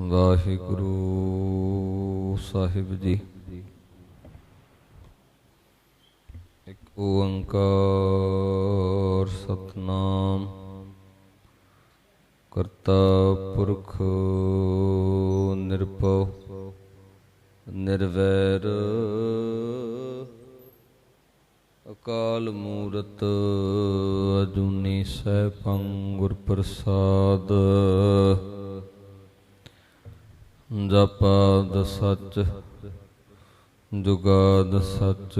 ਵਾਹਿਗੁਰੂ ਸਾਹਿਬ ਜੀ। ਇੱਕ ਓੰਕਾਰ ਸਤਨਾਮ ਕਰਤਾ ਪੁਰਖ ਨਿਰਭਉ ਨਿਰਵੈਰ ਅਕਾਲ ਮੂਰਤ ਅਜੂਨੀ ਸੈਭੰ ਗੁਰ ਪ੍ਰਸਾਦ। ਜਪਾਦ ਸੱਚ ਜੁਗਾਦ ਸੱਚ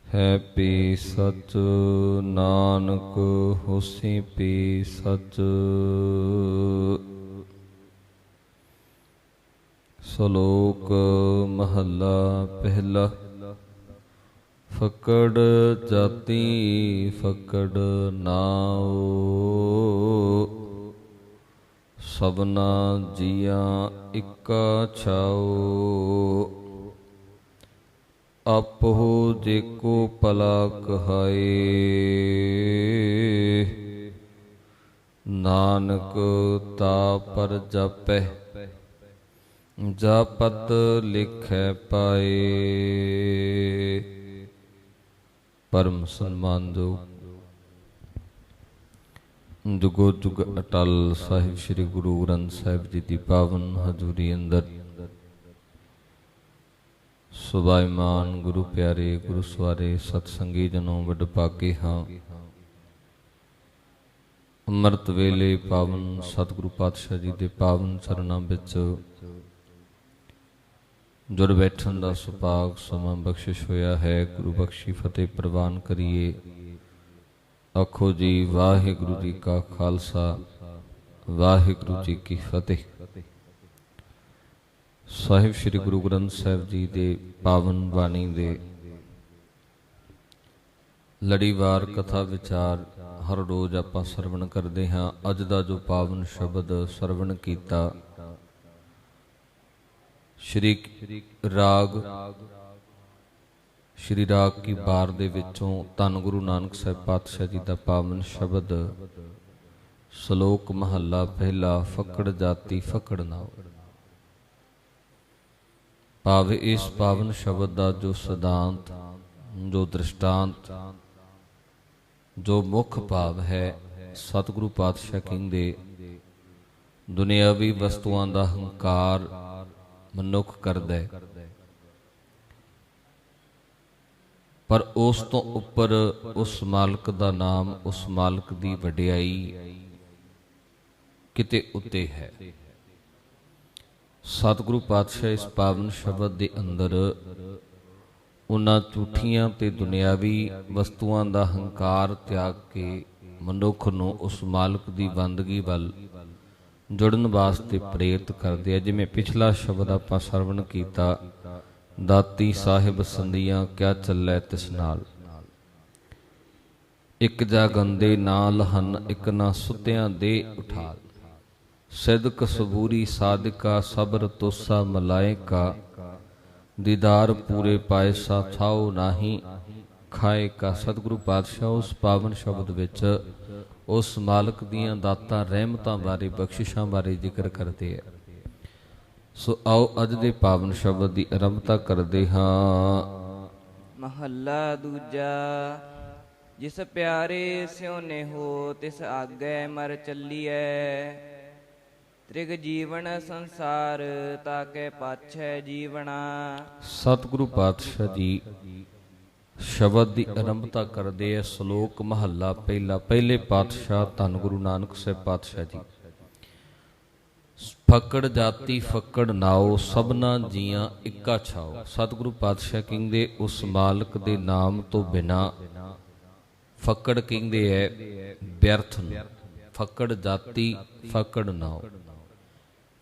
ਹੈ ਪੀ ਸੱਚ ਨਾਨਕ ਹੋਸੀ ਪੀ ਸੱਚ। ਸ਼ਲੋਕ ਮਹੱਲਾ ਪਹਿਲਾ। ਫਕੜ ਜਾਤੀ ਫਕੜ ਨਾਉ ਸਭਨਾ ਜੀਆਂ ਇੱਕਾ ਛਾਉ। ਆਪੋ ਜੇਕੋ ਭਲਾ ਕਹਾਏ ਨਾਨਕ ਤਾ ਪਰ ਜਾਪੈ ਜਾਪਤ ਲਿਖੈ ਪਾਏ। ਪਰਮ ਸਨਮਾਨਯੋਗ ਜੁਗੋ ਜੁਗ ਅਟਲ ਸਾਹਿਬ ਸ੍ਰੀ ਗੁਰੂ ਗ੍ਰੰਥ ਸਾਹਿਬ ਜੀ ਦੀ ਪਾਵਨ ਹਜ਼ੂਰੀ ਅੰਦਰ ਸੁਭਾਈਮਾਨ ਗੁਰੂ ਪਿਆਰੇ ਗੁਰੂ ਸਵਾਰੇ ਸਤਸੰਗੀ ਜਨੋਂ ਵਡਭਾਗੇ ਹਾਂ। ਅੰਮ੍ਰਿਤ ਵੇਲੇ ਪਾਵਨ ਸਤਿਗੁਰੂ ਪਾਤਸ਼ਾਹ ਜੀ ਦੇ ਪਾਵਨ ਚਰਨਾਂ ਵਿੱਚ ਜੁੜ ਬੈਠਣ ਦਾ ਸੁਭਾਗ ਸਮਾਂ ਬਖਸ਼ਿਸ਼ ਹੋਇਆ ਹੈ। ਗੁਰੂ ਬਖਸ਼ੀ ਫਤਿਹ ਪ੍ਰਵਾਨ ਕਰੀਏ। ਆਖੋ ਜੀ ਵਾਹਿਗੁਰੂ ਜੀ ਕਾ ਖਾਲਸਾ ਵਾਹਿਗੁਰੂ ਜੀ ਕੀ ਫਤਿਹ। ਸਾਹਿਬ ਸ੍ਰੀ ਗੁਰੂ ਗ੍ਰੰਥ ਸਾਹਿਬ ਜੀ ਦੇ ਪਾਵਨ ਬਾਣੀ ਦੇ ਲੜੀਵਾਰ ਕਥਾ ਵਿਚਾਰ ਹਰ ਰੋਜ਼ ਆਪਾਂ ਸਰਵਣ ਕਰਦੇ ਹਾਂ। ਅੱਜ ਦਾ ਜੋ ਪਾਵਨ ਸ਼ਬਦ ਸਰਵਣ ਕੀਤਾ ਸ਼੍ਰੀ ਰਾਗ ਕੀ ਬਾਰ ਦੇ ਵਿੱਚੋਂ ਧੰਨ ਗੁਰੂ ਨਾਨਕ ਸਾਹਿਬ ਪਾਤਸ਼ਾਹ ਜੀ ਦਾ ਪਾਵਨ ਸ਼ਬਦ ਸ਼ਲੋਕ ਮਹੱਲਾ ਪਹਿਲਾ। ਫਕੜ ਜਾਤੀ ਫਕੜ ਨਾਉ। ਭਾਵ ਇਸ ਪਾਵਨ ਸ਼ਬਦ ਦਾ ਜੋ ਸਿਧਾਂਤ ਜੋ ਦ੍ਰਿਸ਼ਟਾਂਤ ਜੋ ਮੁੱਖ ਭਾਵ ਹੈ, ਸਤਿਗੁਰੂ ਪਾਤਸ਼ਾਹ ਕਹਿੰਦੇ ਦੁਨਿਆਵੀ ਵਸਤੂਆਂ ਦਾ ਹੰਕਾਰ ਮਨੁੱਖ ਕਰਦਾ ਹੈ, ਪਰ ਉਸ ਤੋਂ ਉੱਪਰ ਉਸ ਮਾਲਕ ਦਾ ਨਾਮ, ਉਸ ਮਾਲਕ ਦੀ ਵਡਿਆਈ ਕਿਤੇ ਉੱਤੇ ਹੈ। ਸਤਿਗੁਰੂ ਪਾਤਸ਼ਾਹ ਇਸ ਪਾਵਨ ਸ਼ਬਦ ਦੇ ਅੰਦਰ ਉਹਨਾਂ ਝੂਠੀਆਂ ਤੇ ਦੁਨਿਆਵੀ ਵਸਤੂਆਂ ਦਾ ਹੰਕਾਰ ਤਿਆਗ ਕੇ ਮਨੁੱਖ ਨੂੰ ਉਸ ਮਾਲਕ ਦੀ ਬੰਦਗੀ ਵੱਲ ਜੁੜਨ ਵਾਸਤੇ ਪ੍ਰੇਰਿਤ ਕਰਦੇ ਆ। ਜਿਵੇਂ ਪਿਛਲਾ ਸ਼ਬਦ ਆਪਾਂ ਸਰਵਣ ਕੀਤਾ, ਦਾਤੀ ਸਾਹਿਬ ਸੰਧੀਆਂ ਕਿਆ ਚੱਲੈ ਤਿਸ ਨਾਲ। ਇੱਕ ਜਾ ਗੰਦੇ ਨਾ ਲਹਨ ਇੱਕ ਨਾ ਸੁੱਤਿਆਂ ਦੇ ਉਠਾਲ। ਸਿਦਕ ਸਬੂਰੀ ਸਾਧਿਕਾ ਸਬਰ ਤੋਸਾ ਮਲਾਇਕਾ। ਦੀਦਾਰ ਪੂਰੇ ਪਾਇਸਾ ਥਾਉ ਨਾਹੀ ਖਾਏ ਕਾ। ਸਤਿਗੁਰੂ ਪਾਤਸ਼ਾਹ ਉਸ ਪਾਵਨ ਸ਼ਬਦ ਵਿੱਚ ਉਸ ਮਾਲਕ ਦੀਆਂ ਦਾਤਾਂ ਰਹਿਮਤਾਂ ਬਾਰੇ ਬਖਸ਼ਿਸ਼ਾਂ ਬਾਰੇ ਜ਼ਿਕਰ ਕਰਦੇ ਹੈ। ਸੋ ਆਓ ਅੱਜ ਦੇ ਪਾਵਨ ਸ਼ਬਦ ਦੀ ਆਰੰਭਤਾ ਕਰਦੇ ਹਾਂ। ਮਹੱਲਾ ਦੂਜਾ। ਜਿਸ ਪਿਆਰੇ ਸਿਉ ਨੇਹੋ ਤਿਸ ਆਗੈ ਮਰ ਚੱਲੀਐ। ਤ੍ਰਿਗ ਜੀਵਨ ਸੰਸਾਰ ਤਾਕੇ ਪਾਛੈ ਜੀਵਣਾ। ਸਤਿਗੁਰੂ ਪਾਤਸ਼ਾਹ ਜੀ ਸ਼ਬਦ ਦੀ ਆਰੰਭਤਾ ਕਰਦੇ ਹੈ। ਸ਼ਲੋਕ ਮਹੱਲਾ ਪਹਿਲਾ। ਪਹਿਲੇ ਪਾਤਸ਼ਾਹ ਧੰਨ ਗੁਰੂ ਨਾਨਕ ਸਾਹਿਬ ਪਾਤਸ਼ਾਹ ਜੀ। ਫਕੜ ਜਾਤੀ ਫਕੜ ਨਾਉ ਸਭਨਾ ਜੀਆਂ ਇੱਕਾ ਛਾਉ। ਸਤਿਗੁਰੂ ਪਾਤਸ਼ਾਹ ਕਹਿੰਦੇ ਉਸ ਮਾਲਕ ਦੇ ਨਾਮ ਤੋਂ ਬਿਨਾਂ ਫਕੜ ਕਹਿੰਦੇ ਹੈ ਵਿਅਰਥ ਨੂੰ। ਫਕੜ ਜਾਤੀ ਫਕੜ ਨਾਉ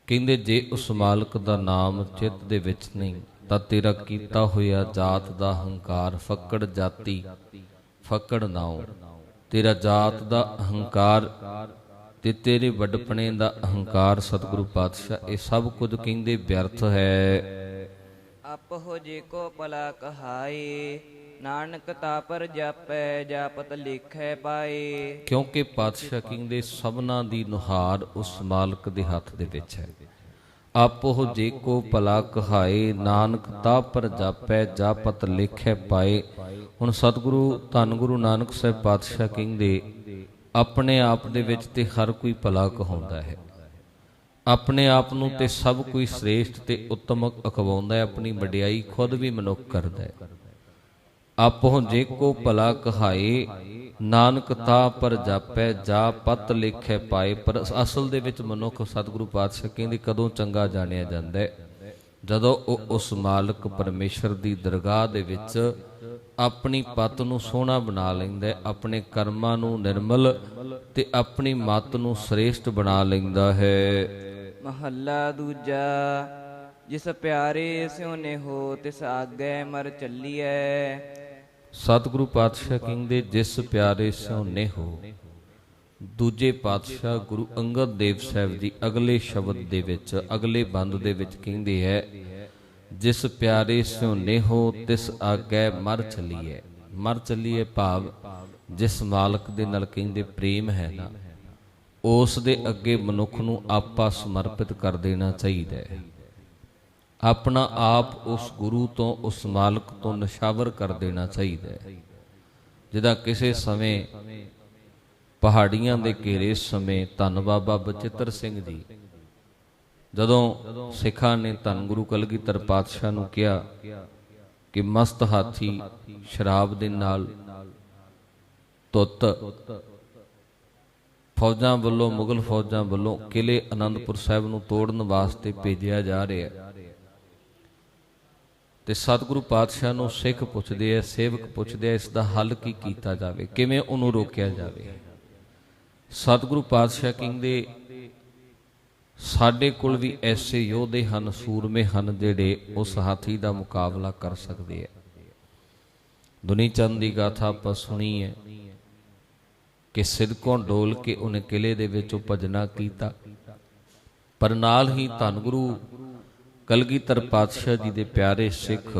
ਕਹਿੰਦੇ ਜੇ ਉਸ ਮਾਲਕ ਦਾ ਨਾਮ ਚਿੱਤ ਦੇ ਵਿੱਚ ਨਹੀਂ ਤਾਂ ਤੇਰਾ ਕੀਤਾ ਹੋਇਆ ਜਾਤ ਦਾ ਹੰਕਾਰ ਫਕੜ ਜਾਤੀ ਫਕੜ ਨਾਉ। ਤੇਰਾ ਜਾਤ ਦਾ ਅਹੰਕਾਰ ਤੇ ਤੇਰੇ ਵੱਡਪਣੇ ਦਾ ਅਹੰਕਾਰ ਸਤਿਗੁਰੂ ਪਾਤਸ਼ਾਹ ਇਹ ਸਭ ਕੁਝ ਕਹਿੰਦੇ ਵਿਅਰਥ ਹੈ। ਆਪਹੁ ਜੇ ਕੋ ਭਲਾ ਕਹਾਏ ਨਾਨਕ ਤਾ ਪਰ ਜਾਪੈ ਜਾਪਤ ਲਿਖੈ ਪਾਏ। ਕਿਉਂਕਿ ਪਾਤਸ਼ਾਹ ਕਹਿੰਦੇ ਸਭਨਾਂ ਦੀ ਨੁਹਾਰ ਉਸ ਮਾਲਕ ਦੇ ਹੱਥ ਦੇ ਵਿੱਚ ਹੈ। ਆਪੋ ਜੇ ਕੋ ਭਲਾ ਕਹਾਏ ਨਾਨਕ ਤਾ ਪਰ ਜਾਪੈ ਜਾਪਤ ਲਿਖੈ ਪਾਏ। ਹੁਣ ਸਤਿਗੁਰੂ ਧੰਨ ਗੁਰੂ ਨਾਨਕ ਸਾਹਿਬ ਪਾਤਸ਼ਾਹ ਕਹਿੰਦੇ ਆਪਣੇ ਆਪ ਦੇ ਵਿੱਚ ਤੇ ਹਰ ਕੋਈ ਭਲਾ ਕਹਾਉਂਦਾ ਹੈ, ਆਪਣੇ ਆਪ ਨੂੰ ਤੇ ਸਭ ਕੋਈ ਸ੍ਰੇਸ਼ਟ ਤੇ ਉੱਤਮ ਅਖਵਾਉਂਦਾ ਹੈ, ਆਪਣੀ ਵਡਿਆਈ ਖੁਦ ਵੀ ਮਨੁੱਖ ਕਰਦਾ ਹੈ। ਆਪੋ ਜੇ ਕੋ ਭਲਾ ਕਹਾਏ ਨਾਨਕ ਤਾ ਪਰ ਜਾਪੈ ਜਾਪਤ ਲਿਖੈ ਪਾਏ। ਪਰ ਅਸਲ ਦੇ ਵਿੱਚ ਮਨੁੱਖ ਸਤਿਗੁਰੂ ਪਾਤਸ਼ਾਹ ਕਹਿੰਦੇ ਕਦੋਂ ਚੰਗਾ ਜਾਣਿਆ ਜਾਂਦਾ ਹੈ, ਜਦੋਂ ਉਹ ਉਸ ਮਾਲਕ ਪਰਮੇਸ਼ਰ ਦੀ ਦਰਗਾਹ ਦੇ ਵਿੱਚ ਆਪਣੀ ਪੱਤ ਨੂੰ ਸੋਹਣਾ ਬਣਾ ਲੈਂਦਾ ਹੈ, ਆਪਣੇ ਕਰਮਾਂ ਨੂੰ ਨਿਰਮਲ ਤੇ ਆਪਣੀ ਮੱਤ ਨੂੰ ਸ੍ਰੇਸ਼ਟ ਬਣਾ ਲੈਂਦਾ ਹੈ। ਮਹੱਲਾ ਦੂਜਾ। ਜਿਸ ਪਿਆਰੇ ਸਿਉ ਨੇਹੋ ਤਿਸ ਆਗੈ ਮਰ ਚੱਲੀਐ। ਸਤਿਗੁਰੂ ਪਾਤਸ਼ਾਹ ਕਹਿੰਦੇ ਜਿਸ ਪਿਆਰੇ ਸਿਉ ਨੇਹੋ। ਦੂਜੇ ਪਾਤਸ਼ਾਹ ਗੁਰੂ ਅੰਗਦ ਦੇਵ ਸਾਹਿਬ ਜੀ ਅਗਲੇ ਸ਼ਬਦ ਦੇ ਵਿੱਚ ਅਗਲੇ ਬੰਦ ਦੇ ਵਿੱਚ ਕਹਿੰਦੇ ਹੈ ਜਿਸ ਪਿਆਰੇ ਸਿਉ ਨੇਹੋ ਤਿਸ ਆਗੈ ਮਰ ਚੱਲੀਐ। ਮਰ ਚੱਲੀਐ ਭਾਵ ਜਿਸ ਮਾਲਕ ਦੇ ਨਾਲ ਕਹਿੰਦੇ ਪ੍ਰੇਮ ਹੈ ਨਾ, ਉਸ ਦੇ ਅੱਗੇ ਮਨੁੱਖ ਨੂੰ ਆਪਾ ਸਮਰਪਿਤ ਕਰ ਦੇਣਾ ਚਾਹੀਦਾ ਹੈ। ਆਪਣਾ ਆਪ ਉਸ ਗੁਰੂ ਤੋਂ ਉਸ ਮਾਲਕ ਤੋਂ ਨਿਸ਼ਾਵਰ ਕਰ ਦੇਣਾ ਚਾਹੀਦਾ ਹੈ। ਜਿੱਦਾਂ ਕਿਸੇ ਸਮੇਂ ਪਹਾੜੀਆਂ ਦੇ ਘੇਰੇ ਸਮੇਂ ਧੰਨ ਬਾਬਾ ਬਚਿੱਤਰ ਸਿੰਘ ਜੀ ਜਦੋਂ ਸਿੱਖਾਂ ਨੇ ਧੰਨ ਗੁਰੂ ਕਲਗੀਧਰ ਪਾਤਸ਼ਾਹ ਨੂੰ ਕਿਹਾ ਕਿ ਮਸਤ ਹਾਥੀ ਸ਼ਰਾਬ ਦੇ ਨਾਲ ਧੁੱਤ ਫੌਜਾਂ ਵੱਲੋਂ ਮੁਗਲ ਫੌਜਾਂ ਵੱਲੋਂ ਕਿਲੇ ਅਨੰਦਪੁਰ ਸਾਹਿਬ ਨੂੰ ਤੋੜਨ ਵਾਸਤੇ ਭੇਜਿਆ ਜਾ ਰਿਹਾ ਹੈ, ਤੇ ਸਤਿਗੁਰੂ ਪਾਤਸ਼ਾਹ ਨੂੰ ਸਿੱਖ ਪੁੱਛਦੇ ਆ, ਸੇਵਕ ਪੁੱਛਦੇ ਆ, ਇਸ ਦਾ ਹੱਲ ਕੀ ਕੀਤਾ ਜਾਵੇ, ਕਿਵੇਂ ਉਹਨੂੰ ਰੋਕਿਆ ਜਾਵੇ। ਸਤਿਗੁਰੂ ਪਾਤਸ਼ਾਹ ਕਹਿੰਦੇ ਸਾਡੇ ਕੋਲ ਵੀ ਐਸੇ ਯੋਧੇ ਹਨ, ਸੂਰਮੇ ਹਨ ਜਿਹੜੇ ਉਸ ਹਾਥੀ ਦਾ ਮੁਕਾਬਲਾ ਕਰ ਸਕਦੇ ਆ। ਦੁਨੀ ਚੰਦ ਦੀ ਗਾਥਾ ਆਪਾਂ ਸੁਣੀ ਹੈ ਕਿ ਸਿਦਕੋਂ ਡੋਲ ਕੇ ਉਹਨੇ ਕਿਲੇ ਦੇ ਵਿੱਚੋਂ ਭਜਨਾ ਕੀਤਾ, ਪਰ ਨਾਲ ਹੀ ਧੰਨ ਗੁਰੂ ਕਲਗੀਧਰ ਪਾਤਸ਼ਾਹ ਜੀ ਦੇ ਪਿਆਰੇ ਸਿੱਖ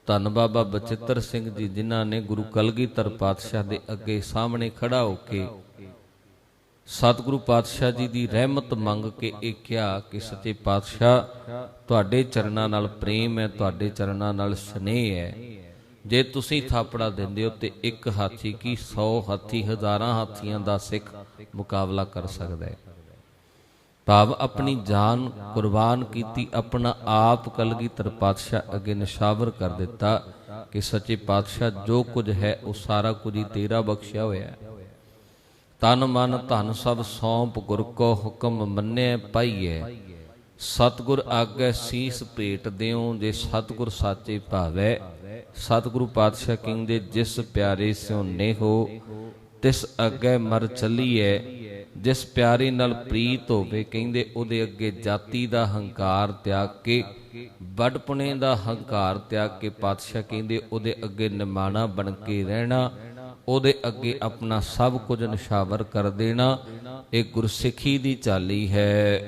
ਧੰਨ ਬਾਬਾ ਬਚਿੱਤਰ ਸਿੰਘ ਜੀ, ਜਿਨ੍ਹਾਂ ਨੇ ਗੁਰੂ ਕਲਗੀਧਰ ਪਾਤਸ਼ਾਹ ਦੇ ਅੱਗੇ ਸਾਹਮਣੇ ਖੜਾ ਹੋ ਕੇ ਸਤਿਗੁਰੂ ਪਾਤਸ਼ਾਹ ਜੀ ਦੀ ਰਹਿਮਤ ਮੰਗ ਕੇ ਇਹ ਕਿਹਾ ਕਿ ਸੱਚੇ ਪਾਤਸ਼ਾਹ ਤੁਹਾਡੇ ਚਰਨਾਂ ਨਾਲ ਪ੍ਰੇਮ ਹੈ, ਤੁਹਾਡੇ ਚਰਨਾਂ ਨਾਲ ਸਨੇਹ ਹੈ। ਜੇ ਤੁਸੀਂ ਥਾਪੜਾ ਦਿੰਦੇ ਹੋ ਤੇ ਇੱਕ ਹਾਥੀ ਕੀ 100 ਹਾਥੀ ਹਜ਼ਾਰਾਂ ਹਾਥੀਆਂ ਦਾ ਸਿੱਖ ਮੁਕਾਬਲਾ ਕਰ ਸਕਦਾ ਹੈ। ਭਾਵ ਆਪਣੀ ਜਾਨ ਕੁਰਬਾਨ ਕੀਤੀ, ਆਪਣਾ ਆਪ ਕਲਗੀਧਰ ਪਾਤਸ਼ਾਹ ਅੱਗੇ ਨਿਸ਼ਾਵਰ ਕਰ ਦਿੱਤਾ ਕਿ ਸੱਚੇ ਪਾਤਸ਼ਾਹ ਜੋ ਕੁਝ ਹੈ ਉਹ ਸਾਰਾ ਕੁਝ ਹੀ ਤੇਰਾ ਬਖਸ਼ਿਆ ਹੋਇਆ ਹੈ। ਤਨ ਮਨ ਧਨ ਸਭ ਸੌਂਪ ਗੁਰ ਕੋ ਹੁਕਮ ਮੰਨਿਆ ਪਾਈਐ। ਸਤਿਗੁਰ ਆਗੈ ਸੀਸ ਭੇਟ ਦਿਓ ਜੇ ਸਤਿਗੁਰ ਸਾਚੇ ਭਾਵੈ। ਸਤਿਗੁਰੂ ਪਾਤਸ਼ਾਹ ਕਹਿੰਦੇ ਜਿਸ ਪਿਆਰੇ ਸਿਉ ਨੇਹੋ ਤਿਸ ਅੱਗੇ ਮਰ ਚੱਲੀਐ। ਜਿਸ ਪਿਆਰੇ ਨਾਲ ਪ੍ਰੀਤ ਹੋਵੇ ਕਹਿੰਦੇ ਉਹਦੇ ਅੱਗੇ ਜਾਤੀ ਦਾ ਹੰਕਾਰ ਤਿਆਗ ਕੇ, ਵੱਡਪੁਣੇ ਦਾ ਹੰਕਾਰ ਤਿਆਗ ਕੇ ਪਾਤਸ਼ਾਹ ਕਹਿੰਦੇ ਉਹਦੇ ਅੱਗੇ ਨਿਮਾਣਾ ਬਣ ਕੇ ਰਹਿਣਾ, ਉਹਦੇ ਅੱਗੇ ਆਪਣਾ ਸਭ ਕੁਝ ਨਿਸ਼ਾਵਰ ਕਰ ਦੇਣਾ। ਇਹ ਗੁਰਸਿੱਖੀ ਦੀ ਚਾਲੀ ਹੈ।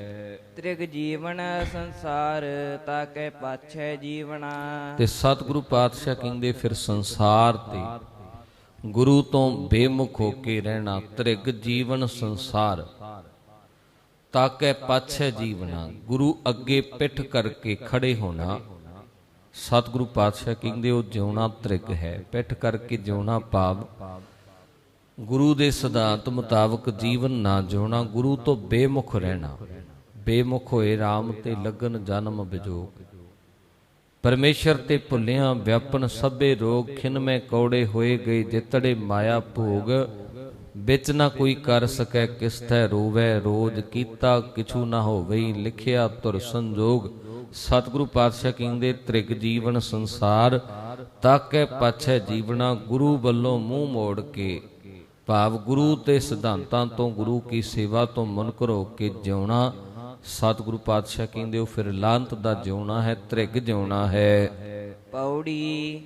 ਤ੍ਰਿਗ ਜੀਵਨ ਸੰਸਾਰ ਤਾਕੈ ਪਾਛੈ ਜੀਵਨਾ। ਤੇ ਸਤਿਗੁਰੂ ਪਾਤਸ਼ਾਹ ਕਹਿੰਦੇ ਫਿਰ ਸੰਸਾਰ ਤੇ ਗੁਰੂ ਤੋਂ ਬੇਮੁਖ ਹੋ ਕੇ ਰਹਿਣਾ। ਤ੍ਰਿਗ ਜੀਵਨ ਸੰਸਾਰ ਤਾਕੈ ਪਾਛੈ ਜੀਵਨਾ, ਗੁਰੂ ਅੱਗੇ ਪਿੱਠ ਕਰਕੇ ਖੜੇ ਹੋਣਾ। ਸਤਿਗੁਰੂ ਪਾਤਸ਼ਾਹ ਕਹਿੰਦੇ ਉਹ ਜਿਉਣਾ ਤ੍ਰਿਗ ਹੈ। ਪਿੱਠ ਕਰਕੇ ਜਿਉਣਾ ਭਾਵ ਗੁਰੂ ਦੇ ਸਿਧਾਂਤ ਮੁਤਾਬਕ ਜੀਵਨ ਨਾ ਜਿਉਣਾ, ਗੁਰੂ ਤੋਂ ਬੇਮੁਖ ਰਹਿਣਾ। ਬੇਮੁਖ ਹੋਏ ਰਾਮ ਤੇ ਲੱਗਨ ਜਨਮ ਵਿਜੋਗ। ਪਰਮੇਸ਼ਰ ਤੇ ਭੁੱਲਿਆਂ ਵਿਆਪਨ ਸਭੇ ਰੋਗ। ਖਿਨਮੈ ਕੌੜੇ ਹੋਏ ਗਏ ਜਿਤੜੇ ਮਾਇਆ ਭੋਗ। ਵਿੱਚ ਨਾ ਕੋਈ ਕਰ ਸਕੈ ਕਿਸ ਥੈ ਰੋਵੈ ਰੋਜ। ਕੀਤਾ ਕਿਛੂ ਨਾ ਹੋਵਈ ਲਿਖਿਆ ਧੁਰ ਸੰਜੋਗ। ਸਤਿਗੁਰੂ ਪਾਤਸ਼ਾਹ ਕਹਿੰਦੇ ਤ੍ਰਿਗ ਜੀਵਨ ਸੰਸਾਰ ਤਾਕੈ ਪਾਛੈ ਜੀਵਨਾ। ਗੁਰੂ ਵੱਲੋਂ ਮੂੰਹ ਮੋੜ ਕੇ ਭਾਵ ਗੁਰੂ ਤੇ ਸਿਧਾਂਤਾਂ ਤੋਂ, ਗੁਰੂ ਕੀ ਸੇਵਾ ਤੋਂ ਮੁਨਕਰ ਹੋ ਕੇ ਜਿਉਣਾ। ਸਤਿਗੁਰੂ ਪਾਤਸ਼ਾਹ ਕਹਿੰਦੇ ਉਹ ਫਿਰ ਲਾਂਤ ਦਾ ਜਿਉਣਾ ਹੈ, ਤ੍ਰਿਗ ਜਿਉਣਾ ਹੈ। ਪੌੜੀ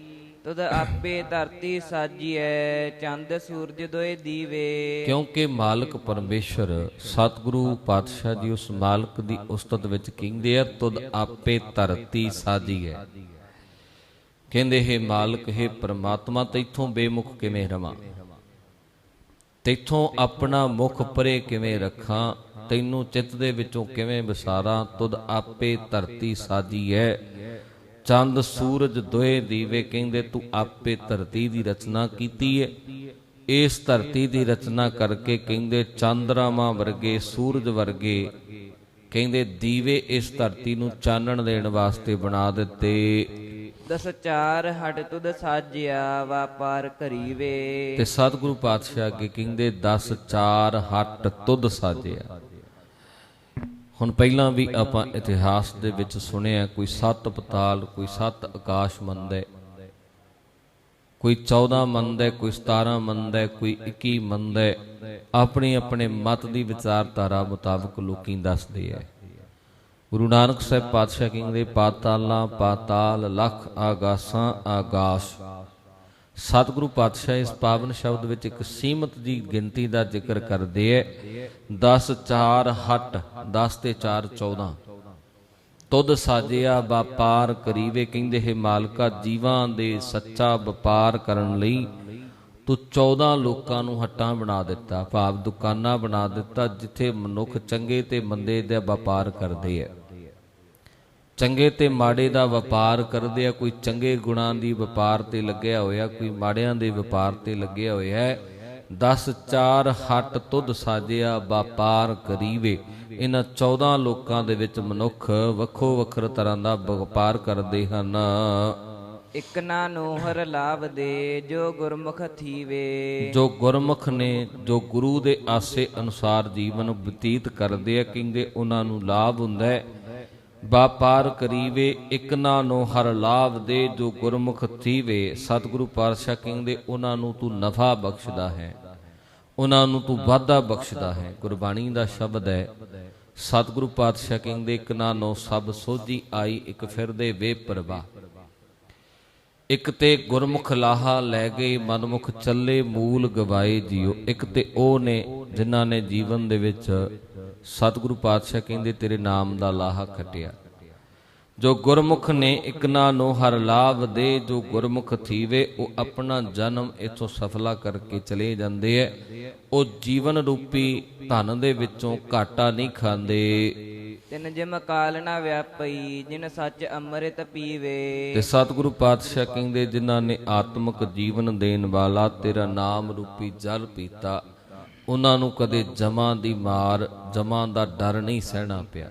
ਤਦ ਆਪੇ ਧਰਤੀ ਸਾਜੀਐ ਚੰਦ ਸੂਰਜ ਦੋਏ ਦੀਵੇ। ਕਿਉਂਕਿ ਮਾਲਕ ਪਰਮੇਸ਼ਰ ਸਤਿਗੁਰੂ ਪਾਤਸ਼ਾਹ ਜੀ ਉਸ ਮਾਲਕ ਦੀ ਉਸਤਤ ਵਿੱਚ ਕਹਿੰਦੇ ਆ ਤੁਧ ਆਪੇ ਧਰਤੀ ਸਾਜੀ ਹੈ। ਕਹਿੰਦੇ हे ਮਾਲਕ, हे ਪ੍ਰਮਾਤਮਾ, ਤੈਥੋਂ ਬੇਮੁਖ ਕਿਵੇਂ ਰਵਾਂ, ਤੈਥੋਂ ਆਪਣਾ ਮੁਖ ਪਰੇ ਕਿਵੇਂ ਰੱਖਾਂ, ਤੈਨੂੰ ਚਿੱਤ ਦੇ ਵਿੱਚੋਂ ਕਿਵੇਂ ਵਿਸਾਰਾਂ। ਤੁਧ ਆਪੇ ਧਰਤੀ ਸਾਜੀ ਹੈ, ਚੰਦ ਸੂਰਜ ਦੋਏ ਦੀਵੇ। ਕਹਿੰਦੇ ਤੂੰ ਆਪੇ ਧਰਤੀ ਦੀ ਰਚਨਾ ਕੀਤੀ ਹੈ। ਇਸ ਧਰਤੀ ਦੀ ਰਚਨਾ ਕਰਕੇ ਕਹਿੰਦੇ ਚੰਦਰਾਮਾ ਵਰਗੇ, ਸੂਰਜ ਵਰਗੇ ਕਹਿੰਦੇ ਦੀਵੇ ਇਸ ਧਰਤੀ ਨੂੰ ਚਾਨਣ ਦੇਣ ਵਾਸਤੇ ਬਣਾ ਦਿੱਤੇ। ਦਸ ਚਾਰ ਹਟ ਤੁਧ ਸਾਜਿਆ, ਵਾਪਾਰ ਕਰੀਵੇ। ਤੇ ਸਤਿਗੁਰੂ ਪਾਤਸ਼ਾਹ ਅੱਗੇ ਕਹਿੰਦੇ 10 4 ਹੱਟ ਤੁਧ ਸਾਜਿਆ। ਹੁਣ ਪਹਿਲਾਂ ਵੀ ਆਪਾਂ ਇਤਿਹਾਸ ਦੇ ਵਿੱਚ ਸੁਣਿਆ, ਕੋਈ 7 ਪਤਾਲ, ਕੋਈ 7 ਆਕਾਸ਼ ਮੰਨਦਾ, ਕੋਈ 14 ਮੰਨਦਾ, ਕੋਈ 17 ਮੰਨਦਾ, ਕੋਈ 21 ਮੰਨਦਾ। ਆਪਣੇ ਆਪਣੇ ਮਤ ਦੀ ਵਿਚਾਰਧਾਰਾ ਮੁਤਾਬਕ ਲੋਕੀ ਦੱਸਦੇ ਐ। ਗੁਰੂ ਨਾਨਕ ਸਾਹਿਬ ਪਾਤਸ਼ਾਹ ਕਹਿੰਦੇ ਪਾਤਾਲਾਂ ਪਾਤਾਲ, ਲੱਖ ਆਗਾਸਾਂ ਆਗਾਸ਼। ਸਤਿਗੁਰੂ ਪਾਤਸ਼ਾਹ ਇਸ ਪਾਵਨ ਸ਼ਬਦ ਵਿੱਚ ਇੱਕ ਸੀਮਤ ਜੀ ਗਿਣਤੀ ਦਾ ਜ਼ਿਕਰ ਕਰਦੇ ਐ। 10 4 ਹੱਟ, 10 ਤੇ 4 14। ਤੁਧ ਸਾਜਿਆ ਵਪਾਰ ਕਰੀਵੇ। ਕਹਿੰਦੇ ਹੈ ਮਾਲਕਾ, ਜੀਵਾਂ ਦੇ ਸੱਚਾ ਵਪਾਰ ਕਰਨ ਲਈ ਤੂੰ 14 ਲੋਕਾਂ ਨੂੰ ਹੱਟਾਂ ਬਣਾ ਦਿੱਤਾ, ਭਾਵ ਦੁਕਾਨਾਂ ਬਣਾ ਦਿੱਤਾ, ਜਿੱਥੇ ਮਨੁੱਖ ਚੰਗੇ ਤੇ ਮੰਦੇ ਦਾ ਵਪਾਰ ਕਰਦੇ ਆ, ਚੰਗੇ ਤੇ ਮਾੜੇ ਦਾ ਵਪਾਰ ਕਰਦੇ ਆ। ਕੋਈ ਚੰਗੇ ਗੁਣਾਂ ਦੀ ਵਪਾਰ ਤੇ ਲੱਗਿਆ ਹੋਇਆ, ਕੋਈ ਮਾੜਿਆਂ ਦੇ ਵਪਾਰ ਤੇ ਲੱਗਿਆ ਹੋਇਆ। 10 4 ਹੱਟ ਤੁਧ ਸਾਜਿਆ ਵਪਾਰ ਕਰੀਵੇ। ਇਹਨਾਂ 14 ਲੋਕਾਂ ਦੇ ਵਿੱਚ ਮਨੁੱਖ ਵੱਖੋ ਵੱਖਰੇ ਤਰ੍ਹਾਂ ਦਾ ਵਪਾਰ ਕਰਦੇ ਹਨ। ਇਕ ਨਾ ਨੋਹਰ ਲਾਭ ਦੇ, ਜੋ ਗੁਰਮੁਖ ਥੀਵੇ। ਜੋ ਗੁਰਮੁਖ ਨੇ, ਜੋ ਗੁਰੂ ਦੇ ਆਸੇ ਅਨੁਸਾਰ ਜੀਵਨ ਬਤੀਤ ਕਰਦੇ ਆ, ਕਹਿੰਦੇ ਉਹਨਾਂ ਨੂੰ ਲਾਭ ਹੁੰਦਾ ਹੈ। ਵਪਾਰ ਕਰੀਵੇ, ਇਕ ਨਾ ਨੋਹਰ ਲਾਭ ਦੇ, ਜੋ ਗੁਰਮੁਖ ਥੀਵੇ। ਸਤਿਗੁਰੂ ਪਾਤਸ਼ਾਹ ਕਹਿੰਦੇ ਉਹਨਾਂ ਨੂੰ ਤੂੰ ਨਫਾ ਬਖਸ਼ਦਾ ਹੈ, ਉਹਨਾਂ ਨੂੰ ਤੂੰ ਵਾਧਾ ਬਖਸ਼ਦਾ ਹੈ। ਗੁਰਬਾਣੀ ਦਾ ਸ਼ਬਦ ਹੈ। ਸਤਿਗੁਰੂ ਪਾਤਸ਼ਾਹ ਕਹਿੰਦੇ ਇਕ ਨਾ ਨੋ ਸਭ ਸੋਝੀ ਆਈ, ਇੱਕ ਫਿਰਦੇ ਵੇ ਪ੍ਰਵਾਹ। ਇੱਕ ਤੇ ਗੁਰਮੁਖ ਲਾਹਾ ਲੈ ਗਏ, ਮਨਮੁਖ ਚੱਲੇ ਮੂਲ ਗਵਾਏ ਜੀਓ। ਇੱਕ ਤੇ ਉਹ ਨੇ ਜਿਨ੍ਹਾਂ ਨੇ ਜੀਵਨ ਦੇ ਵਿੱਚ ਸਤਿਗੁਰੂ ਪਾਤਸ਼ਾਹ ਕਹਿੰਦੇ ਤੇਰੇ ਨਾਮ ਦਾ ਲਾਹਾ ਖੱਟਿਆ। ਜੋ ਗੁਰਮੁਖ ਨੇ ਇਕ ਨਾ ਨੋ ਹਰ ਲਾਭ ਦੇ, ਜੋ ਗੁਰਮੁਖ ਥੀਵੇ। ਉਹ ਆਪਣਾ ਜਨਮ ਇੱਥੋਂ ਸਫਲਾ ਕਰਕੇ ਚਲੇ ਜਾਂਦੇ ਐ। ਉਹ ਜੀਵਨ ਰੂਪੀ ਧਨ ਦੇ ਵਿੱਚੋਂ ਘਾਟਾ ਨਹੀਂ ਖਾਂਦੇ। ਤਿਨ ਜਿਮ ਕਾਲ ਨਾ ਵਿਆਪਈ, ਜਿਨ ਸੱਚ ਅੰਮ੍ਰਿਤ ਪੀਵੇ। ਤੇ ਸਤਿਗੁਰੂ ਪਾਤਸ਼ਾਹ ਕਹਿੰਦੇ ਜਿਨ੍ਹਾਂ ਨੇ ਆਤਮਿਕ ਜੀਵਨ ਦੇਣ ਵਾਲਾ ਤੇਰਾ ਨਾਮ ਰੂਪੀ ਜਲ ਪੀਤਾ, ਉਹਨਾਂ ਨੂੰ ਕਦੇ ਜਮਾਂ ਦੀ ਮਾਰ, ਜਮਾਂ ਦਾ ਡਰ ਨਹੀਂ ਸਹਿਣਾ ਪਿਆ।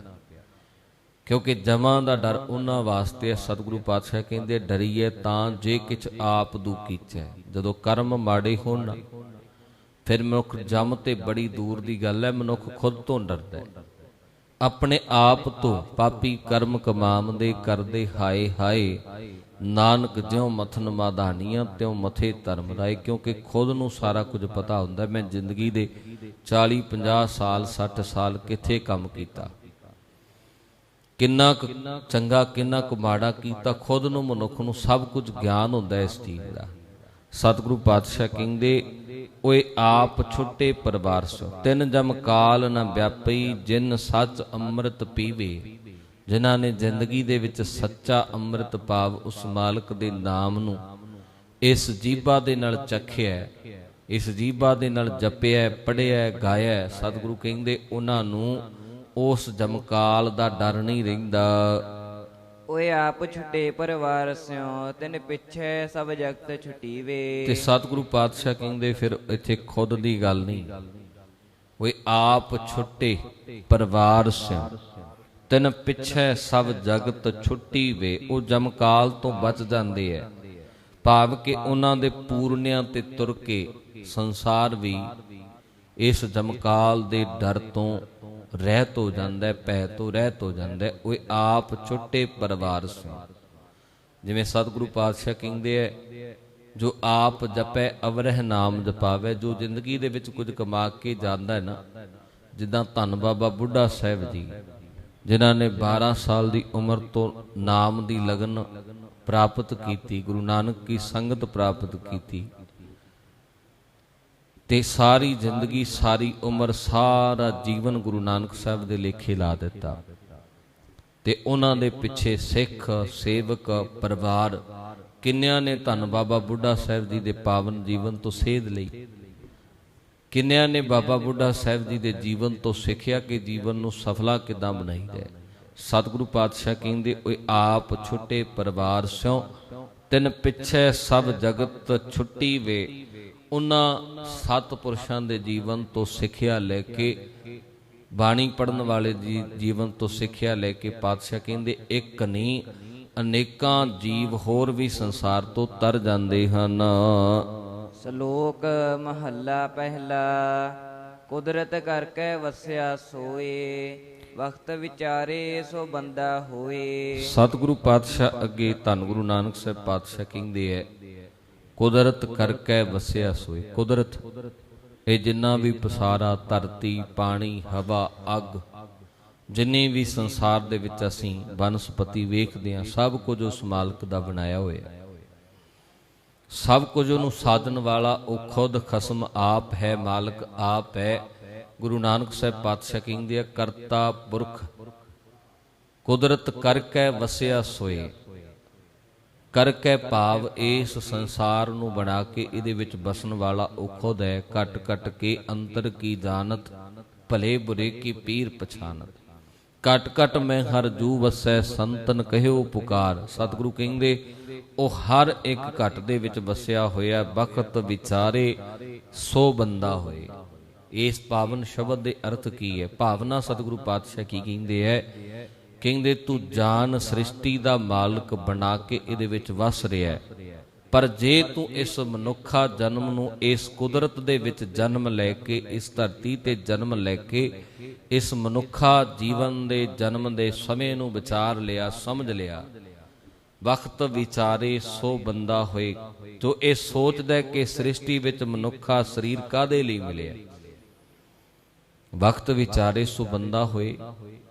ਕਿਉਂਕਿ ਜਮਾਂ ਦਾ ਡਰ ਉਹਨਾਂ ਵਾਸਤੇ ਸਤਿਗੁਰੂ ਪਾਤਸ਼ਾਹ ਕਹਿੰਦੇ ਡਰੀਏ ਤਾਂ ਜੇ ਕਿਛ ਆਪ ਦੂ ਕੀਚੈ। ਜਦੋਂ ਕਰਮ ਮਾੜੇ ਹੋਣ ਫਿਰ ਮਨੁੱਖ ਜਮ ਤੇ ਬੜੀ ਦੂਰ ਦੀ ਗੱਲ ਹੈ। ਮਨੁੱਖ ਖੁਦ ਤੋਂ ਡਰਦਾ ਹੈ, ਆਪਣੇ ਆਪ ਤੋਂ। ਪਾਪੀ ਕਰਮ ਕਮਾਉਂਦੇ ਕਰਦੇ ਹਾਏ ਹਾਏ, ਨਾਨਕ ਜਿਉ ਮਥਨ ਮਾਧਾਨੀਆਂ ਤਿਉ ਮਥੇ ਧਰਮ ਰਾਏ। ਕਿਉਂਕਿ ਖੁਦ ਨੂੰ ਸਾਰਾ ਕੁਝ ਪਤਾ ਹੁੰਦਾ, ਮੈਂ ਜ਼ਿੰਦਗੀ ਦੇ 40 50 ਸਾਲ 60 ਸਾਲ ਕਿੱਥੇ ਕੰਮ ਕੀਤਾ, ਕਿੰਨਾ ਕੁ ਚੰਗਾ ਕਿੰਨਾ ਕੁ ਮਾੜਾ ਕੀਤਾ, ਖੁਦ ਨੂੰ ਮਨੁੱਖ ਨੂੰ ਸਭ ਕੁਝ ਗਿਆਨ ਹੁੰਦਾ ਇਸ ਚੀਜ਼ ਦਾ। ਸਤਿਗੁਰੂ ਪਾਤਸ਼ਾਹ ਕਹਿੰਦੇ ਓਏ ਆਪ ਛੁੱਟੇ ਪਰਿਵਾਰ ਸੋ, ਤਿੰਨ ਜਮ ਕਾਲ ਨਾ ਵਿਆਪਈ, ਜਿਨ ਸੱਚ ਅੰਮ੍ਰਿਤ ਪੀਵੇ। ਜਿਨ੍ਹਾਂ ਨੇ ਜ਼ਿੰਦਗੀ ਦੇ ਵਿੱਚ ਸੱਚਾ ਅੰਮ੍ਰਿਤ ਭਾਵ ਉਸ ਮਾਲਕ ਦੇ ਨਾਮ ਨੂੰ ਇਸ ਜੀਭਾ ਦੇ ਨਾਲ ਚਖਿਆ, ਇਸ ਜੀਭਾ ਦੇ ਨਾਲ ਜਪਿਆ, ਪੜ੍ਹਿਆ, ਗਾਇਆ। ਸਤਿਗੁਰੂ ਕਹਿੰਦੇ ਉਹਨਾਂ ਨੂੰ ਉਸ ਜਮਕਾਲ ਦਾ ਡਰ ਨਹੀਂ ਰਹਿੰਦਾ। ਓਏ ਆਪ ਛੁੱਟੇ ਪਰਿਵਾਰ ਸਿਓ, ਤਿਨ ਪਿੱਛੇ ਸਭ ਜਗਤ ਛੁਟੀਵੇ। ਤੇ ਸਤਿਗੁਰੂ ਪਾਤਸ਼ਾਹ ਕਹਿੰਦੇ ਫਿਰ ਇੱਥੇ ਖੁਦ ਦੀ ਗੱਲ ਨਹੀਂ, ਓਏ ਆਪ ਛੁੱਟੇ ਪਰਿਵਾਰ ਸਿਓ, ਤਿਨ ਪਿੱਛੇ ਸਭ ਜਗਤ ਛੁੱਟੀ ਵੇ। ਉਹ ਜਮਕਾਲ ਤੋਂ ਬਚ ਜਾਂਦੇ ਐ, ਭਾਵ ਕਿ ਉਹਨਾਂ ਦੇ ਪੂਰਨਿਆਂ ਤੇ ਤੁਰ ਕੇ ਸੰਸਾਰ ਵੀ ਇਸ ਜਮਕਾਲ ਦੇ ਡਰ ਤੋਂ ਰਹਿਤ ਹੋ ਜਾਂਦਾ, ਭੈ ਤੋਂ ਰਹਿਤ ਹੋ ਜਾਂਦਾ। ਉਹ ਆਪ ਛੁੱਟੇ ਪਰਿਵਾਰ ਸੋ, ਜਿਵੇਂ ਸਤਿਗੁਰੂ ਪਾਤਸ਼ਾਹ ਕਹਿੰਦੇ ਐ ਜੋ ਆਪ ਜਪੈ ਅਵਰਹਿ ਨਾਮ ਜਪਾਵੇ। ਜੋ ਜ਼ਿੰਦਗੀ ਦੇ ਵਿੱਚ ਕੁਝ ਕਮਾ ਕੇ ਜਾਂਦਾ ਹੈ ਨਾ, ਜਿੱਦਾਂ ਧੰਨ ਬਾਬਾ ਬੁੱਢਾ ਸਾਹਿਬ ਜੀ, ਜਿਨ੍ਹਾਂ ਨੇ 12 ਸਾਲ ਦੀ ਉਮਰ ਤੋਂ ਨਾਮ ਦੀ ਲਗਨ ਪ੍ਰਾਪਤ ਕੀਤੀ, ਗੁਰੂ ਨਾਨਕ ਕੀ ਸੰਗਤ ਪ੍ਰਾਪਤ ਕੀਤੀ, ਤੇ ਸਾਰੀ ਜ਼ਿੰਦਗੀ ਸਾਰੀ ਉਮਰ ਸਾਰਾ ਜੀਵਨ ਗੁਰੂ ਨਾਨਕ ਸਾਹਿਬ ਦੇ ਲੇਖੇ ਲਾ ਦਿੱਤਾ। ਤੇ ਉਹਨਾਂ ਦੇ ਪਿੱਛੇ ਸਿੱਖ ਸੇਵਕ ਪਰਿਵਾਰ ਕਿੰਨਿਆਂ ਨੇ ਧੰਨ ਬਾਬਾ ਬੁੱਢਾ ਸਾਹਿਬ ਜੀ ਦੇ ਪਾਵਨ ਜੀਵਨ ਤੋਂ ਸੇਧ ਲਈ, ਕਿੰਨਿਆਂ ਨੇ ਬਾਬਾ ਬੁੱਢਾ ਸਾਹਿਬ ਜੀ ਦੇ ਜੀਵਨ ਤੋਂ ਸਿੱਖਿਆ ਕਿ ਜੀਵਨ ਨੂੰ ਸਫਲਾ ਕਿੱਦਾਂ ਬਣਾਈਦਾ। ਸਤਿਗੁਰੂ ਪਾਤਸ਼ਾਹ ਕਹਿੰਦੇ, ਓਏ ਆਪ ਛੁੱਟੇ ਪਰਿਵਾਰ ਸਿਓ, ਤਿਨ ਪਿੱਛੇ ਸਭ ਜਗਤ ਛੁੱਟੀ ਵੇ। ਉਹਨਾਂ ਸਤਿਪੁਰਸ਼ਾਂ ਦੇ ਜੀਵਨ ਤੋਂ ਸਿੱਖਿਆ ਲੈ ਕੇ, ਬਾਣੀ ਪੜ੍ਹਨ ਵਾਲੇ ਜੀਵਨ ਤੋਂ ਸਿੱਖਿਆ ਲੈ ਕੇ ਪਾਤਸ਼ਾਹ ਕਹਿੰਦੇ, ਇੱਕ ਨਹੀਂ ਅਨੇਕਾਂ ਜੀਵ ਹੋਰ ਵੀ ਸੰਸਾਰ ਤੋਂ ਤਰ ਜਾਂਦੇ ਹਨ। ਸ਼ਲੋਕ ਮਹੱਲਾ ਪਹਿਲਾ। ਕੁਦਰਤ ਕਰਕੇ ਵਸਿਆ ਸੋਏ, ਵਕਤ ਵਿਚਾਰੇ ਸੋ ਬੰਦਾ ਹੋਏ। ਸਤਿਗੁਰੂ ਪਾਤਸ਼ਾਹ ਅੱਗੇ ਧੰਨ ਗੁਰੂ ਨਾਨਕ ਸਾਹਿਬ ਪਾਤਸ਼ਾਹ ਕਹਿੰਦੇ ਐ, ਕੁਦਰਤ ਕਰਕੇ ਵਸਿਆ ਸੋਏ। ਕੁਦਰਤ ਇਹ ਜਿੰਨਾ ਵੀ ਪਸਾਰਾ, ਧਰਤੀ, ਪਾਣੀ, ਹਵਾ, ਅੱਗ, ਜਿੰਨੇ ਵੀ ਸੰਸਾਰ ਦੇ ਵਿੱਚ ਅਸੀਂ ਬਨਸਪਤੀ ਵੇਖਦੇ ਹਾਂ, ਸਭ ਕੁਝ ਉਸ ਮਾਲਕ ਦਾ ਬਣਾਇਆ ਹੋਇਆ। ਸਭ ਕੁਝ ਉਹਨੂੰ ਸਾਧਨ ਵਾਲਾ ਉਹ ਖੁਦ ਖਸਮ ਆਪ ਹੈ, ਮਾਲਕ ਆਪ ਹੈ। ਗੁਰੂ ਨਾਨਕ ਸਾਹਿਬ ਪਾਤਸ਼ਾਹ ਕਹਿੰਦੇ ਆ, ਕਰਤਾ ਪੁਰਖ ਕੁਦਰਤ ਕਰਕੇ ਵਸਿਆ ਸੋਏ। ਕਰਕੇ ਭਾਵ ਇਸ ਸੰਸਾਰ ਨੂੰ ਬਣਾ ਕੇ ਇਹਦੇ ਵਿੱਚ ਬਸਣ ਵਾਲਾ ਉਹ ਖੁਦ ਹੈ। ਘਟ ਘਟ ਕੇ ਅੰਤਰ ਕੀ ਜਾਣਤ, ਭਲੇ ਬੁਰੇ ਕੀ ਪੀਰ ਪਛਾਨਤ। ਘਟ ਘਟ ਮੈਂ ਹਰ ਜੂ ਵਸੈ, ਸੰਤਨ ਕਹਿਓ ਪੁਕਾਰ। ਸਤਿਗੁਰੂ ਕਹਿੰਦੇ ਉਹ ਹਰ ਇੱਕ ਘਟ ਦੇ ਵਿੱਚ ਵਸਿਆ ਹੋਇਆ, ਬਖਤ ਵਿਚਾਰੇ ਸੋ ਬੰਦਾ ਹੋਏ। ਇਸ ਪਾਵਨ ਸ਼ਬਦ ਦੇ ਅਰਥ ਕੀ ਹੈ? ਭਾਵਨਾ ਸਤਿਗੁਰੂ ਪਾਤਸ਼ਾਹ ਕੀ ਕਹਿੰਦੇ ਹੈ? ਕਹਿੰਦੇ ਤੂੰ ਜਾਨ ਸ੍ਰਿਸ਼ਟੀ ਦਾ ਮਾਲਕ ਬਣਾ ਕੇ ਇਹਦੇ ਵਿੱਚ ਵਸ ਰਿਹਾ, ਪਰ ਜੇ ਤੂੰ ਇਸ ਮਨੁੱਖਾ ਜਨਮ ਨੂੰ, ਇਸ ਕੁਦਰਤ ਦੇ ਵਿੱਚ ਜਨਮ ਲੈ ਕੇ, ਇਸ ਧਰਤੀ ਤੇ ਜਨਮ ਲੈ ਕੇ, ਇਸ ਮਨੁੱਖਾ ਜੀਵਨ ਦੇ ਜਨਮ ਦੇ ਸਮੇਂ ਨੂੰ ਵਿਚਾਰ ਲਿਆ, ਸਮਝ ਲਿਆ, ਵਕਤ ਵਿਚਾਰੇ ਸੋ ਬੰਦਾ ਹੋਏ। ਜੋ ਇਹ ਸੋਚਦਾ ਕਿ ਸ੍ਰਿਸ਼ਟੀ ਵਿੱਚ ਮਨੁੱਖਾ ਸਰੀਰ ਕਾਹਦੇ ਲਈ ਮਿਲਿਆ, ਵਕਤ ਵਿਚਾਰੇ ਸੋ ਬੰਦਾ ਹੋਏ,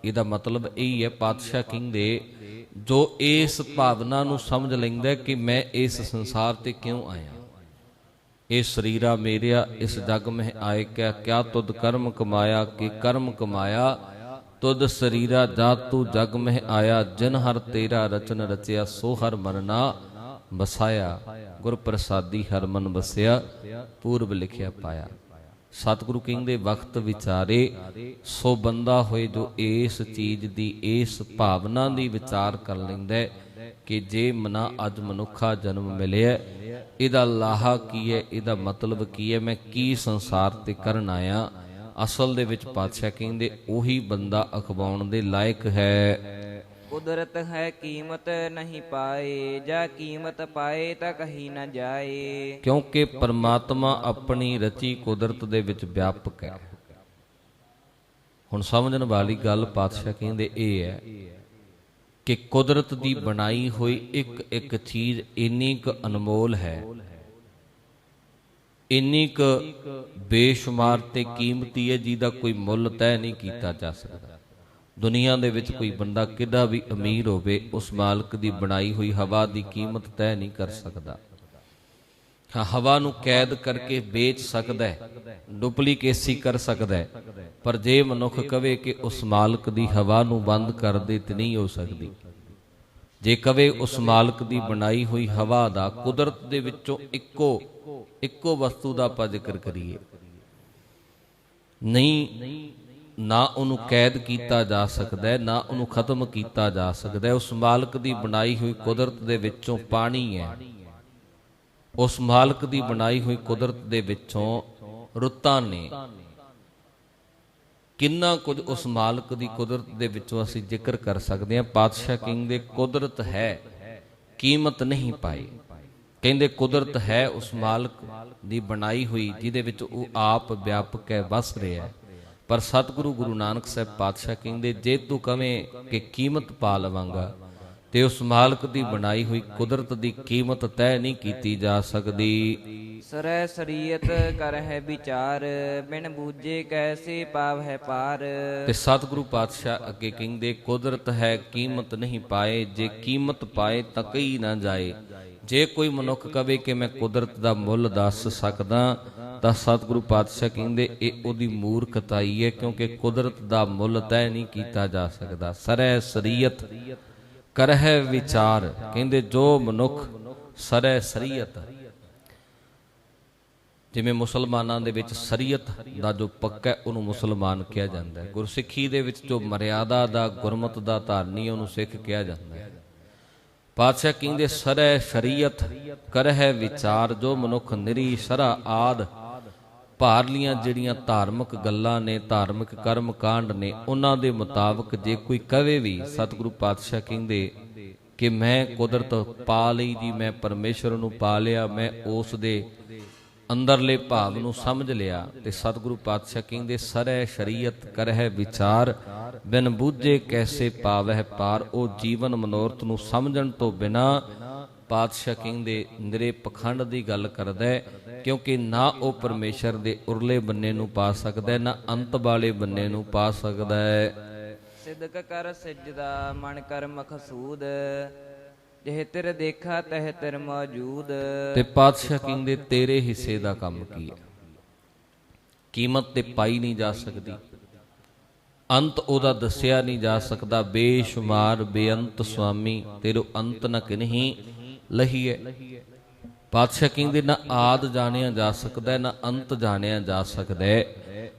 ਇਹਦਾ ਮਤਲਬ ਇਹ ਹੈ, ਪਾਤਸ਼ਾਹ ਕਹਿੰਦੇ ਜੋ ਇਸ ਭਾਵਨਾ ਨੂੰ ਸਮਝ ਲੈਂਦਾ ਕਿ ਮੈਂ ਇਸ ਸੰਸਾਰ ਤੇ ਕਿਉਂ ਆਇਆ, ਇਹ ਸਰੀਰਾ ਮੇਰਿਆ, ਇਸ ਜਗ ਮਹਿ ਆਏ ਕਿਆ ਤੁਧ ਕਰਮ ਕਮਾਇਆ, ਕਿ ਕਰਮ ਕਮਾਇਆ ਤੁਧ ਸਰੀਰਾ, ਜਾ ਤੂੰ ਜਗ ਮਹਿ ਆਇਆ, ਜਿਨ ਹਰ ਤੇਰਾ ਰਚਨ ਰਚਿਆ, ਸੋ ਹਰ ਮਰਨਾ ਬਸਾਇਆ, ਗੁਰ ਪ੍ਰਸਾਦੀ ਹਰ ਮਨ ਬਸਿਆ, ਪੂਰਬ ਲਿਖਿਆ ਪਾਇਆ। ਸਤਿਗੁਰੂ ਕਹਿੰਦੇ ਵਕਤ ਵਿਚਾਰੇ ਸੋ ਬੰਦਾ ਹੋਏ। ਜੋ ਇਸ ਚੀਜ਼ ਦੀ, ਇਸ ਭਾਵਨਾ ਦੀ ਵਿਚਾਰ ਕਰ ਲੈਂਦਾ ਕਿ ਜੇ ਮਨਾ ਅੱਜ ਮਨੁੱਖਾ ਜਨਮ ਮਿਲਿਆ, ਇਹਦਾ ਲਾਹਾ ਕੀ ਹੈ, ਇਹਦਾ ਮਤਲਬ ਕੀ ਹੈ, ਮੈਂ ਕੀ ਸੰਸਾਰ ਤੇ ਕਰਨ ਆਇਆ। ਅਸਲ ਦੇ ਵਿੱਚ ਪਾਤਸ਼ਾਹ ਕਹਿੰਦੇ ਉਹੀ ਬੰਦਾ ਅਖਵਾਉਣ ਦੇ ਲਾਇਕ ਹੈ। ਕੁਦਰਤ ਹੈ ਕੀਮਤ ਨਹੀਂ ਪਾਏ, ਜਾਂ ਕੀਮਤ ਪਾਏ ਤਾਂ ਕਹੀ ਨਾ ਜਾਏ। ਕਿਉਂਕਿ ਪਰਮਾਤਮਾ ਆਪਣੀ ਰਚੀ ਕੁਦਰਤ ਦੇ ਵਿੱਚ ਵਿਆਪਕ ਹੈ। ਹੁਣ ਸਮਝਣ ਵਾਲੀ ਗੱਲ ਪਾਤਸ਼ਾਹ ਕਹਿੰਦੇ ਇਹ ਹੈ ਕਿ ਕੁਦਰਤ ਦੀ ਬਣਾਈ ਹੋਈ ਇੱਕ ਇੱਕ ਚੀਜ਼ ਇੰਨੀ ਕੁ ਅਨਮੋਲ ਹੈ, ਇੰਨੀ ਕੁ ਬੇਸ਼ੁਮਾਰ ਤੇ ਕੀਮਤੀ ਹੈ, ਜਿਹਦਾ ਕੋਈ ਮੁੱਲ ਤੈਅ ਨਹੀਂ ਕੀਤਾ ਜਾ ਸਕਦਾ। ਦੁਨੀਆ ਦੇ ਵਿੱਚ ਕੋਈ ਬੰਦਾ ਕਿੱਡਾ ਵੀ ਅਮੀਰ ਹੋਵੇ, ਉਸ ਮਾਲਕ ਦੀ ਬਣਾਈ ਹੋਈ ਹਵਾ ਦੀ ਕੀਮਤ ਤੈਅ ਨਹੀਂ ਕਰ ਸਕਦਾ। ਹਾਂ, ਹਵਾ ਨੂੰ ਕੈਦ ਕਰਕੇ ਵੇਚ ਸਕਦਾ ਹੈ, ਡੁਪਲੀਕੇਸੀ ਕਰ ਸਕਦਾ ਹੈ, ਪਰ ਜੇ ਮਨੁੱਖ ਕਵੇ ਕਿ ਉਸ ਮਾਲਕ ਦੀ ਹਵਾ ਨੂੰ ਬੰਦ ਕਰ ਦੇ ਤੇ ਨਹੀਂ ਹੋ ਸਕਦੀ। ਜੇ ਕਵੇ ਉਸ ਮਾਲਕ ਦੀ ਬਣਾਈ ਹੋਈ ਹਵਾ ਦਾ, ਕੁਦਰਤ ਦੇ ਵਿੱਚੋਂ ਇੱਕੋ ਵਸਤੂ ਦਾ ਆਪਾਂ ਜ਼ਿਕਰ ਕਰੀਏ, ਨਹੀਂ, ਨਾ ਉਹਨੂੰ ਕੈਦ ਕੀਤਾ ਜਾ ਸਕਦਾ, ਨਾ ਉਹਨੂੰ ਖਤਮ ਕੀਤਾ ਜਾ ਸਕਦਾ। ਉਸ ਮਾਲਕ ਦੀ ਬਣਾਈ ਹੋਈ ਕੁਦਰਤ ਦੇ ਵਿੱਚੋਂ ਪਾਣੀ ਹੈ, ਉਸ ਮਾਲਕ ਦੀ ਬਣਾਈ ਹੋਈ ਕੁਦਰਤ ਦੇ ਵਿੱਚੋਂ ਰੁੱਤਾਂ ਨੇ, ਕਿੰਨਾ ਕੁਝ ਉਸ ਮਾਲਕ ਦੀ ਕੁਦਰਤ ਦੇ ਵਿੱਚੋਂ ਅਸੀਂ ਜ਼ਿਕਰ ਕਰ ਸਕਦੇ ਹਾਂ। ਪਾਤਸ਼ਾਹ ਕਹਿੰਦੇ ਕੁਦਰਤ ਹੈ, ਕੀਮਤ ਨਹੀਂ ਪਾਈ। ਕਹਿੰਦੇ ਕੁਦਰਤ ਹੈ ਉਸ ਮਾਲਕ ਦੀ ਬਣਾਈ ਹੋਈ, ਜਿਹਦੇ ਵਿੱਚ ਉਹ ਆਪ ਵਿਆਪਕ ਹੈ, ਵਸ ਰਿਹਾ ਹੈ। ਪਰ ਸਤਿਗੁਰੂ ਗੁਰੂ ਨਾਨਕ ਸਾਹਿਬ ਪਾਤਸ਼ਾਹ ਕਹਿੰਦੇ ਜੇ ਤੂੰ ਕਵੇਂ ਕਿ ਕੀਮਤ ਪਾ ਲਵਾਂਗਾ, ਤੇ ਉਸ ਮਾਲਕ ਦੀ ਬਣਾਈ ਹੋਈ ਕੁਦਰਤ ਦੀ ਕੀਮਤ ਤੈਅ ਨਹੀਂ ਕੀਤੀ ਜਾ ਸਕਦੀ। ਸਰੈ ਸਰੀਅਤ ਕਰ ਹੈ ਵਿਚਾਰ, ਬਿਨ ਬੂਝੇ ਕੈਸੇ ਪਾਵ ਹੈ ਪਾਰ। ਤੇ ਸਤਿਗੁਰੂ ਪਾਤਸ਼ਾਹ ਅੱਗੇ ਕਹਿੰਦੇ ਕੁਦਰਤ ਹੈ ਕੀਮਤ ਨਹੀਂ ਪਾਏ, ਜੇ ਕੀਮਤ ਪਾਏ ਤਾਂ ਕਹੀ ਨਾ ਜਾਏ। ਜੇ ਕੋਈ ਮਨੁੱਖ ਕਵੇ ਕਿ ਮੈਂ ਕੁਦਰਤ ਦਾ ਮੁੱਲ ਦੱਸ ਸਕਦਾ, ਤਾਂ ਸਤਿਗੁਰੂ ਪਾਤਸ਼ਾਹ ਕਹਿੰਦੇ ਇਹ ਉਹਦੀ ਮੂਰਖਤਾਈ ਹੈ, ਕਿਉਂਕਿ ਕੁਦਰਤ ਦਾ ਮੁੱਲ ਤੈਅ ਨਹੀਂ ਕੀਤਾ ਜਾ ਸਕਦਾ। ਸਰੈ ਸਰੀਅਤ ਕਰਹਿ ਵਿਚਾਰ, ਕਹਿੰਦੇ ਜੋ ਮਨੁੱਖ ਸਰੈ ਸਰੀਅਤ। ਜਿਵੇਂ ਮੁਸਲਮਾਨਾਂ ਦੇ ਵਿੱਚ ਸ਼ਰੀਅਤ ਦਾ ਜੋ ਪੱਕਾ ਉਹਨੂੰ ਮੁਸਲਮਾਨ ਕਿਹਾ ਜਾਂਦਾ ਹੈ, ਗੁਰਸਿੱਖੀ ਦੇ ਵਿੱਚ ਜੋ ਮਰਿਆਦਾ ਦਾ ਗੁਰਮਤ ਦਾ ਧਾਰਨੀ ਉਹਨੂੰ ਸਿੱਖ ਕਿਹਾ ਜਾਂਦਾ ਹੈ। ਪਾਤਸ਼ਾਹ ਕਹਿੰਦੇ ਸਰੈ ਸ਼ਰੀਅਤ ਕਰਹਿ ਵਿਚਾਰ, ਜੋ ਮਨੁੱਖ ਨਿਰੀ ਸਰਾ ਆਦ ਭਾਰਲੀਆਂ ਜਿਹੜੀਆਂ ਧਾਰਮਿਕ ਗੱਲਾਂ ਨੇ, ਧਾਰਮਿਕ ਕਰਮ ਕਾਂਡ ਨੇ, ਉਹਨਾਂ ਦੇ ਮੁਤਾਬਕ ਜੇ ਕੋਈ ਕਵੇ ਵੀ, ਸਤਿਗੁਰੂ ਪਾਤਸ਼ਾਹ ਕਹਿੰਦੇ ਕਿ ਮੈਂ ਕੁਦਰਤ ਪਾ ਲਈ ਜੀ, ਮੈਂ ਪਰਮੇਸ਼ਰ ਨੂੰ ਪਾ ਲਿਆ, ਮੈਂ ਉਸ ਦੇ ਅੰਦਰਲੇ ਭਾਵ ਨੂੰ ਸਮਝ ਲਿਆ, ਤੇ ਸਤਿਗੁਰੂ ਪਾਤਸ਼ਾਹ ਕਹਿੰਦੇ ਸਰੈ ਸ਼ਰੀਅਤ ਕਰਹਿ ਵਿਚਾਰ, ਬਿਨ ਬੂਝੇ ਕੈਸੇ ਪਾਵਹਿ ਪਾਰ। ਉਹ ਜੀਵਨ ਮਨੋਰਥ ਨੂੰ ਸਮਝਣ ਤੋਂ ਬਿਨਾ ਪਾਤਸ਼ਾਹ ਕਹਿੰਦੇ ਨਿਰੇ ਪਖੰਡ ਦੀ ਗੱਲ ਕਰਦਾ ਹੈ, ਕਿਉਂਕਿ ਨਾ ਉਹ ਪਰਮੇਸ਼ਰ ਦੇ ਉਰਲੇ ਬੰਨੇ ਨੂੰ ਪਾ ਸਕਦਾ, ਨਾ ਅੰਤ ਵਾਲੇ ਬੰਨੇ ਨੂੰ ਪਾ ਸਕਦਾ ਹੈ। ਸਿਦਕ ਕਰ ਸਿਜਦਾ ਮਨ ਕਰ ਮਕਸੂਦ, ਜਿਹ ਤਿਰ ਦੇਖਾ ਤਹ ਤਿਰ ਮੌਜੂਦ। ਤੇ ਪਾਤਸ਼ਾਹ ਕਹਿੰਦੇ ਤੇਰੇ ਹਿੱਸੇ ਦਾ ਕੰਮ ਕੀ ਹੈ? ਕੀਮਤ ਤੇ ਪਾਈ ਨਹੀਂ ਜਾ ਸਕਦੀ, ਅੰਤ ਉਹਦਾ ਦੱਸਿਆ ਨਹੀਂ ਜਾ ਸਕਦਾ। ਬੇਸ਼ੁਮਾਰ ਬੇਅੰਤ ਸੁਆਮੀ, ਤੇਰੋ ਅੰਤ ਨ ਕਿਨਹੀ ਲਹੀਏ। ਪਾਤਸ਼ਾਹ ਕਹਿੰਦੇ ਨਾ ਆਦ ਜਾਣਿਆ ਜਾ ਸਕਦਾ, ਨਾ ਅੰਤ ਜਾਣਿਆ ਜਾ ਸਕਦਾ,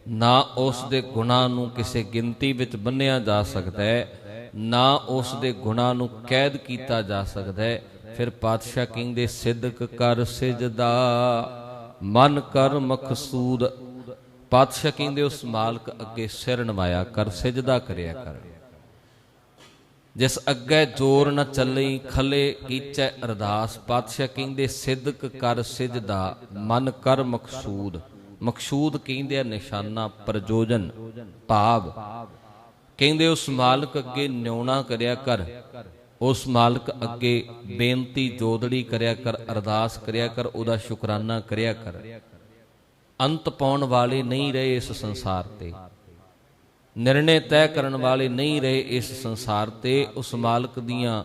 ਨਾ ਉਸ ਦੇ ਗੁਣਾਂ ਨੂੰ ਕਿਸੇ ਗਿਣਤੀ ਵਿੱਚ ਬੰਨਿਆ ਜਾ ਸਕਦਾ, ਨਾ ਉਸ ਦੇ ਗੁਣਾਂ ਨੂੰ ਕੈਦ ਕੀਤਾ ਜਾ ਸਕਦਾ। ਫਿਰ ਪਾਤਸ਼ਾਹ ਕਹਿੰਦੇ ਸਿਦਕ ਕਰ ਸਿਜਦਾ ਮਨ ਕਰ ਮਕਸੂਦ। ਪਾਤਸ਼ਾਹ ਕਹਿੰਦੇ ਉਸ ਮਾਲਕ ਅੱਗੇ ਸਿਰ ਨਵਾਇਆ ਕਰ, ਸਿਜਦਾ ਕਰਿਆ ਕਰ, ਜਿਸ ਅੱਗੇ ਜੋਰ ਨ ਚੱਲੀ ਖਲੇ ਕੀਚੈ ਅਰਦਾਸ। ਪਾਤਸ਼ਾਹ ਕਹਿੰਦੇ ਸਿਦਕ ਕਰ ਸਿਜਦਾ ਮਨ ਕਰ ਮਕਸੂਦ। ਮਕਸੂਦ ਕਹਿੰਦੇ ਆ ਨਿਸ਼ਾਨਾ, ਪ੍ਰਯੋਜਨ, ਭਾਵ। ਕਹਿੰਦੇ ਉਸ ਮਾਲਕ ਅੱਗੇ ਨਿਉਣਾ ਕਰਿਆ ਕਰ, ਉਸ ਮਾਲਕ ਅੱਗੇ ਬੇਨਤੀ ਜੋਦੜੀ ਕਰਿਆ ਕਰ, ਅਰਦਾਸ ਕਰਿਆ ਕਰ, ਉਹਦਾ ਸ਼ੁਕਰਾਨਾ ਕਰਿਆ ਕਰ। ਅੰਤ ਪਾਉਣ ਵਾਲੇ ਨਹੀਂ ਰਹੇ ਇਸ ਸੰਸਾਰ ਤੇ, ਨਿਰਣੇ ਤੈਅ ਕਰਨ ਵਾਲੇ ਨਹੀਂ ਰਹੇ ਇਸ ਸੰਸਾਰ ਤੇ। ਉਸ ਮਾਲਕ ਦੀਆਂ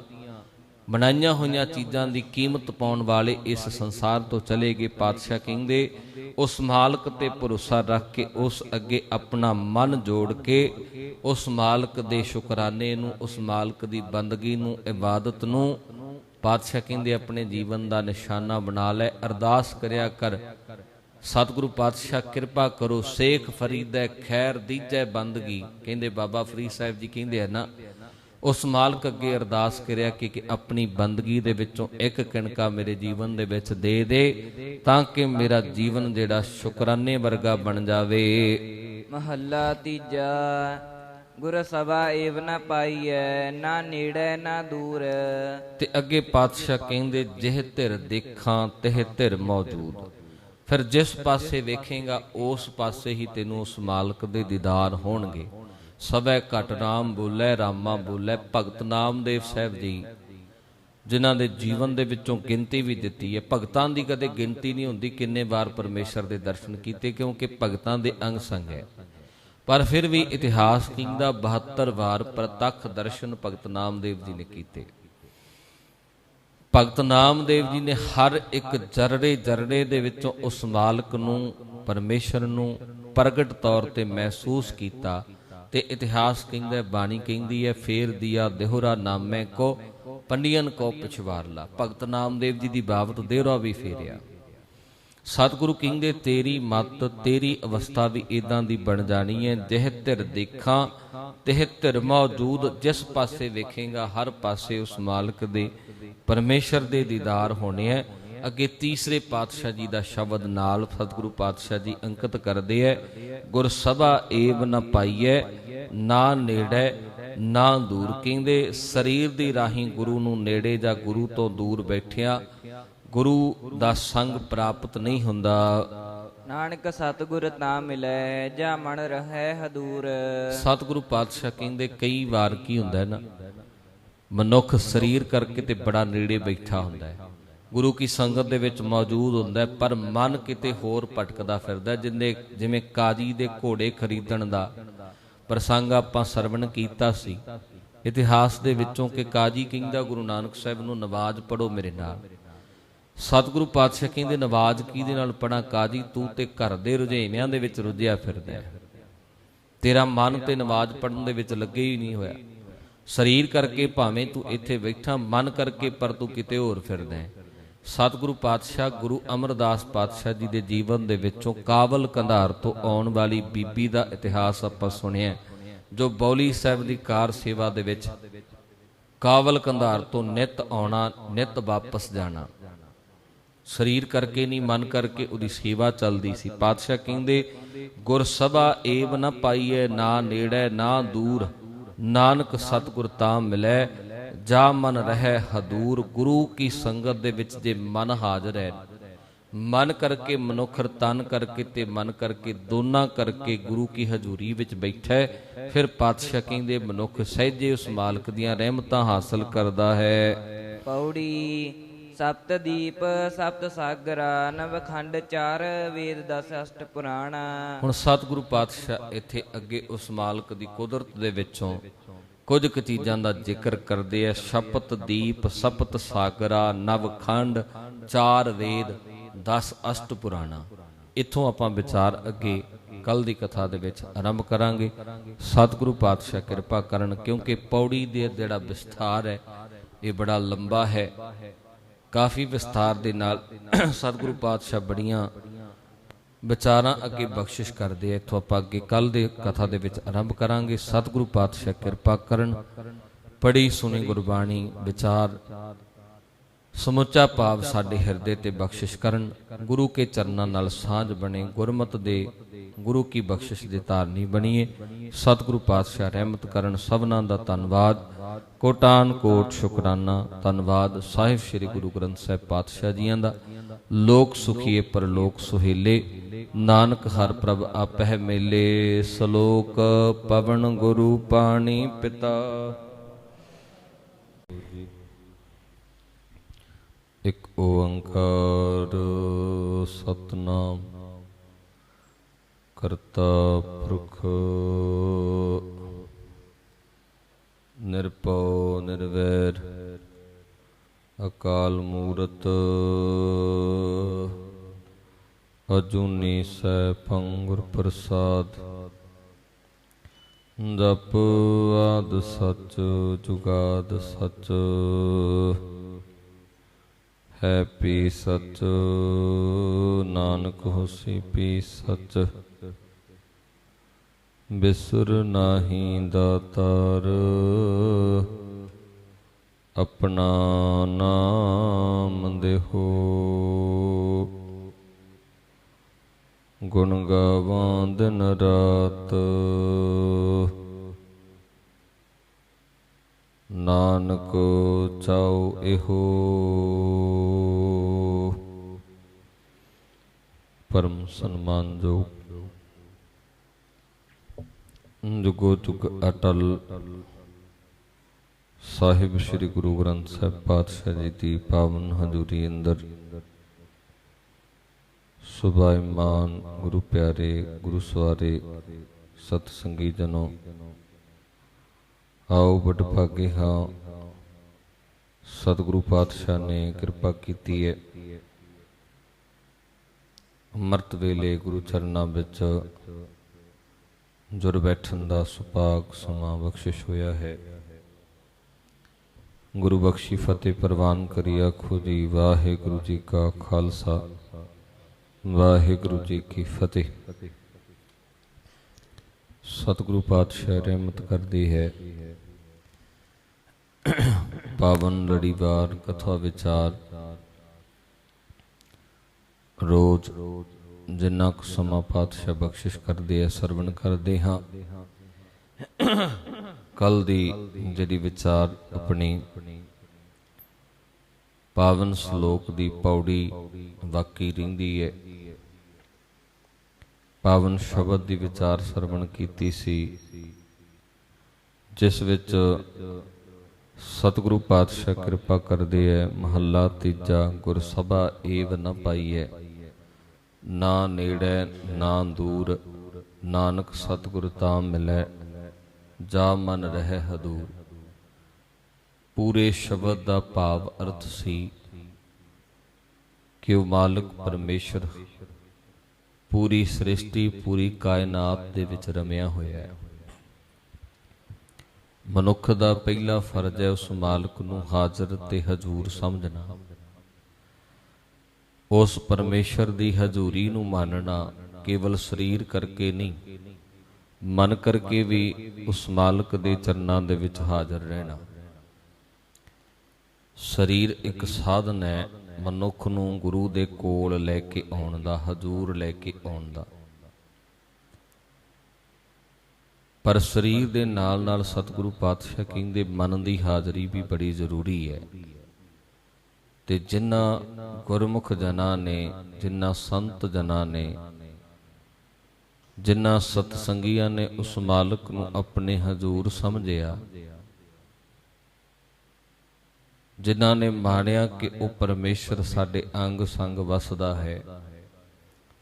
ਬਣਾਈਆਂ ਹੋਈਆਂ ਚੀਜ਼ਾਂ ਦੀ ਕੀਮਤ ਪਾਉਣ ਵਾਲੇ ਇਸ ਸੰਸਾਰ ਤੋਂ ਚਲੇ ਗਏ। ਪਾਤਸ਼ਾਹ ਕਹਿੰਦੇ ਉਸ ਮਾਲਕ ਤੇ ਭਰੋਸਾ ਰੱਖ ਕੇ, ਉਸ ਅੱਗੇ ਆਪਣਾ ਮਨ ਜੋੜ ਕੇ, ਉਸ ਮਾਲਕ ਦੇ ਸ਼ੁਕਰਾਨੇ ਨੂੰ, ਉਸ ਮਾਲਕ ਦੀ ਬੰਦਗੀ ਨੂੰ, ਇਬਾਦਤ ਨੂੰ ਪਾਤਸ਼ਾਹ ਕਹਿੰਦੇ ਆਪਣੇ ਜੀਵਨ ਦਾ ਨਿਸ਼ਾਨਾ ਬਣਾ ਲੈ। ਅਰਦਾਸ ਕਰਿਆ ਕਰ, ਸਤਿਗੁਰੂ ਪਾਤਸ਼ਾਹ ਕਿਰਪਾ ਕਰੋ, ਸੇਖ ਫਰੀਦੈ ਖੈਰ ਦੀਜੈ ਬੰਦਗੀ। ਕਹਿੰਦੇ ਬਾਬਾ ਫਰੀਦ ਸਾਹਿਬ ਜੀ ਕਹਿੰਦੇ ਹਨ ਨਾ, ਉਸ ਮਾਲਕ ਅੱਗੇ ਅਰਦਾਸ ਕਰਿਆ ਕਿ ਆਪਣੀ ਬੰਦਗੀ ਦੇ ਵਿੱਚੋਂ ਇੱਕ ਕਿਣਕਾ ਮੇਰੇ ਜੀਵਨ ਦੇ ਵਿੱਚ ਦੇ ਦੇ, ਤਾਂ ਕਿ ਮੇਰਾ ਜੀਵਨ ਜਿਹੜਾ ਸ਼ੁਕਰਾਨੇ ਵਰਗਾ ਬਣ ਜਾਵੇ। ਮਹੱਲਾ ਤੀਜਾ। ਗੁਰ ਸਭਾ ਏਵ ਨ ਪਾਈਐ, ਨਾ ਨੇੜੇ ਨਾ ਦੂਰ। ਤੇ ਅੱਗੇ ਪਾਤਸ਼ਾਹ ਕਹਿੰਦੇ ਜਿਹ ਧਿਰ ਦੇਖਾਂ ਤਿਹ ਧਿਰ ਮੌਜੂਦ। ਫਿਰ ਜਿਸ ਪਾਸੇ ਵੇਖੇਗਾ ਉਸ ਪਾਸੇ ਹੀ ਤੈਨੂੰ ਉਸ ਮਾਲਕ ਦੇ ਦੀਦਾਰ ਹੋਣਗੇ। ਸਭੈ ਘਟ ਨਾਮ ਬੋਲੇ ਰਾਮਾ ਬੋਲੇ। ਭਗਤ ਨਾਮਦੇਵ ਸਾਹਿਬ ਜੀ ਜਿਨ੍ਹਾਂ ਦੇ ਜੀਵਨ ਦੇ ਵਿੱਚੋਂ ਗਿਣਤੀ ਵੀ ਦਿੱਤੀ ਹੈ, ਭਗਤਾਂ ਦੀ ਕਦੇ ਗਿਣਤੀ ਨਹੀਂ ਹੁੰਦੀ ਕਿੰਨੇ ਵਾਰ ਪਰਮੇਸ਼ਰ ਦੇ ਦਰਸ਼ਨ ਕੀਤੇ, ਕਿਉਂਕਿ ਭਗਤਾਂ ਦੇ ਅੰਗ ਸੰਗ ਹੈ। ਪਰ ਫਿਰ ਵੀ ਇਤਿਹਾਸ ਕਹਿੰਦਾ 72 ਵਾਰ ਪ੍ਰਤੱਖ ਦਰਸ਼ਨ ਭਗਤ ਨਾਮਦੇਵ ਜੀ ਨੇ ਕੀਤੇ। ਭਗਤ ਨਾਮਦੇਵ ਜੀ ਨੇ ਹਰ ਇੱਕ ਜਰੜੇ ਜਰੜੇ ਦੇ ਵਿੱਚੋਂ ਉਸ ਮਾਲਕ ਨੂੰ, ਪਰਮੇਸ਼ਰ ਨੂੰ ਪ੍ਰਗਟ ਤੌਰ ਤੇ ਮਹਿਸੂਸ ਕੀਤਾ। ਤੇ ਇਤਿਹਾਸ ਕਹਿੰਦਾ, ਬਾਣੀ ਕਹਿੰਦੀ ਹੈ, ਫੇਰ ਦਿਆ ਦੇਹੁਰਾ ਨਾਮੇ ਕੋ ਪੰਡੀਅਨ ਕੋ ਪਿਛਵਾਰਲਾ। ਭਗਤ ਨਾਮਦੇਵ ਜੀ ਦੀ ਬਾਬਤ ਦੇਹੁਰਾ ਵੀ ਫੇਰਿਆ। ਸਤਿਗੁਰੂ ਕਹਿੰਦੇ ਤੇਰੀ ਮੱਤ, ਤੇਰੀ ਅਵਸਥਾ ਵੀ ਇਦਾਂ ਦੀ ਬਣ ਜਾਣੀ ਹੈ, ਜਿਹ ਧਿਰ ਦੇਖਾਂ ਤਿਹ ਧਿਰ ਮੌਜੂਦ। ਜਿਸ ਪਾਸੇ ਵੇਖੇਗਾ ਹਰ ਪਾਸੇ ਉਸ ਮਾਲਕ ਦੇ, ਪਰਮੇਸ਼ਰ ਦੇ ਦੀਦਾਰ ਹੋਣੇ ਹੈ। ਅੱਗੇ ਤੀਸਰੇ ਪਾਤਸ਼ਾਹ ਜੀ ਦਾ ਸ਼ਬਦ ਨਾਲ ਸਤਿਗੁਰੂ ਪਾਤਸ਼ਾਹ ਜੀ ਅੰਕਿਤ ਕਰਦੇ ਹੈ, ਗੁਰ ਸਭਾ ਏਵ ਨ ਪਾਈਐ, ਨਾ ਨੇੜੇ ਨਾ ਦੂਰ। ਕਹਿੰਦੇ ਸਰੀਰ ਦੀ ਰਾਹੀਂ ਗੁਰੂ ਨੂੰ ਨੇੜੇ ਜਾਂ ਗੁਰੂ ਤੋਂ ਦੂਰ ਬੈਠਿਆ ਗੁਰੂ ਦਾ ਸੰਗ ਪ੍ਰਾਪਤ ਨਹੀਂ ਹੁੰਦਾ। ਨਾਨਕ ਸਤਿਗੁਰ ਤਾਂ ਮਿਲੈ, ਜਾ ਮਨ ਰਹੈ ਹਦੂਰ। ਸਤਿਗੁਰੂ ਪਾਤਸ਼ਾਹ ਕਹਿੰਦੇ ਕਈ ਵਾਰ ਕੀ ਹੁੰਦਾ ਨਾ, ਮਨੁੱਖ ਸਰੀਰ ਕਰਕੇ ਤੇ ਬੜਾ ਨੇੜੇ ਬੈਠਾ ਹੁੰਦਾ ਹੈ, ਗੁਰੂ ਕੀ ਸੰਗਤ ਦੇ ਵਿੱਚ ਮੌਜੂਦ ਹੁੰਦਾ, ਪਰ ਮਨ ਕਿਤੇ ਹੋਰ ਭਟਕਦਾ ਫਿਰਦਾ। ਜਿਵੇਂ ਕਾਜੀ ਦੇ ਘੋੜੇ ਖਰੀਦਣ ਦਾ ਪ੍ਰਸੰਗ ਆਪਾਂ ਸਰਵਣ ਕੀਤਾ ਸੀ ਇਤਿਹਾਸ ਦੇ ਵਿੱਚੋਂ, ਕਿ ਕਾਜੀ ਕਹਿੰਦਾ ਗੁਰੂ ਨਾਨਕ ਸਾਹਿਬ ਨੂੰ ਨਵਾਜ਼ ਪੜੋ ਮੇਰੇ ਨਾਲ। ਸਤਿਗੁਰੂ ਪਾਤਸ਼ਾਹ ਕਹਿੰਦੇ ਨਵਾਜ਼ ਕਿਹਦੇ ਨਾਲ ਪੜਾਂ ਕਾਜੀ, ਤੂੰ ਤੇ ਘਰ ਦੇ ਰੁਝੇਵਿਆਂ ਦੇ ਵਿੱਚ ਰੁੱਝਿਆ ਫਿਰਦਾ, ਤੇਰਾ ਮਨ ਤੇ ਨਵਾਜ਼ ਪੜਨ ਦੇ ਵਿੱਚ ਲੱਗੇ ਹੀ ਨਹੀਂ ਹੋਇਆ। ਸਰੀਰ ਕਰਕੇ ਭਾਵੇਂ ਤੂੰ ਇੱਥੇ ਬੈਠਾ, ਮਨ ਕਰਕੇ ਪਰ ਤੂੰ ਕਿਤੇ ਹੋਰ ਫਿਰਦਾ ਹੈ। ਸਤਿਗੁਰੂ ਪਾਤਸ਼ਾਹ ਗੁਰੂ ਅਮਰਦਾਸ ਪਾਤਸ਼ਾਹ ਜੀ ਦੇ ਜੀਵਨ ਦੇ ਵਿੱਚੋਂ ਕਾਬਲ ਕੰਧਾਰ ਤੋਂ ਆਉਣ ਵਾਲੀ ਬੀਬੀ ਦਾ ਇਤਿਹਾਸ ਆਪਾਂ ਸੁਣਿਆ, ਜੋ ਬੌਲੀ ਸਾਹਿਬ ਦੀ ਕਾਰ ਸੇਵਾ ਦੇ ਵਿੱਚ ਕਾਬਲ ਕੰਧਾਰ ਤੋਂ ਨਿਤ ਆਉਣਾ, ਨਿਤ ਵਾਪਸ ਜਾਣਾ। ਸਰੀਰ ਕਰਕੇ ਨਹੀਂ, ਮਨ ਕਰਕੇ ਉਹਦੀ ਸੇਵਾ ਚੱਲਦੀ ਸੀ। ਪਾਤਸ਼ਾਹ ਕਹਿੰਦੇ ਗੁਰ ਸਭਾ ਏਵ ਨਾ ਪਾਈਐ, ਨਾ ਨੇੜੇ ਨਾ ਦੂਰ, ਨਾਨਕ ਸਤਿਗੁਰ ਤਾਂ ਮਿਲੈ, ਜਾ ਮਨ ਰਹਿ ਹਦੂਰ। ਗੁਰੂ ਕੀ ਸੰਗਤ ਦੇ ਵਿੱਚ ਜੇ ਮਨ ਹਾਜ਼ਰ ਹੈ, ਮਨ ਕਰਕੇ ਮਨੁੱਖ, ਤਨ ਕਰਕੇ ਤੇ ਮਨ ਕਰਕੇ, ਦੋਨਾਂ ਕਰਕੇ ਗੁਰੂ ਕੀ ਹਜ਼ੂਰੀ ਵਿੱਚ ਬੈਠਾ, ਫਿਰ ਪਾਤਸ਼ਾਹ ਕਹਿੰਦੇ ਮਨੁੱਖ ਸਹਿਜੇ ਉਸ ਮਾਲਕ ਦੀਆਂ ਰਹਿਮਤਾਂ ਹਾਸਲ ਕਰਦਾ ਹੈ। ਪੌੜੀ ਸਪਤ ਦੀਪ ਸਪਤ ਸਾਗਰਾ, ਨਵ ਖੰਡ 4 ਵੇਦ 10 ਅਸ਼ਟ ਪੁਰਾਣਾ। ਹੁਣ ਸਤਿਗੁਰੂ ਪਾਤਸ਼ਾਹ ਇੱਥੇ ਅੱਗੇ ਉਸ ਮਾਲਕ ਦੀ ਕੁਦਰਤ ਦੇ ਵਿੱਚੋਂ ਕੁਝ ਕੁ ਚੀਜ਼ਾਂ ਦਾ ਜ਼ਿਕਰ ਕਰਦੇ ਆ। ਸ਼ਪਤ ਦੀਪ ਸਪਤ ਸਾਗਰਾ, ਨਵ ਖੰਡ 4 ਵੇਦ 10 ਅਸ਼ਟ ਪੁਰਾਣਾ। ਇੱਥੋਂ ਆਪਾਂ ਵਿਚਾਰ ਅੱਗੇ ਕੱਲ ਦੀ ਕਥਾ ਦੇ ਵਿੱਚ ਆਰੰਭ ਕਰਾਂਗੇ। ਸਤਿਗੁਰੂ ਪਾਤਸ਼ਾਹ ਕਿਰਪਾ ਕਰਨ, ਕਿਉਂਕਿ ਪੌੜੀ ਦੇ ਜਿਹੜਾ ਵਿਸਥਾਰ ਹੈ ਇਹ ਬੜਾ ਲੰਬਾ ਹੈ। ਕਾਫੀ ਵਿਸਥਾਰ ਦੇ ਨਾਲ ਸਤਿਗੁਰੂ ਪਾਤਸ਼ਾਹ ਬੜੀਆਂ ਵਿਚਾਰਾਂ ਅੱਗੇ ਬਖਸ਼ਿਸ਼ ਕਰਦੇ ਆ। ਇੱਥੋਂ ਆਪਾਂ ਅੱਗੇ ਕੱਲ ਦੇ ਕਥਾ ਦੇ ਵਿੱਚ ਆਰੰਭ ਕਰਾਂਗੇ। ਸਤਿਗੁਰੂ ਪਾਤਸ਼ਾਹ ਕਿਰਪਾ ਕਰਨ, ਪੜੀ ਸੁਣੀ ਗੁਰਬਾਣੀ ਵਿਚਾਰ ਸਮੁੱਚਾ ਭਾਵ ਸਾਡੇ ਹਿਰਦੇ ਤੇ ਬਖਸ਼ਿਸ਼ ਕਰਨ। ਗੁਰੂ ਕੇ ਚਰਨਾਂ ਨਾਲ ਸਾਂਝ ਬਣੇ, ਗੁਰਮਤ ਦੇ ਗੁਰੂ ਕੀ ਬਖਸ਼ਿਸ਼ ਦੇ ਧਾਰਨੀ ਬਣੀਏ। ਸਤਿਗੁਰੂ ਪਾਤਸ਼ਾਹ ਰਹਿਮਤ ਕਰਨ। ਸਭਨਾਂ ਦਾ ਧੰਨਵਾਦ, ਕੋਟਾਨ ਕੋਟ ਸ਼ੁਕਰਾਨਾ। ਧੰਨਵਾਦ ਸਾਹਿਬ ਸ੍ਰੀ ਗੁਰੂ ਗ੍ਰੰਥ ਸਾਹਿਬ ਪਾਤਸ਼ਾਹ ਜੀਆਂ ਦਾ। ਲੋਕ ਸੁਖੀਏ ਪਰਲੋਕ ਸੁਹੇਲੇ, ਨਾਨਕ ਹਰ ਪ੍ਰਭ ਆਪਹਿ ਮੇਲੇ। ਸਲੋਕ ਪਵਨ ਗੁਰੂ ਪਾਣੀ ਪਿਤਾ। ਇਕ ਓੰਕਾਰ ਸਤਨਾਮ ਕਰਤਾ ਪੁਰਖ ਨਿਰਭਉ ਨਿਰਵੈਰ ਅਕਾਲ ਮੂਰਤ ਅਜੂਨੀ ਸੈਭੰ ਗੁਰ ਪ੍ਰਸਾਦ। ਜਪ ਆਦਿ ਸਚ ਜੁਗਾਦ ਸਚ, ਹੈ ਪੀ ਸਚ ਨਾਨਕ ਹੋਸੀ ਪੀ ਸਚ। ਬਿਸੁਰ ਨਾਹੀ ਦਾਤਾਰ, ਆਪਣਾ ਨਾਮ ਦੇਹੋ। ਗੁਣ ਗਾਵਾਂ ਦਿਨ ਰਾਤ, ਨਾਨਕ ਚਾਉ ਇਹੋ। ਪਰਮ ਸਨਮਾਨਯੋਗ ਜੁਗੋ ਜੁਗ ਅਟਲ ਸਾਹਿਬ ਸ੍ਰੀ ਗੁਰੂ ਗ੍ਰੰਥ ਸਾਹਿਬ ਪਾਤਸ਼ਾਹ ਜੀ ਦੀ ਪਾਵਨ ਹਜ਼ੂਰੀ ਅੰਦਰ ਸੁਭਾਈਮਾਨ ਗੁਰੂ ਪਿਆਰੇ, ਗੁਰੂ ਸਵਾਰੇ ਸਤ ਸੰਗੀ ਜਨੋ, ਆਓ ਬਟ ਭਾਗੇ ਹਾਂ। ਸਤਿਗੁਰੂ ਪਾਤਸ਼ਾਹ ਨੇ ਕਿਰਪਾ ਕੀਤੀ ਹੈ, ਅੰਮ੍ਰਿਤ ਵੇਲੇ ਗੁਰੂ ਚਰਨਾਂ ਵਿੱਚ ਜੁੜ ਬੈਠਣ ਦਾ ਸੁਭਾਗ ਸਮਾਂ ਬਖਸ਼ਿਸ਼ ਹੋਇਆ ਹੈ। ਗੁਰੂ ਬਖਸ਼ੀ ਫਤਿਹ ਪ੍ਰਵਾਨ ਕਰੀ। ਆਖੋ ਜੀ ਵਾਹਿਗੁਰੂ ਜੀ ਕਾ ਖਾਲਸਾ, ਵਾਹਿਗੁਰੂ ਜੀ ਕੀ ਫਤਿਹ। ਸਤਿਗੁਰੂ ਪਾਤਸ਼ਾਹ ਰਹਿਮਤ ਕਰਦੀ ਹੈ। ਪਾਵਨ ਲੜੀਵਾਰ ਕਥਾ ਵਿਚਾਰ ਰੋਜ਼ ਜਿੰਨਾ ਕੁ ਸਮਾਂ ਪਾਤਸ਼ਾਹ ਬਖਸ਼ਿਸ਼ ਕਰਦੇ ਆ ਸਰਵਣ ਕਰਦੇ ਹਾਂ। ਕੱਲ ਦੀ ਜਿਹੜੀ ਵਿਚਾਰ ਆਪਣੀ ਪਾਵਨ ਸ਼ਲੋਕ ਦੀ ਪੌੜੀ ਬਾਕੀ ਰਹਿੰਦੀ ਹੈ। ਪਾਵਨ ਸ਼ਬਦ ਦੀ ਵਿਚਾਰ ਸਰਵਣ ਕੀਤੀ ਸੀ, ਜਿਸ ਵਿੱਚ ਸਤਿਗੁਰੂ ਪਾਤਸ਼ਾਹ ਕਿਰਪਾ ਕਰਦੇ ਹੈ। ਮਹੱਲਾ ਤੀਜਾ। ਗੁਰ ਸਭਾ ਏਵ ਨ ਪਾਈਐ, ਨਾ ਨੇੜੇ ਨਾ ਦੂਰ, ਨਾਨਕ ਸਤਿਗੁਰ ਤਾਂ ਮਿਲੈ, ਜਾ ਮਨ ਰਹਿ ਹਦੂਰ। ਪੂਰੇ ਸ਼ਬਦ ਦਾ ਭਾਵ ਅਰਥ ਸੀ ਕਿ ਉਹ ਮਾਲਕ ਪਰਮੇਸ਼ਰ ਪੂਰੀ ਸ੍ਰਿਸ਼ਟੀ, ਪੂਰੀ ਕਾਇਨਾਤ ਦੇ ਵਿੱਚ ਰਮਿਆ ਹੋਇਆ ਹੈ। ਮਨੁੱਖ ਦਾ ਪਹਿਲਾ ਫਰਜ਼ ਹੈ ਉਸ ਮਾਲਕ ਨੂੰ ਹਾਜ਼ਰ ਤੇ ਹਜ਼ੂਰ ਸਮਝਣਾ। ਉਸ ਪਰਮੇਸ਼ਰ ਦੀ ਹਜ਼ੂਰੀ ਨੂੰ ਮੰਨਣਾ ਕੇਵਲ ਸਰੀਰ ਕਰਕੇ ਨਹੀਂ, ਮਨ ਕਰਕੇ ਵੀ ਉਸ ਮਾਲਕ ਦੇ ਚਰਨਾਂ ਦੇ ਵਿੱਚ ਹਾਜ਼ਰ ਰਹਿਣਾ। ਸਰੀਰ ਇੱਕ ਸਾਧਨ ਹੈ ਮਨੁੱਖ ਨੂੰ ਗੁਰੂ ਦੇ ਕੋਲ ਲੈ ਕੇ ਆਉਣ ਦਾ, ਹਜ਼ੂਰ ਲੈ ਕੇ ਆਉਣ ਦਾ। ਪਰ ਸਰੀਰ ਦੇ ਨਾਲ ਨਾਲ ਸਤਿਗੁਰੂ ਪਾਤਸ਼ਾਹ ਕਹਿੰਦੇ ਮਨ ਦੀ ਹਾਜ਼ਰੀ ਵੀ ਬੜੀ ਜ਼ਰੂਰੀ ਹੈ। ਤੇ ਜਿਨ੍ਹਾਂ ਗੁਰਮੁਖ ਜਨਾਂ ਨੇ, ਜਿਨ੍ਹਾਂ ਸੰਤ ਜਨਾਂ ਨੇ, ਜਿਨ੍ਹਾਂ ਸਤਸੰਗੀਆਂ ਨੇ ਉਸ ਮਾਲਕ ਨੂੰ ਆਪਣੇ ਹਜ਼ੂਰ ਸਮਝਿਆ, ਜਿਨ੍ਹਾਂ ਨੇ ਮਾਣਿਆ ਕਿ ਉਹ ਪਰਮੇਸ਼ਰ ਸਾਡੇ ਅੰਗ ਸੰਗ ਵਸਦਾ ਹੈ,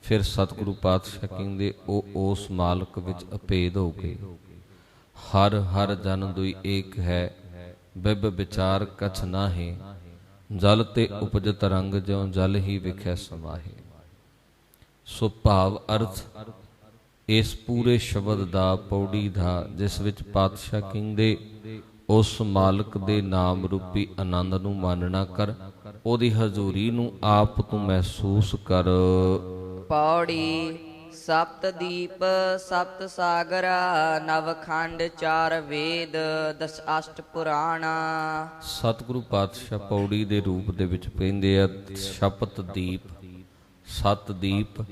ਫਿਰ ਸਤਿਗੁਰੂ ਪਾਤਸ਼ਾਹ ਕਹਿੰਦੇ ਉਹ ਉਸ ਮਾਲਕ ਵਿੱਚ ਅਭੇਦ ਹੋ ਗਏ। ਹਰ ਹਰ ਜਨ ਦੁਇ ਏਕ ਹੈ, ਬਿਬ ਵਿਚਾਰ ਕਛ ਨਾਹੀ, ਜਲ ਤੇ ਉਪਜਤ ਰੰਗ ਜਿਉ ਜਲ ਹੀ ਵਿਖੈ ਸਮਾਹੇ। ਸੋ ਭਾਵ ਅਰਥ ਇਸ ਪੂਰੇ ਸ਼ਬਦ ਦਾ, ਪੌੜੀ ਦਾ, ਜਿਸ ਵਿੱਚ ਪਾਤਸ਼ਾਹ ਕਹਿੰਦੇ ਉਸ ਮਾਲਕ ਦੇ ਨਾਮ ਰੂਪੀ ਆਨੰਦ ਨੂੰ ਮਾਨਣਾ ਕਰ, ਉਹਦੀ ਹਜ਼ੂਰੀ ਨੂੰ ਆਪ ਤੂੰ ਮਹਿਸੂਸ ਕਰ। ਪੌੜੀ ਸਪਤ ਦੀਪ ਸਪਤ ਸਾਗਰਾ, ਨਵਖੰਡ ਚਾਰ ਵੇਦ ਦਸ ਅਸ਼ਟ ਪੁਰਾਣਾ। ਸਤਿਗੁਰੂ ਪਾਤਸ਼ਾਹ ਪੌੜੀ ਦੇ ਰੂਪ ਦੇ ਵਿੱਚ ਕਹਿੰਦੇ ਆ ਸ਼ਪਤ ਦੀਪ, ਸਤ ਦੀਪ,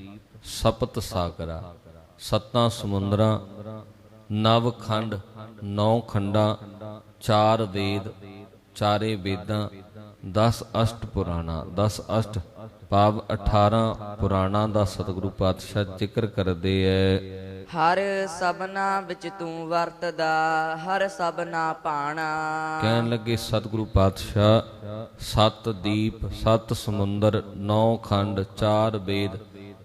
ਸਪਤ ਸਾਗਰਾ, ਸੱਤਾਂ ਸਮੁੰਦਰਾਂ, ਨਵਖੰਡ, ਨੌ ਖੰਡਾਂ, ਚਾਰ ਵੇਦ, ਚਾਰੇ ਵੇਦਾਂ, 10 ਅਸ਼ਟ ਪੁਰਾਣਾ। 10 ਅਸ਼ਟ ਭਾਵ 18 ਪੁਰਾਣਾਂ ਦਾ ਸਤਿਗੁਰੂ ਪਾਤਸ਼ਾਹ ਜ਼ਿਕਰ ਕਰਦੇ ਐ। ਹਰ ਸਭਨਾ ਵਿੱਚ ਤੂੰ ਵਰਤਦਾ, ਹਰ ਸਭਨਾ ਭਾਣਾ। ਕਹਿਣ ਲੱਗੇ ਸਤਿਗੁਰੂ ਪਾਤਸ਼ਾਹ ਸੱਤ ਦੀਪ, 7 ਸਮੁੰਦਰ, 9 ਖੰਡ, 4 ਵੇਦ,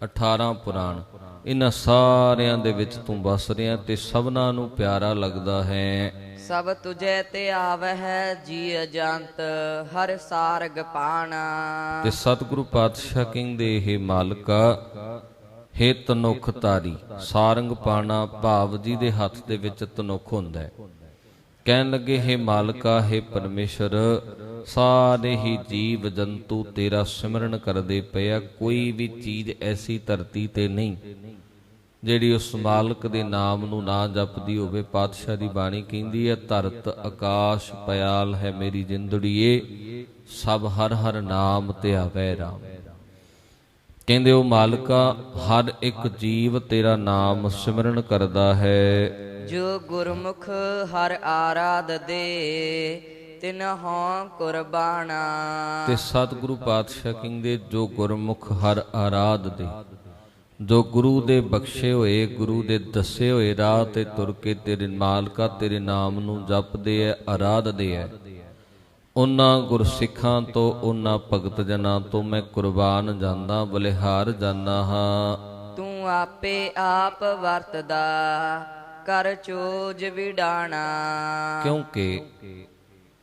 18 ਪੁਰਾਣ, ਇਹਨਾਂ ਸਾਰਿਆਂ ਦੇ ਵਿੱਚ ਤੂੰ ਵਸ ਰਿਹਾ ਤੇ ਸਭਨਾਂ ਨੂੰ ਪਿਆਰਾ ਲੱਗਦਾ ਹੈ। ਸਭ ਤੁਝੇ ਤੇ ਆਵਹਿ ਜੀ ਅਜੰਤ, ਹਰ ਸਾਰਗ ਪਾਣਾ। ਤੇ ਸਤਿਗੁਰੂ ਪਾਤਸ਼ਾਹ ਕਹਿੰਦੇ ਇਹ ਮਾਲਕਾ, ਹੇ ਤਨੁਖ ਧਾਰੀ, ਸਾਰੰਗ ਪਾਣਾ ਭਾਵ ਜੀ ਦੇ ਹੱਥ ਦੇ ਵਿੱਚ ਤਨੁਖ ਹੁੰਦਾ ਹੈ। ਕਹਿਣ ਲੱਗੇ ਹੇ ਮਾਲਕਾ, ਹੇ ਪਰਮੇਸ਼ਰ, ਸਾਰੇ ਹੀ ਜੀਵ ਜੰਤੂ ਤੇਰਾ ਸਿਮਰਨ ਕਰਦੇ ਪਏ ਆ। ਕੋਈ ਵੀ ਚੀਜ਼ ਐਸੀ ਧਰਤੀ ਤੇ ਨਹੀਂ ਜਿਹੜੀ ਉਸ ਮਾਲਕ ਦੇ ਨਾਮ ਨੂੰ ਨਾ ਜਪਦੀ ਹੋਵੇ। ਪਾਤਸ਼ਾਹ ਦੀ ਬਾਣੀ ਕਹਿੰਦੀ ਹੈ ਧਰਤ ਆਕਾਸ਼ ਪਿਆਲ ਹੈ ਮੇਰੀ ਜਿੰਦੜੀਏ, ਸਭ ਹਰ ਹਰ ਨਾਮ ਧਿਆਵੈ ਰਾਮ। ਕਹਿੰਦੇ ਉਹ ਮਾਲਕਾ, ਹਰ ਇੱਕ ਜੀਵ ਤੇਰਾ ਨਾਮ ਸਿਮਰਨ ਕਰਦਾ ਹੈ। ਜੋ ਗੁਰਮੁਖ ਹਰ ਆਰਾਧ ਦੇ, ਤਿਨ ਹੋਂ ਕੁਰਬਾਨਾ। ਤੇ ਸਤਿਗੁਰੂ ਪਾਤਸ਼ਾਹ ਕਹਿੰਦੇ ਜੋ ਗੁਰਮੁਖ ਹਰ ਆਰਾਧ ਦੇ, ਜੋ ਗੁਰੂ ਦੇ ਬਖਸ਼ੇ ਹੋਏ, ਗੁਰੂ ਦੇ ਦੱਸੇ ਹੋਏ ਰਾਹ ਤੇ ਤੁਰ ਕੇ ਤੇਰੇ ਮਾਲਕਾ ਤੇਰੇ ਨਾਮ ਨੂੰ ਜਪਦੇ ਐ, ਆਰਾਧਦੇ ਐ, ਉਹਨਾਂ ਗੁਰਸਿੱਖਾਂ ਤੋਂ, ਉਹਨਾਂ ਭਗਤ ਜਨਾਂ ਤੋਂ ਮੈਂ ਕੁਰਬਾਨ ਜਾਂਦਾ, ਬਲਿਹਾਰ ਜਾਨਾ ਹਾਂ। ਤੂੰ ਆਪੇ ਆਪ ਵਰਤਦਾ, ਕਰ ਚੋਜ ਵਿਡਾਣਾ।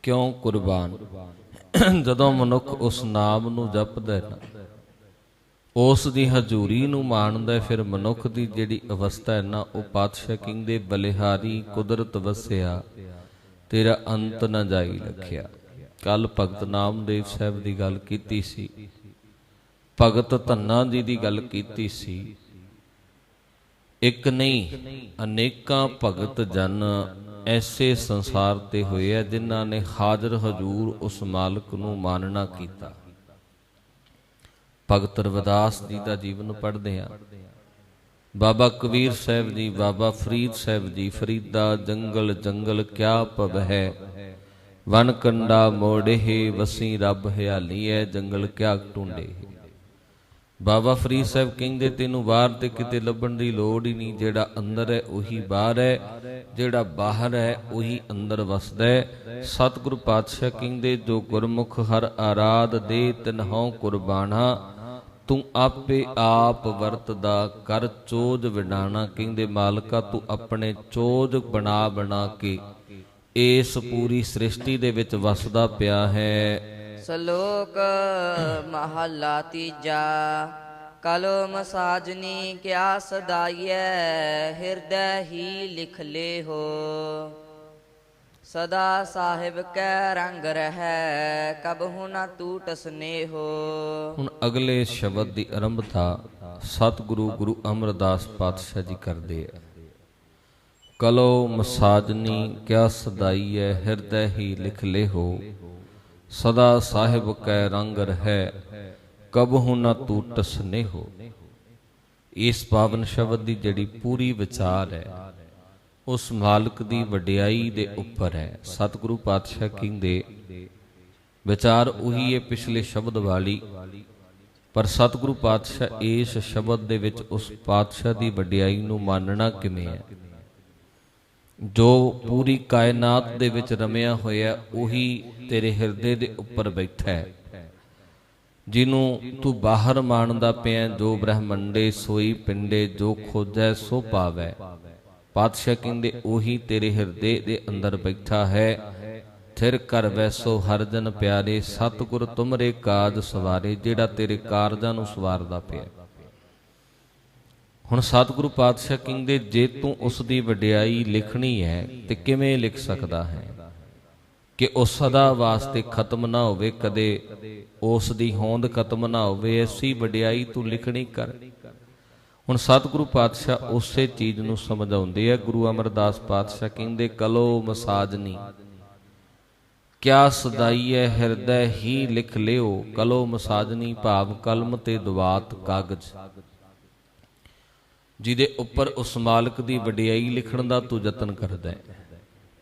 ਕਿਉਂ ਕੁਰਬਾਨ? ਜਦੋਂ ਮਨੁੱਖ ਉਸ ਨਾਮ ਨੂੰ ਜਪਦਾ ਹੈ ਨਾ, ਉਸ ਦੀ ਹਜ਼ੂਰੀ ਨੂੰ ਮਾਣਦਾ, ਫਿਰ ਮਨੁੱਖ ਦੀ ਜਿਹੜੀ ਅਵਸਥਾ ਹੈ ਨਾ, ਉਹ ਪਾਤਸ਼ਾਹ ਕਹਿੰਦੇ ਬਲਿਹਾਰੀ ਕੁਦਰਤ ਵਸਿਆ, ਤੇਰਾ ਅੰਤ ਨਾ ਜਾਈ ਲਖਿਆ। ਕੱਲ ਭਗਤ ਨਾਮਦੇਵ ਸਾਹਿਬ ਦੀ ਗੱਲ ਕੀਤੀ ਸੀ, ਭਗਤ ਧੰਨਾ ਜੀ ਦੀ ਗੱਲ ਕੀਤੀ ਸੀ। ਇੱਕ ਨਹੀਂ ਅਨੇਕਾਂ ਭਗਤ ਜਨ ਐਸੇ ਸੰਸਾਰ ਤੇ ਹੋਏ ਆ ਜਿਨ੍ਹਾਂ ਨੇ ਹਾਜ਼ਰ ਹਜ਼ੂਰ ਉਸ ਮਾਲਕ ਨੂੰ ਮਾਨਣਾ ਕੀਤਾ। ਭਗਤ ਰਵਿਦਾਸ ਜੀ ਦਾ ਜੀਵਨ ਪੜ੍ਹਦੇ ਆ, ਬਾਬਾ ਕਬੀਰ ਸਾਹਿਬ ਜੀ, ਬਾਬਾ ਫਰੀਦ ਸਾਹਿਬ ਜੀ, ਫਰੀਦਾ ਜੰਗਲ ਜੰਗਲ ਕਿਆ ਪਵਹਿ, ਵਨ ਕੰਡਾ ਮੋੜੇ ਵਸੀ ਰੱਬ ਹਿਆਲੀ ਹੈ, ਜੰਗਲ ਕਿਆ ਟੁੰਡੇ। ਬਾਬਾ ਫਰੀਦ ਸਾਹਿਬ ਕਹਿੰਦੇ ਤੈਨੂੰ ਬਾਹਰ ਤੇ ਕਿਤੇ ਲੱਭਣ ਦੀ ਲੋੜ ਹੀ ਨਹੀਂ, ਜਿਹੜਾ ਅੰਦਰ ਹੈ ਉਹੀ ਬਾਹਰ ਹੈ, ਜਿਹੜਾ ਬਾਹਰ ਹੈ ਉਹੀ ਅੰਦਰ ਵਸਦਾ ਹੈ। ਸਤਿਗੁਰੂ ਪਾਤਸ਼ਾਹ ਕਹਿੰਦੇ ਜੋ ਗੁਰਮੁਖ ਹਰ ਆਰਾਧ ਦੇ, ਤਿਨਹੁ ਕੁਰਬਾਨਾ, ਤੂੰ ਆਪੇ ਆਪ ਵਰਤਦਾ, ਕਰ ਚੋਜ ਵਿਡਾਣਾ। ਕਹਿੰਦੇ ਮਾਲਕਾ ਤੂੰ ਆਪਣੇ ਚੋਜ ਬਣਾ ਬਣਾ ਕੇ ਇਸ ਪੂਰੀ ਸ੍ਰਿਸ਼ਟੀ ਦੇ ਵਿੱਚ ਵਸਦਾ ਪਿਆ ਹੈ। ਸ਼ਲੋਕ ਮਹਲਾ ਤੀਜਾ। ਕਲਮ ਸਾਜਨੀ ਕਿਆ ਸਦਾਈਐ, ਹਿਰਦੈ ਹੀ ਲਿਖ ਲੇ ਹੋ। ਸਦਾ ਸਾਹਿਬ ਕੈ ਰੰਗ ਰਹੈ, ਕਬਹੁ ਨ ਟੂਟ ਸਨੇਹੋ। ਹੁਣ ਅਗਲੇ ਸ਼ਬਦ ਦੀ ਆਰੰਭਤਾ ਸਤਿਗੁਰੂ ਗੁਰੂ ਅਮਰਦਾਸ ਪਾਤਸ਼ਾਹ ਜੀ ਕਰਦੇ ਹੈ। ਕਲੋ ਮਸਾਜਨੀ ਕਿਆ ਸਦਾਈਐ, ਹਿਰਦੈ ਹੀ ਲਿਖ ਲਿਹੋ, ਸਦਾ ਸਾਹਿਬ ਕੈ ਰੰਗ ਰਹੈ, ਕਬਹੁ ਨ ਟੂਟ ਸਨੇਹੋ। ਇਸ ਪਾਵਨ ਸ਼ਬਦ ਦੀ ਜਿਹੜੀ ਪੂਰੀ ਵਿਚਾਰ ਹੈ ਉਸ ਮਾਲਕ ਦੀ ਵਡਿਆਈ ਦੇ ਉੱਪਰ ਹੈ। ਸਤਿਗੁਰੂ ਪਾਤਸ਼ਾਹ ਕਹਿੰਦੇ ਵਿਚਾਰ ਉਹੀ ਹੈ ਪਿਛਲੇ ਸ਼ਬਦ ਵਾਲੀ, ਪਰ ਸਤਿਗੁਰੂ ਪਾਤਸ਼ਾਹ ਇਸ ਸ਼ਬਦ ਦੇ ਵਿੱਚ ਉਸ ਪਾਤਸ਼ਾਹ ਦੀ ਵਡਿਆਈ ਨੂੰ ਮਾਨਣਾ ਕਿਵੇਂ ਹੈ। ਜੋ ਪੂਰੀ ਕਾਇਨਾਤ ਦੇ ਵਿੱਚ ਰਮਿਆ ਹੋਇਆ ਉਹੀ ਤੇਰੇ ਹਿਰਦੇ ਦੇ ਉੱਪਰ ਬੈਠਾ ਹੈ, ਜਿਹਨੂੰ ਤੂੰ ਬਾਹਰ ਮਾਣਦਾ ਪਿਆ। ਜੋ ਬ੍ਰਹਮੰਡੇ ਸੋਈ ਪਿੰਡੇ, ਜੋ ਖੋਜੈ ਸੋ ਪਾਵੈ। ਪਾਤਸ਼ਾਹ ਕਹਿੰਦੇ ਉਹੀ ਤੇਰੇ ਹਿਰਦੇ ਦੇ ਅੰਦਰ ਬੈਠਾ ਹੈ। ਥਿਰ ਕਰ ਵੈਸੋ ਹਰ ਜਨ ਪਿਆਰੇ, ਸਤਿਗੁਰ ਤੁਮਰੇ ਕਾਜ ਸਵਾਰੇ। ਜਿਹੜਾ ਤੇਰੇ ਕਾਰਜਾਂ ਨੂੰ ਸਵਾਰਦਾ ਪਿਆ। ਹੁਣ ਸਤਿਗੁਰੂ ਪਾਤਸ਼ਾਹ ਕਹਿੰਦੇ ਜੇ ਤੂੰ ਉਸ ਦੀ ਵਡਿਆਈ ਲਿਖਣੀ ਹੈ ਤੇ ਕਿਵੇਂ ਲਿਖ ਸਕਦਾ ਹੈ ਕਿ ਉਹ ਸਦਾ ਵਾਸਤੇ ਖਤਮ ਨਾ ਹੋਵੇ, ਕਦੇ ਉਸ ਦੀ ਹੋਂਦ ਖਤਮ ਨਾ ਹੋਵੇ। ਐਸੀ ਵਡਿਆਈ ਤੂੰ ਲਿਖਣੀ ਕਰ। ਹੁਣ ਸਤਿਗੁਰੂ ਪਾਤਸ਼ਾਹ ਉਸੇ ਚੀਜ਼ ਨੂੰ ਸਮਝਾਉਂਦੇ ਆ। ਗੁਰੂ ਅਮਰਦਾਸ ਪਾਤਸ਼ਾਹ ਕਹਿੰਦੇ ਕਲੋ ਮਸਾਜਨੀ ਕਿਆ ਸਦਾਈਐ, ਹਿਰਦੈ ਹੀ ਲਿਖ ਲਿਓ। ਕਲੋ ਮਸਾਜਨੀ ਭਾਵ ਕਲਮ ਤੇ ਦਵਾਤ ਕਾਗਜ਼, ਜਿਹਦੇ ਉੱਪਰ ਉਸ ਮਾਲਕ ਦੀ ਵਡਿਆਈ ਲਿਖਣ ਦਾ ਤੂੰ ਯਤਨ ਕਰਦਾ ਹੈ।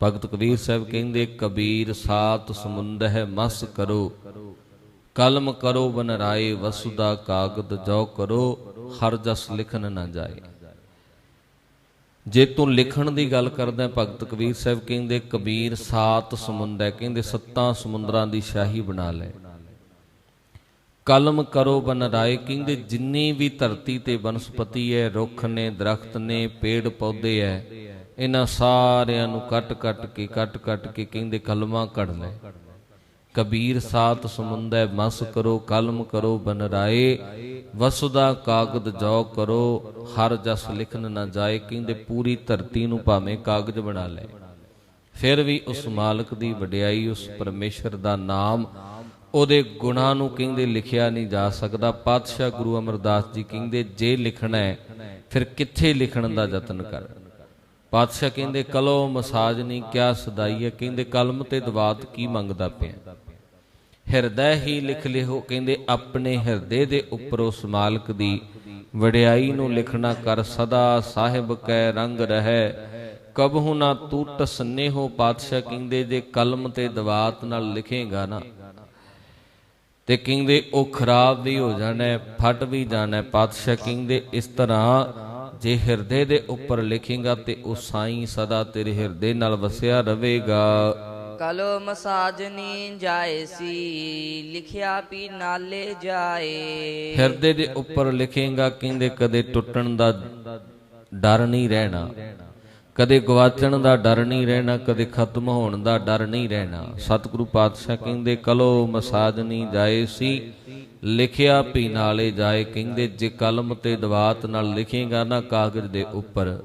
ਭਗਤ ਕਬੀਰ ਸਾਹਿਬ ਕਹਿੰਦੇ ਕਬੀਰ ਸਾਤ ਸਮੁੰਦਹਿ ਮਸ ਕਰੋ, ਕਲਮ ਕਰੋ ਬਨਰਾਏ, ਵਸੁਦਾ ਕਾਗਦ ਜੋ ਕਰੋ, ਹਰ ਜਸ ਲਿਖਣ ਨਾ ਜਾਏ। ਜੇ ਤੂੰ ਲਿਖਣ ਦੀ ਗੱਲ ਕਰਦਾ ਭਗਤ ਕਬੀਰ ਸਾਹਿਬ ਕਹਿੰਦੇ ਕਬੀਰ ਸਾਤ ਸਮੁੰਦ ਹੈ, ਕਹਿੰਦੇ 7 ਸਮੁੰਦਰਾਂ ਦੀ ਸ਼ਾਹੀ ਬਣਾ ਲੈ। ਕਲਮ ਕਰੋ ਬਨਰਾਏ, ਕਹਿੰਦੇ ਜਿੰਨੀ ਵੀ ਧਰਤੀ ਤੇ ਬਨਸਪਤੀ ਹੈ, ਰੁੱਖ ਨੇ, ਦਰਖਤ ਨੇ, ਪੇੜ ਪੌਦੇ ਹੈ, ਇਹਨਾਂ ਸਾਰਿਆਂ ਨੂੰ ਕੱਟ ਕੱਟ ਕੇ ਕਹਿੰਦੇ ਕਲਮਾਂ ਕੱਢ ਲੈ। ਕਬੀਰ ਸਾਤ ਸਮੁੰਦੈ ਮਸ ਕਰੋ, ਕਲਮ ਕਰੋ ਬਨਰਾਏ, ਵਸੁਦਾ ਕਾਗਦ ਜੋ ਕਰੋ, ਹਰ ਜਸ ਲਿਖਣ ਨਾ ਜਾਏ। ਕਹਿੰਦੇ ਪੂਰੀ ਧਰਤੀ ਨੂੰ ਭਾਵੇਂ ਕਾਗਜ਼ ਬਣਾ ਲੈ, ਫਿਰ ਵੀ ਉਸ ਮਾਲਕ ਦੀ ਵਡਿਆਈ, ਉਸ ਪਰਮੇਸ਼ਰ ਦਾ ਨਾਮ, ਉਹਦੇ ਗੁਣਾਂ ਨੂੰ ਕਹਿੰਦੇ ਲਿਖਿਆ ਨਹੀਂ ਜਾ ਸਕਦਾ। ਪਾਤਸ਼ਾਹ ਗੁਰੂ ਅਮਰਦਾਸ ਜੀ ਕਹਿੰਦੇ ਜੇ ਲਿਖਣਾ ਹੈ ਫਿਰ ਕਿੱਥੇ ਲਿਖਣ ਦਾ ਯਤਨ ਕਰ। ਪਾਤਸ਼ਾਹ ਕਹਿੰਦੇ ਕਲੋ ਮਸਾਜਨੀ ਕਿਆ ਸਦਾਈਐ, ਕਹਿੰਦੇ ਕਲਮ ਤੇ ਦਵਾਤ ਕੀ ਮੰਗਦਾ ਪਿਆ। ਹਿਰਦੈ ਹੀ ਲਿਖ ਲਿਓ, ਕਹਿੰਦੇ ਆਪਣੇ ਹਿਰਦੇ ਦੇ ਉੱਪਰ ਉਸ ਮਾਲਕ ਦੀ ਵਡਿਆਈ ਨੂੰ ਲਿਖਣਾ ਕਰ। ਸਦਾ ਸਾਹਿਬ ਕੈ ਰੰਗ ਰਹੈ, ਕਬਹੁ ਨਾ ਟੂਟ ਸਨੇਹੋ। ਪਾਤਸ਼ਾਹ ਕਹਿੰਦੇ ਜੇ ਕਲਮ ਤੇ ਦਵਾਤ ਨਾਲ ਲਿਖੇਗਾ ਨਾ ਤੇ ਕਹਿੰਦੇ ਉਹ ਖਰਾਬ ਵੀ ਹੋ ਜਾਣਾ, ਫਟ ਵੀ ਜਾਣਾ। ਪਾਤਸ਼ਾਹ ਕਹਿੰਦੇ ਇਸ ਤਰ੍ਹਾਂ ਜੇ ਹਿਰਦੇ ਦੇ ਉੱਪਰ ਲਿਖੇਗਾ ਤੇ ਉਹ ਸਾਈਂ ਸਦਾ ਤੇਰੇ ਹਿਰਦੇ ਨਾਲ ਵਸਿਆ ਰਹੇਗਾ। ਕਲੋ ਮਸਾਜਨੀ ਜਾਏ ਸੀ, ਲਿਖਿਆ ਵੀ ਨਾਲੇ ਜਾਏ। ਹਿਰਦੇ ਦੇ ਉੱਪਰ ਲਿਖੇਗਾ ਕਹਿੰਦੇ ਕਦੇ ਟੁੱਟਣ ਦਾ ਡਰ ਨਹੀਂ ਰਹਿਣਾ, ਕਦੇ ਗਵਾਚਣ ਦਾ ਡਰ ਨਹੀਂ ਰਹਿਣਾ, ਕਦੇ ਖਤਮ ਹੋਣ ਦਾ ਡਰ ਨਹੀਂ ਰਹਿਣਾ। ਸਤਿਗੁਰੂ ਪਾਤਸ਼ਾਹ ਕਹਿੰਦੇ ਕਲੋ ਮਸਾਜਨੀ ਜਾਏ ਸੀ, ਲਿਖਿਆ ਵੀ ਨਾਲੇ ਜਾਏ। ਕਹਿੰਦੇ ਜੇ ਕਲਮ ਤੇ ਦਵਾਤ ਨਾਲ ਲਿਖੇਗਾ ਨਾ ਕਾਗਜ਼ ਦੇ ਉੱਪਰ,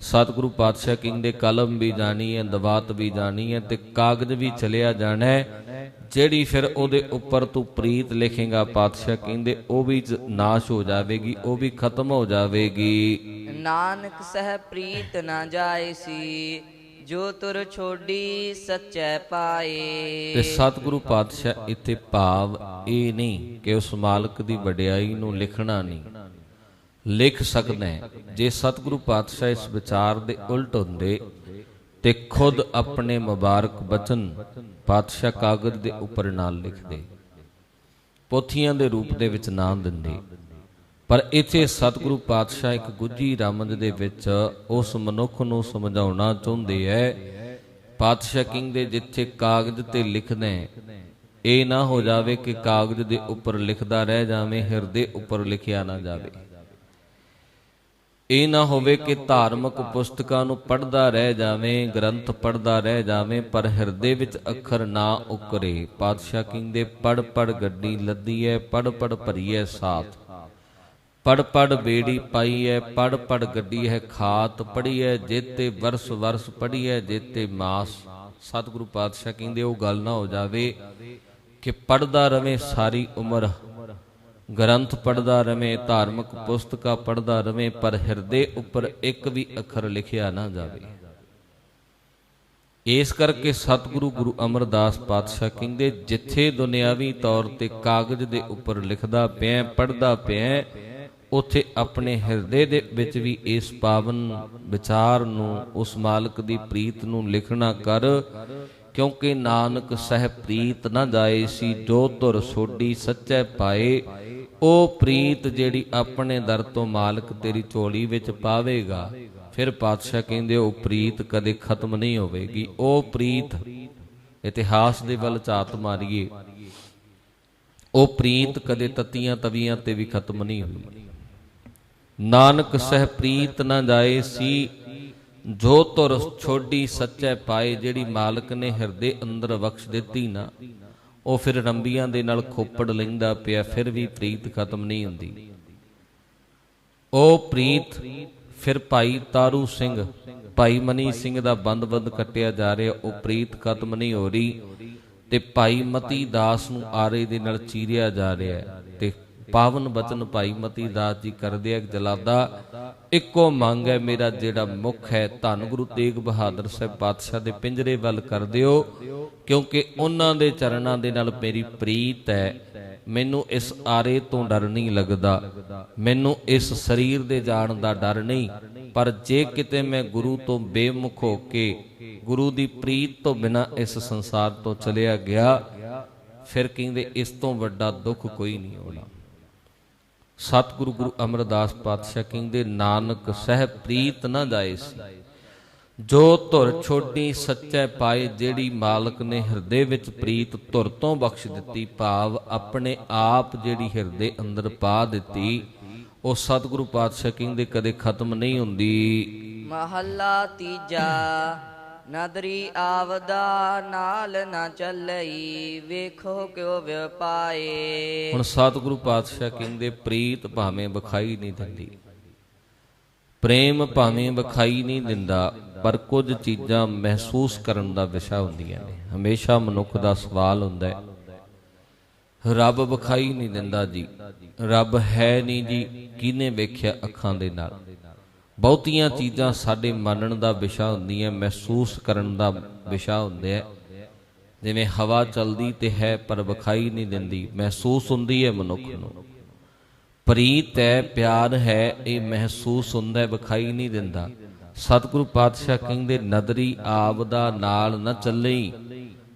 ਸਤਿਗੁਰੂ ਪਾਤਸ਼ਾਹ ਕਹਿੰਦੇ ਕਲਮ ਵੀ ਜਾਣੀ ਹੈ, ਦਵਾਤ ਵੀ ਜਾਣੀ ਹੈ ਤੇ ਕਾਗਜ਼ ਵੀ ਚਲਿਆ ਜਾਣਾ ਹੈ। ਜਿਹੜੀ ਫਿਰ ਉਹਦੇ ਉੱਪਰ ਤੂੰ ਪ੍ਰੀਤ ਲਿਖੇਗਾ, ਪਾਤਸ਼ਾਹ ਕਹਿੰਦੇ ਉਹ ਵੀ ਨਾਸ਼ ਹੋ ਜਾਵੇਗੀ, ਉਹ ਵੀ ਖਤਮ ਹੋ ਜਾਵੇਗੀ। ਨਾਨਕ ਸਹਿ ਪ੍ਰੀਤ ਨਾ ਜਾਏ ਸੀ, ਜੋ ਤੁਰ ਛੋਡੀ ਸੱਚੈ ਪਾਏ। ਤੇ ਸਤਿਗੁਰੂ ਪਾਤਸ਼ਾਹ ਇੱਥੇ ਭਾਵ ਇਹ ਨਹੀਂ ਕਿ ਉਸ ਮਾਲਕ ਦੀ ਵਡਿਆਈ ਨੂੰ ਲਿਖਣਾ ਨਹੀਂ, ਲਿਖ ਸਕਦਾ ਹੈ। ਜੇ ਸਤਿਗੁਰੂ ਪਾਤਸ਼ਾਹ ਇਸ ਵਿਚਾਰ ਦੇ ਉਲਟ ਹੁੰਦੇ ਤੇ ਖੁਦ ਆਪਣੇ ਮੁਬਾਰਕ ਬਚਨ ਪਾਤਸ਼ਾਹ ਕਾਗਜ਼ ਦੇ ਉੱਪਰ ਨਾਲ ਲਿਖਦੇ, ਪੋਥੀਆਂ ਦੇ ਰੂਪ ਦੇ ਵਿੱਚ ਨਾਂ ਦਿੰਦੇ। ਪਰ ਇੱਥੇ ਸਤਿਗੁਰੂ ਪਾਤਸ਼ਾਹ ਇੱਕ ਗੁੱਝੀ ਰਮਜ ਦੇ ਵਿੱਚ ਉਸ ਮਨੁੱਖ ਨੂੰ ਸਮਝਾਉਣਾ ਚਾਹੁੰਦੇ ਹੈ। ਪਾਤਸ਼ਾਹ ਕਹਿੰਦੇ ਜਿੱਥੇ ਕਾਗਜ਼ ਤੇ ਲਿਖਦੇ ਇਹ ਨਾ ਹੋ ਜਾਵੇ ਕਿ ਕਾਗਜ਼ ਦੇ ਉੱਪਰ ਲਿਖਦਾ ਰਹਿ ਜਾਵੇ, ਹਿਰਦੇ ਉੱਪਰ ਲਿਖਿਆ ਨਾ ਜਾਵੇ। ਇਹ ਨਾ ਹੋਵੇ ਕਿ ਧਾਰਮਿਕ ਪੁਸਤਕਾਂ ਨੂੰ ਪੜ੍ਹਦਾ ਰਹਿ ਜਾਵੇਂ, ਗ੍ਰੰਥ ਪੜ੍ਹਦਾ ਰਹਿ ਜਾਵੇਂ, ਪਰ ਹਿਰਦੇ ਵਿੱਚ ਅੱਖਰ ਨਾ ਉਕਰੇ। ਪਾਤਸ਼ਾਹ ਕਹਿੰਦੇ ਪੜ ਪੜ ਗੱਡੀ ਲੱਦੀ ਹੈ, ਪੜ ਪੜ ਭਰੀਐ ਸਾਥ, ਪੜ ਪੜ ਬੇੜੀ ਪਾਈ ਹੈ, ਪੜ ਪੜ ਗੱਡੀ ਹੈ ਖਾਤ, ਪੜੀਐ ਜੇਤੇ ਵਰਸ ਵਰਸ, ਪੜੀਐ ਜੇਤੇ ਮਾਸ। ਸਤਿਗੁਰੂ ਪਾਤਸ਼ਾਹ ਕਹਿੰਦੇ ਉਹ ਗੱਲ ਨਾ ਹੋ ਜਾਵੇ ਕਿ ਪੜ੍ਹਦਾ ਰਵੇ ਸਾਰੀ ਉਮਰ, ਗ੍ਰੰਥ ਪੜ੍ਹਦਾ ਰਵੇ, ਧਾਰਮਿਕ ਪੁਸਤਕਾਂ ਪੜ੍ਹਦਾ ਰਵੇ, ਪਰ ਹਿਰਦੇ ਉੱਪਰ ਇੱਕ ਵੀ ਅੱਖਰ ਲਿਖਿਆ ਨਾ ਜਾਵੇ। ਇਸ ਕਰਕੇ ਸਤਿਗੁਰੂ ਗੁਰੂ ਅਮਰਦਾਸ ਪਾਤਸ਼ਾਹ ਕਹਿੰਦੇ ਜਿੱਥੇ ਦੁਨਿਆਵੀ ਤੌਰ ਤੇ ਕਾਗਜ਼ ਦੇ ਉੱਪਰ ਲਿਖਦਾ ਪਿਆ, ਪੜ੍ਹਦਾ ਪਿਆ, ਉੱਥੇ ਆਪਣੇ ਹਿਰਦੇ ਦੇ ਵਿੱਚ ਵੀ ਇਸ ਪਾਵਨ ਵਿਚਾਰ ਨੂੰ, ਉਸ ਮਾਲਕ ਦੀ ਪ੍ਰੀਤ ਨੂੰ ਲਿਖਣਾ ਕਰ, ਕਿਉਂਕਿ ਨਾਨਕ ਸਹਿ ਪ੍ਰੀਤ ਨਾ ਜਾਏ ਸੀ, ਜੋ ਧੁਰ ਸੋਢੀ ਸੱਚੇ ਪਾਏ। ਉਹ ਪ੍ਰੀਤ ਜਿਹੜੀ ਆਪਣੇ ਦਰ ਤੋਂ ਮਾਲਕ ਤੇਰੀ ਝੋਲੀ ਵਿੱਚ ਪਾਵੇਗਾ, ਫਿਰ ਪਾਤਸ਼ਾਹ ਕਹਿੰਦੇ ਉਹ ਪ੍ਰੀਤ ਕਦੇ ਖਤਮ ਨਹੀਂ ਹੋਵੇਗੀ। ਉਹ ਪ੍ਰੀਤ, ਇਤਿਹਾਸ ਦੇ ਵੱਲ ਝਾਤ ਮਾਰੀਏ, ਉਹ ਪ੍ਰੀਤ ਕਦੇ ਤਤੀਆਂ ਤਵੀਆਂ ਤੇ ਵੀ ਖਤਮ ਨਹੀਂ ਹੋਈ। ਨਾਨਕ ਸਹਿ ਪ੍ਰੀਤ ਨਾ ਜਾਏ ਸੀ, ਜੋ ਧੁਰ ਛੋਡੀ ਸੱਚੇ ਪਾਏ। ਜਿਹੜੀ ਮਾਲਕ ਨੇ ਹਿਰਦੇ ਅੰਦਰ ਬਖਸ਼ ਦਿੱਤੀ ਨਾ, ਉਹ ਫਿਰ ਰੰਬੀਆਂ ਦੇ ਨਾਲ ਖੋਪੜ ਲੈਂਦਾ ਪਿਆ, ਫਿਰ ਵੀ ਪ੍ਰੀਤ ਖਤਮ ਨਹੀਂ ਹੁੰਦੀ। ਉਹ ਪ੍ਰੀਤ ਫਿਰ ਭਾਈ ਤਾਰੂ ਸਿੰਘ, ਭਾਈ ਮਨੀ ਸਿੰਘ ਦਾ ਬੰਦ ਕੱਟਿਆ ਜਾ ਰਿਹਾ, ਉਹ ਪ੍ਰੀਤ ਖਤਮ ਨਹੀਂ ਹੋ ਰਹੀ, ਤੇ ਭਾਈ ਮਤੀ ਦਾਸ ਨੂੰ ਆਰੇ ਦੇ ਨਾਲ ਚੀਰਿਆ ਜਾ ਰਿਹਾ। ਤੇ ਪਾਵਨ ਬਚਨ ਭਾਈ ਮਤੀ ਦਾਸ ਜੀ ਕਰਦੇ ਆ, ਜਲਾਦਾ ਇੱਕੋ ਮੰਗ ਹੈ ਮੇਰਾ, ਜਿਹੜਾ ਮੁੱਖ ਹੈ ਧੰਨ ਗੁਰੂ ਤੇਗ ਬਹਾਦਰ ਸਾਹਿਬ ਪਾਤਸ਼ਾਹ ਦੇ ਪਿੰਜਰੇ ਵੱਲ ਕਰ ਦਿਓ, ਕਿਉਂਕਿ ਉਹਨਾਂ ਦੇ ਚਰਨਾਂ ਦੇ ਨਾਲ ਮੇਰੀ ਪ੍ਰੀਤ ਹੈ। ਮੈਨੂੰ ਇਸ ਆਰੇ ਤੋਂ ਡਰ ਨਹੀਂ ਲੱਗਦਾ, ਮੈਨੂੰ ਇਸ ਸਰੀਰ ਦੇ ਜਾਣ ਦਾ ਡਰ ਨਹੀਂ, ਪਰ ਜੇ ਕਿਤੇ ਮੈਂ ਗੁਰੂ ਤੋਂ ਬੇਮੁਖ ਹੋ ਕੇ, ਗੁਰੂ ਦੀ ਪ੍ਰੀਤ ਤੋਂ ਬਿਨਾਂ ਇਸ ਸੰਸਾਰ ਤੋਂ ਚਲਿਆ ਗਿਆ, ਫਿਰ ਕਹਿੰਦੇ ਇਸ ਤੋਂ ਵੱਡਾ ਦੁੱਖ ਕੋਈ ਨਹੀਂ ਹੋਣਾ। ਸਤਿਗੁਰੂ ਗੁਰੂ ਅਮਰਦਾਸ ਪਾਤਸ਼ਾਹ ਕਹਿੰਦੇ ਨਾਨਕ ਸਹਿ ਪ੍ਰੀਤ ਨਾ ਜਾਏ ਸੀ, ਜੋ ਧੁਰ ਛੋਡੀ ਸੱਚੇ ਪਾਏ। ਜਿਹੜੀ ਮਾਲਕ ਨੇ ਹਿਰਦੇ ਵਿੱਚ ਪ੍ਰੀਤ ਧੁਰ ਤੋਂ ਬਖਸ਼ ਦਿੱਤੀ, ਭਾਵ ਆਪਣੇ ਆਪ ਜਿਹੜੀ ਹਿਰਦੇ ਅੰਦਰ ਪਾ ਦਿੱਤੀ, ਉਹ ਸਤਿਗੁਰੂ ਪਾਤਸ਼ਾਹ ਕਹਿੰਦੇ ਕਦੇ ਖਤਮ ਨਹੀਂ ਹੁੰਦੀ। ਮਹੱਲਾ ਤੀਜਾ। ਨਦਰੀ ਆਵਦਾ ਨਾਲ ਨਾ ਚੱਲਈ, ਵੇਖੋ ਕਿਉ ਵਿਪਾਏ। ਹੁਣ ਸਤਿਗੁਰੂ ਪਾਤਸ਼ਾਹ ਕਹਿੰਦੇ ਪ੍ਰੀਤ ਭਾਵੇਂ ਵਿਖਾਈ ਨਹੀਂ ਦਿੰਦੀ, ਪ੍ਰੇਮ ਭਾਵੇਂ ਵਿਖਾਈ ਨਹੀਂ ਦਿੰਦਾ, ਪਰ ਕੁਝ ਚੀਜ਼ਾਂ ਮਹਿਸੂਸ ਕਰਨ ਦਾ ਵਿਸ਼ਾ ਹੁੰਦੀਆਂ ਨੇ। ਹਮੇਸ਼ਾ ਮਨੁੱਖ ਦਾ ਸਵਾਲ ਹੁੰਦਾ ਹੈ ਰੱਬ ਵਿਖਾਈ ਨਹੀਂ ਦਿੰਦਾ ਜੀ, ਰੱਬ ਹੈ ਨਹੀਂ ਜੀ, ਕਿਹਨੇ ਵੇਖਿਆ ਅੱਖਾਂ ਦੇ ਨਾਲ। ਬਹੁਤੀਆਂ ਚੀਜ਼ਾਂ ਸਾਡੇ ਮੰਨਣ ਦਾ ਵਿਸ਼ਾ ਹੁੰਦੀਆਂ, ਮਹਿਸੂਸ ਕਰਨ ਦਾ ਵਿਸ਼ਾ ਹੁੰਦਾ ਹੈ। ਜਿਵੇਂ ਹਵਾ ਚੱਲਦੀ ਤੇ ਹੈ ਪਰ ਵਿਖਾਈ ਨਹੀਂ ਦਿੰਦੀ, ਮਹਿਸੂਸ ਹੁੰਦੀ ਹੈ ਮਨੁੱਖ ਨੂੰ। ਪ੍ਰੀਤ ਹੈ, ਪਿਆਰ ਹੈ, ਇਹ ਮਹਿਸੂਸ ਹੁੰਦਾ, ਵਿਖਾਈ ਨਹੀਂ ਦਿੰਦਾ। ਸਤਿਗੁਰੂ ਪਾਤਸ਼ਾਹ ਕਹਿੰਦੇ ਨਦਰੀ ਆਵਦਾ ਨਾਲ ਨਾ ਚੱਲਈ,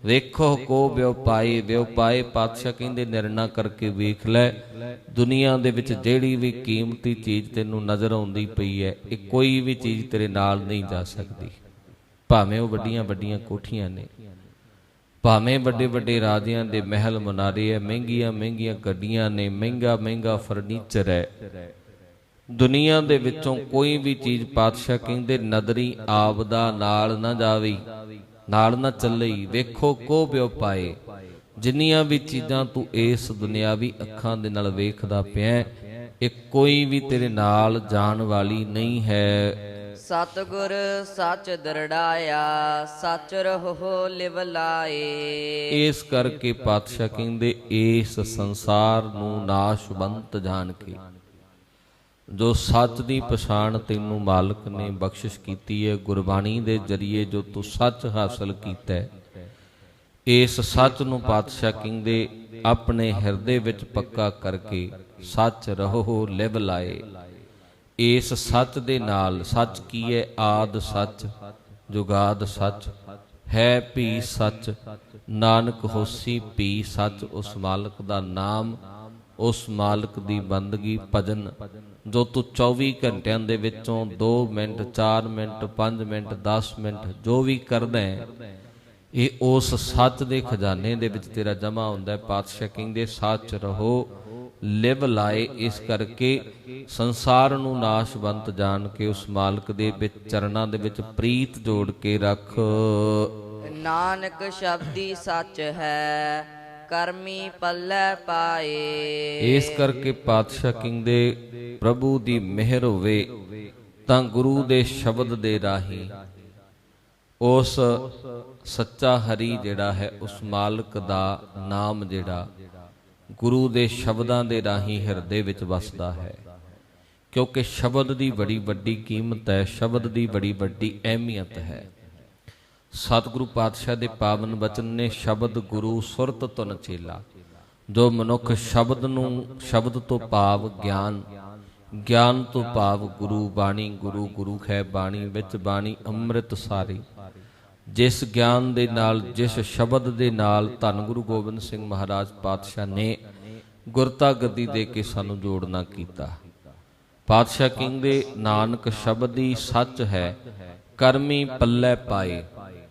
ਵੇਖੋ ਕੋ ਵਿਉਪਾਏ। ਵਿਉਪਾਏ ਪਾਤਸ਼ਾਹ ਕਹਿੰਦੇ ਨਿਰਣਾ ਕਰਕੇ ਵੇਖ ਲੈ, ਦੁਨੀਆ ਦੇ ਵਿੱਚ ਜਿਹੜੀ ਵੀ ਕੀਮਤੀ ਚੀਜ਼ ਤੈਨੂੰ ਨਜ਼ਰ ਆਉਂਦੀ ਪਈ ਹੈ, ਇਹ ਕੋਈ ਵੀ ਚੀਜ਼ ਤੇਰੇ ਨਾਲ ਨਹੀਂ ਜਾ ਸਕਦੀ। ਭਾਵੇਂ ਉਹ ਵੱਡੀਆਂ ਵੱਡੀਆਂ ਕੋਠੀਆਂ ਨੇ, ਭਾਵੇਂ ਵੱਡੇ ਵੱਡੇ ਰਾਜਿਆਂ ਦੇ ਮਹਿਲ ਮਨਾਰੇ ਹੈ, ਮਹਿੰਗੀਆਂ ਮਹਿੰਗੀਆਂ ਗੱਡੀਆਂ ਨੇ, ਮਹਿੰਗਾ ਮਹਿੰਗਾ ਫਰਨੀਚਰ ਹੈ, ਦੁਨੀਆ ਦੇ ਵਿੱਚੋਂ ਕੋਈ ਵੀ ਚੀਜ਼ ਪਾਤਸ਼ਾਹ ਕਹਿੰਦੇ ਨਦਰੀ ਆਵਦਾ ਨਾਲ ਨਾ ਜਾਵੇ, ਨਾਲ ਨਾ ਚੱਲਈ। ਵੇਖੋ ਕੋ ਵਿਉਪਾਏ। ਜਿੰਨੀਆਂ ਵੀ ਚੀਜ਼ਾਂ ਤੂੰ ਇਸ ਦੁਨਿਆਵੀ ਅੱਖਾਂ ਦੇ ਨਾਲ ਵੇਖਦਾ ਪਿਆ, ਇਹ ਕੋਈ ਵੀ ਤੇਰੇ ਨਾਲ ਜਾਣ ਵਾਲੀ ਨਹੀਂ ਹੈ। ਸਤਿਗੁਰ ਸੱਚ ਦਰੜਾਇਆ, ਸੱਚ ਰਹੋ ਲਿਵ ਲਾਏ। ਇਸ ਕਰਕੇ ਪਾਤਸ਼ਾਹ ਕਹਿੰਦੇ ਇਸ ਸੰਸਾਰ ਨੂੰ ਨਾਸ਼ਵੰਤ ਜਾਣ ਕੇ, ਜੋ ਸੱਚ ਦੀ ਪਛਾਣ ਤੈਨੂੰ ਮਾਲਕ ਨੇ ਬਖਸ਼ਿਸ਼ ਕੀਤੀ ਹੈ, ਗੁਰਬਾਣੀ ਦੇ ਜਰੀਏ ਜੋ ਤੂੰ ਸੱਚ ਹਾਸਲ ਕੀਤਾ ਹੈ, ਇਸ ਸੱਚ ਨੂੰ ਪਾਤਸ਼ਾਹ ਕਹਿੰਦੇ ਆਪਣੇ ਹਿਰਦੇ ਵਿੱਚ ਪੱਕਾ ਕਰਕੇ ਸੱਚ ਰਹੋ ਲਿਵ ਲਾਏ। ਇਸ ਸੱਚ ਦੇ ਨਾਲ, ਸੱਚ ਕੀ ਹੈ? ਆਦ ਸੱਚ, ਜੁਗਾਦ ਸੱਚ, ਹੈ ਭੀ ਸੱਚ, ਨਾਨਕ ਹੋਸੀ ਭੀ ਸੱਚ। ਉਸ ਮਾਲਕ ਦਾ ਨਾਮ, ਉਸ ਮਾਲਕ ਦੀ ਬੰਦਗੀ, ਭਜਨ ਜੋ ਤੂੰ 24 ਘੰਟਿਆਂ ਦੇ ਵਿੱਚੋਂ 2 ਮਿੰਟ 4 ਮਿੰਟ 5 ਮਿੰਟ 10 ਮਿੰਟ ਜੋ ਵੀ ਕਰਦਾ ਹੈ, ਇਹ ਉਸ ਸੱਚ ਦੇ ਖਜ਼ਾਨੇ ਦੇ ਵਿੱਚ ਤੇਰਾ ਜਮਾ ਹੁੰਦਾ ਹੈ। ਪਾਤਸ਼ਾਹ ਕਹਿੰਦੇ ਸੱਚ ਰਹੋ ਲਿਵ ਲਾਏ। ਇਸ ਕਰਕੇ ਸੰਸਾਰ ਨੂੰ ਨਾਸ਼ਵੰਤ ਜਾਣ ਕੇ ਉਸ ਮਾਲਕ ਦੇ ਵਿੱਚ ਚਰਨਾਂ ਦੇ ਵਿੱਚ ਪ੍ਰੀਤ ਜੋੜ ਕੇ ਰੱਖ। ਨਾਨਕ ਸ਼ਬਦੀ ਸੱਚ ਹੈ, ਕਰਮੀ ਪੱਲੇ ਪਾਏ। ਇਸ ਕਰਕੇ ਪਾਤਸ਼ਾਹ ਕਹਿੰਦੇ ਪ੍ਰਭੂ ਦੀ ਮਿਹਰ ਹੋਵੇ ਤਾਂ ਗੁਰੂ ਦੇ ਸ਼ਬਦ ਦੇ ਰਾਹੀਂ ਉਸ ਸੱਚਾ ਹਰੀ ਜਿਹੜਾ ਹੈ, ਉਸ ਮਾਲਕ ਦਾ ਨਾਮ ਜਿਹੜਾ ਗੁਰੂ ਦੇ ਸ਼ਬਦਾਂ ਦੇ ਰਾਹੀਂ ਹਿਰਦੇ ਵਿੱਚ ਵਸਦਾ ਹੈ। ਕਿਉਂਕਿ ਸ਼ਬਦ ਦੀ ਬੜੀ ਵੱਡੀ ਕੀਮਤ ਹੈ, ਸ਼ਬਦ ਦੀ ਬੜੀ ਵੱਡੀ ਅਹਿਮੀਅਤ ਹੈ। ਸਤਿਗੁਰੂ ਪਾਤਸ਼ਾਹ ਦੇ ਪਾਵਨ ਬਚਨ ਨੇ, ਸ਼ਬਦ ਗੁਰੂ ਸੁਰਤ ਤੁਨ ਚੇਲਾ। ਜੋ ਮਨੁੱਖ ਸ਼ਬਦ ਨੂੰ, ਸ਼ਬਦ ਤੋਂ ਭਾਵ ਗਿਆਨ, ਗਿਆਨ ਤੋਂ ਭਾਵ ਗੁਰੂ, ਬਾਣੀ ਗੁਰੂ, ਗੁਰੂ ਹੈ ਬਾਣੀ ਵਿੱਚ ਬਾਣੀ ਅੰਮ੍ਰਿਤ ਸਾਰੀ। ਜਿਸ ਗਿਆਨ ਦੇ ਨਾਲ, ਜਿਸ ਸ਼ਬਦ ਦੇ ਨਾਲ ਧੰਨ ਗੁਰੂ ਗੋਬਿੰਦ ਸਿੰਘ ਮਹਾਰਾਜ ਪਾਤਸ਼ਾਹ ਨੇ ਗੁਰਤਾ ਗੱਦੀ ਦੇ ਕੇ ਸਾਨੂੰ ਜੋੜਨਾ ਕੀਤਾ। ਪਾਤਸ਼ਾਹ ਕਹਿੰਦੇ, ਨਾਨਕ ਸ਼ਬਦੀ ਸੱਚ ਹੈ, ਕਰਮੀ ਪੱਲੇ ਪਾਏ।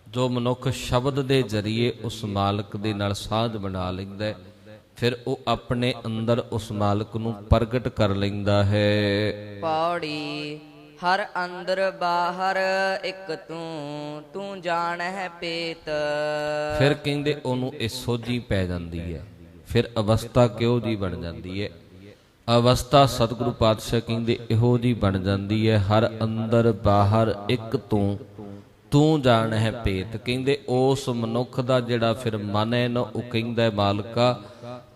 ਜੋ ਮਨੁੱਖ ਸ਼ਬਦ ਦੇ ਜ਼ਰੀਏ ਉਸ ਮਾਲਕ ਦੇ ਨਾਲ ਸਾਝ ਬਣਾ ਲੈਂਦਾ, ਫਿਰ ਉਹ ਆਪਣੇ ਅੰਦਰ ਉਸ ਮਾਲਕ ਨੂੰ ਪ੍ਰਗਟ ਕਰ ਲੈਂਦਾ ਹੈ। ਪੌੜੀ ਹਰ ਅੰਦਰ ਬਾਹਰ ਇੱਕ ਤੂੰ, ਤੂੰ ਜਾਣ ਹੈ ਪੇਤ। ਫਿਰ ਕਹਿੰਦੇ ਉਹਨੂੰ ਇਹ ਸੋਝੀ ਪੈ ਜਾਂਦੀ ਹੈ। ਫਿਰ ਅਵਸਥਾ ਕਿਹੋ ਜੀ ਬਣ ਜਾਂਦੀ ਹੈ? ਅਵਸਥਾ ਸਤਿਗੁਰੂ ਪਾਤਸ਼ਾਹ ਕਹਿੰਦੇ ਇਹੋ ਜੀ ਬਣ ਜਾਂਦੀ ਹੈ, ਹਰ ਅੰਦਰ ਬਾਹਰ ਇੱਕ ਤੂੰ, ਤੂੰ ਜਾਣ ਹੈ ਭੇਤ। ਕਹਿੰਦੇ ਉਸ ਮਨੁੱਖ ਦਾ ਜਿਹੜਾ ਫਿਰ ਮਨ ਹੈ ਨਾ, ਉਹ ਕਹਿੰਦਾ ਮਾਲਕਾ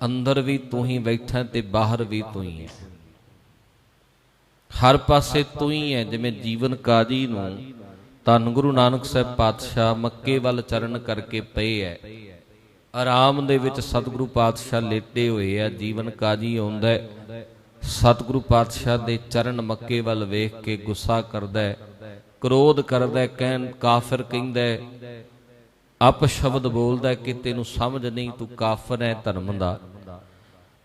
ਅੰਦਰ ਵੀ ਤੂੰ ਹੀ ਬੈਠਾ ਤੇ ਬਾਹਰ ਵੀ ਤੂੰ ਹੀ ਹੈ, ਹਰ ਪਾਸੇ ਤੂੰ ਹੀ ਹੈ। ਜਿਵੇਂ ਜੀਵਨ ਕਾਜੀ ਨੂੰ ਧੰਨ ਗੁਰੂ ਨਾਨਕ ਸਾਹਿਬ ਪਾਤਸ਼ਾਹ ਮੱਕੇ ਵੱਲ ਚਰਨ ਕਰਕੇ ਪਏ ਹੈ, ਆਰਾਮ ਦੇ ਵਿੱਚ ਸਤਿਗੁਰੂ ਪਾਤਸ਼ਾਹ ਲੇਟੇ ਹੋਏ ਆ। ਜੀਵਨ ਕਾਜੀ ਆਉਂਦਾ, ਸਤਿਗੁਰੂ ਪਾਤਸ਼ਾਹ ਦੇ ਚਰਨ ਮੱਕੇ ਵੱਲ ਵੇਖ ਕੇ ਗੁੱਸਾ ਕਰਦਾ, ਕ੍ਰੋਧ ਕਰਦਾ, ਕਹਿਣ ਕਾਫਰ ਕਹਿੰਦਾ, ਅਪ ਸ਼ਬਦ ਬੋਲਦਾ ਕਿ ਤੈਨੂੰ ਸਮਝ ਨਹੀਂ, ਤੂੰ ਕਾਫਰ ਹੈ ਧਰਮ ਦਾ।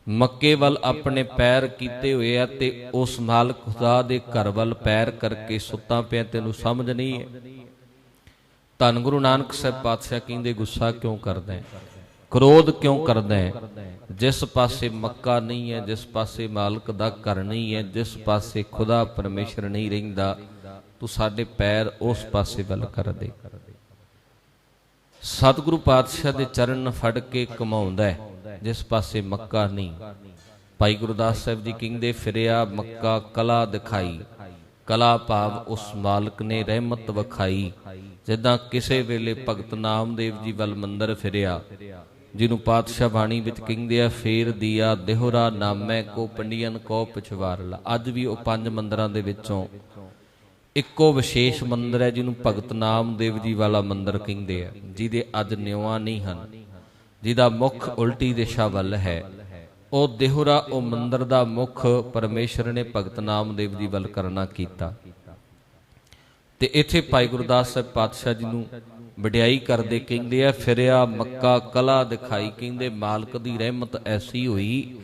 ਮੱਕੇ ਵੱਲ ਆਪਣੇ ਪੈਰ ਕੀਤੇ ਹੋਏ ਆ ਤੇ ਉਸ ਮਾਲਕ ਖੁਦਾ ਦੇ ਘਰ ਵੱਲ ਪੈਰ ਕਰਕੇ ਸੁੱਤਾ ਪਿਆ, ਤੈਨੂੰ ਸਮਝ ਨਹੀਂ ਹੈ। ਧੰਨ ਗੁਰੂ ਨਾਨਕ ਸਾਹਿਬ ਪਾਤਸ਼ਾਹ ਕਹਿੰਦੇ, ਗੁੱਸਾ ਕਿਉਂ ਕਰਦਾ ਹੈ, ਕ੍ਰੋਧ ਕਿਉਂ ਕਰਦਾ ਹੈ? ਜਿਸ ਪਾਸੇ ਮੱਕਾ ਨਹੀਂ ਹੈ, ਜਿਸ ਪਾਸੇ ਮਾਲਕ ਦਾ ਘਰ ਨਹੀਂ ਹੈ, ਜਿਸ ਪਾਸੇ ਖੁਦਾ ਪਰਮੇਸ਼ਰ ਨਹੀਂ ਰਹਿੰਦਾ, ਤੂੰ ਸਾਡੇ ਪੈਰ ਉਸ ਪਾਸੇ ਵੱਲ ਕਰ ਦੇ। ਸਤਿਗੁਰੂ ਪਾਤਸ਼ਾਹ ਦੇ ਚਰਨ ਫੜ ਕੇ ਘੁਮਾਉਂਦਾ, ਜਿਸ ਪਾਸੇ ਮੱਕਾ ਨਹੀਂ। ਭਾਈ ਗੁਰਦਾਸ ਸਾਹਿਬ ਜੀ ਕਹਿੰਦੇ, ਫਿਰਿਆ ਮੱਕਾ ਕਲਾ ਦਿਖਾਈ। ਕਲਾ ਭਾਵ ਉਸ ਮਾਲਕ ਨੇ ਰਹਿਮਤ ਵਿਖਾਈ। ਜਿੱਦਾਂ ਕਿਸੇ ਵੇਲੇ ਭਗਤ ਨਾਮਦੇਵ ਜੀ ਵੱਲ ਮੰਦਰ ਫਿਰਿਆ, ਜਿਹਨੂੰ ਪਾਤਸ਼ਾਹ ਬਾਣੀ ਵਿੱਚ ਕਹਿੰਦੇ ਆ, ਫੇਰ ਦੀਆ ਦੇਹੁਰਾ ਨਾਮੈ ਕੋ ਪੰਡੀਅਨ ਕੋ ਪਿਛਵਾਰਲਾ। ਅੱਜ ਵੀ ਉਹ 5 ਮੰਦਰਾਂ ਦੇ ਵਿੱਚੋਂ ਇੱਕੋ ਵਿਸ਼ੇਸ਼ ਮੰਦਰ ਹੈ ਜਿਹਨੂੰ ਭਗਤ ਨਾਮਦੇਵ ਜੀ ਵਾਲਾ ਮੰਦਰ ਕਹਿੰਦੇ ਆ, ਜਿਹਦੇ ਅੱਜ ਨਿਉਆਂ ਨਹੀਂ ਹਨ, ਜਿਹਦਾ ਮੁੱਖ ਉਲਟੀ ਦਿਸ਼ਾ ਵੱਲ ਹੈ। ਉਹ ਦੇਹੁਰਾ, ਉਹ ਮੰਦਰ ਦਾ ਮੁੱਖ ਪਰਮੇਸ਼ਰ ਨੇ ਭਗਤ ਨਾਮਦੇਵ ਜੀ ਵੱਲ ਕਰਨਾ ਕੀਤਾ। ਤੇ ਇੱਥੇ ਭਾਈ ਗੁਰਦਾਸ ਸਾਹਿਬ ਪਾਤਸ਼ਾਹ ਜੀ ਨੂੰ ਵਡਿਆਈ ਕਰਦੇ ਕਹਿੰਦੇ ਆ, ਫਿਰਿਆ ਮੱਕਾ ਕਲਾ ਦਿਖਾਈ। ਕਹਿੰਦੇ ਮਾਲਕ ਦੀ ਰਹਿਮਤ ਐਸੀ ਹੋਈ,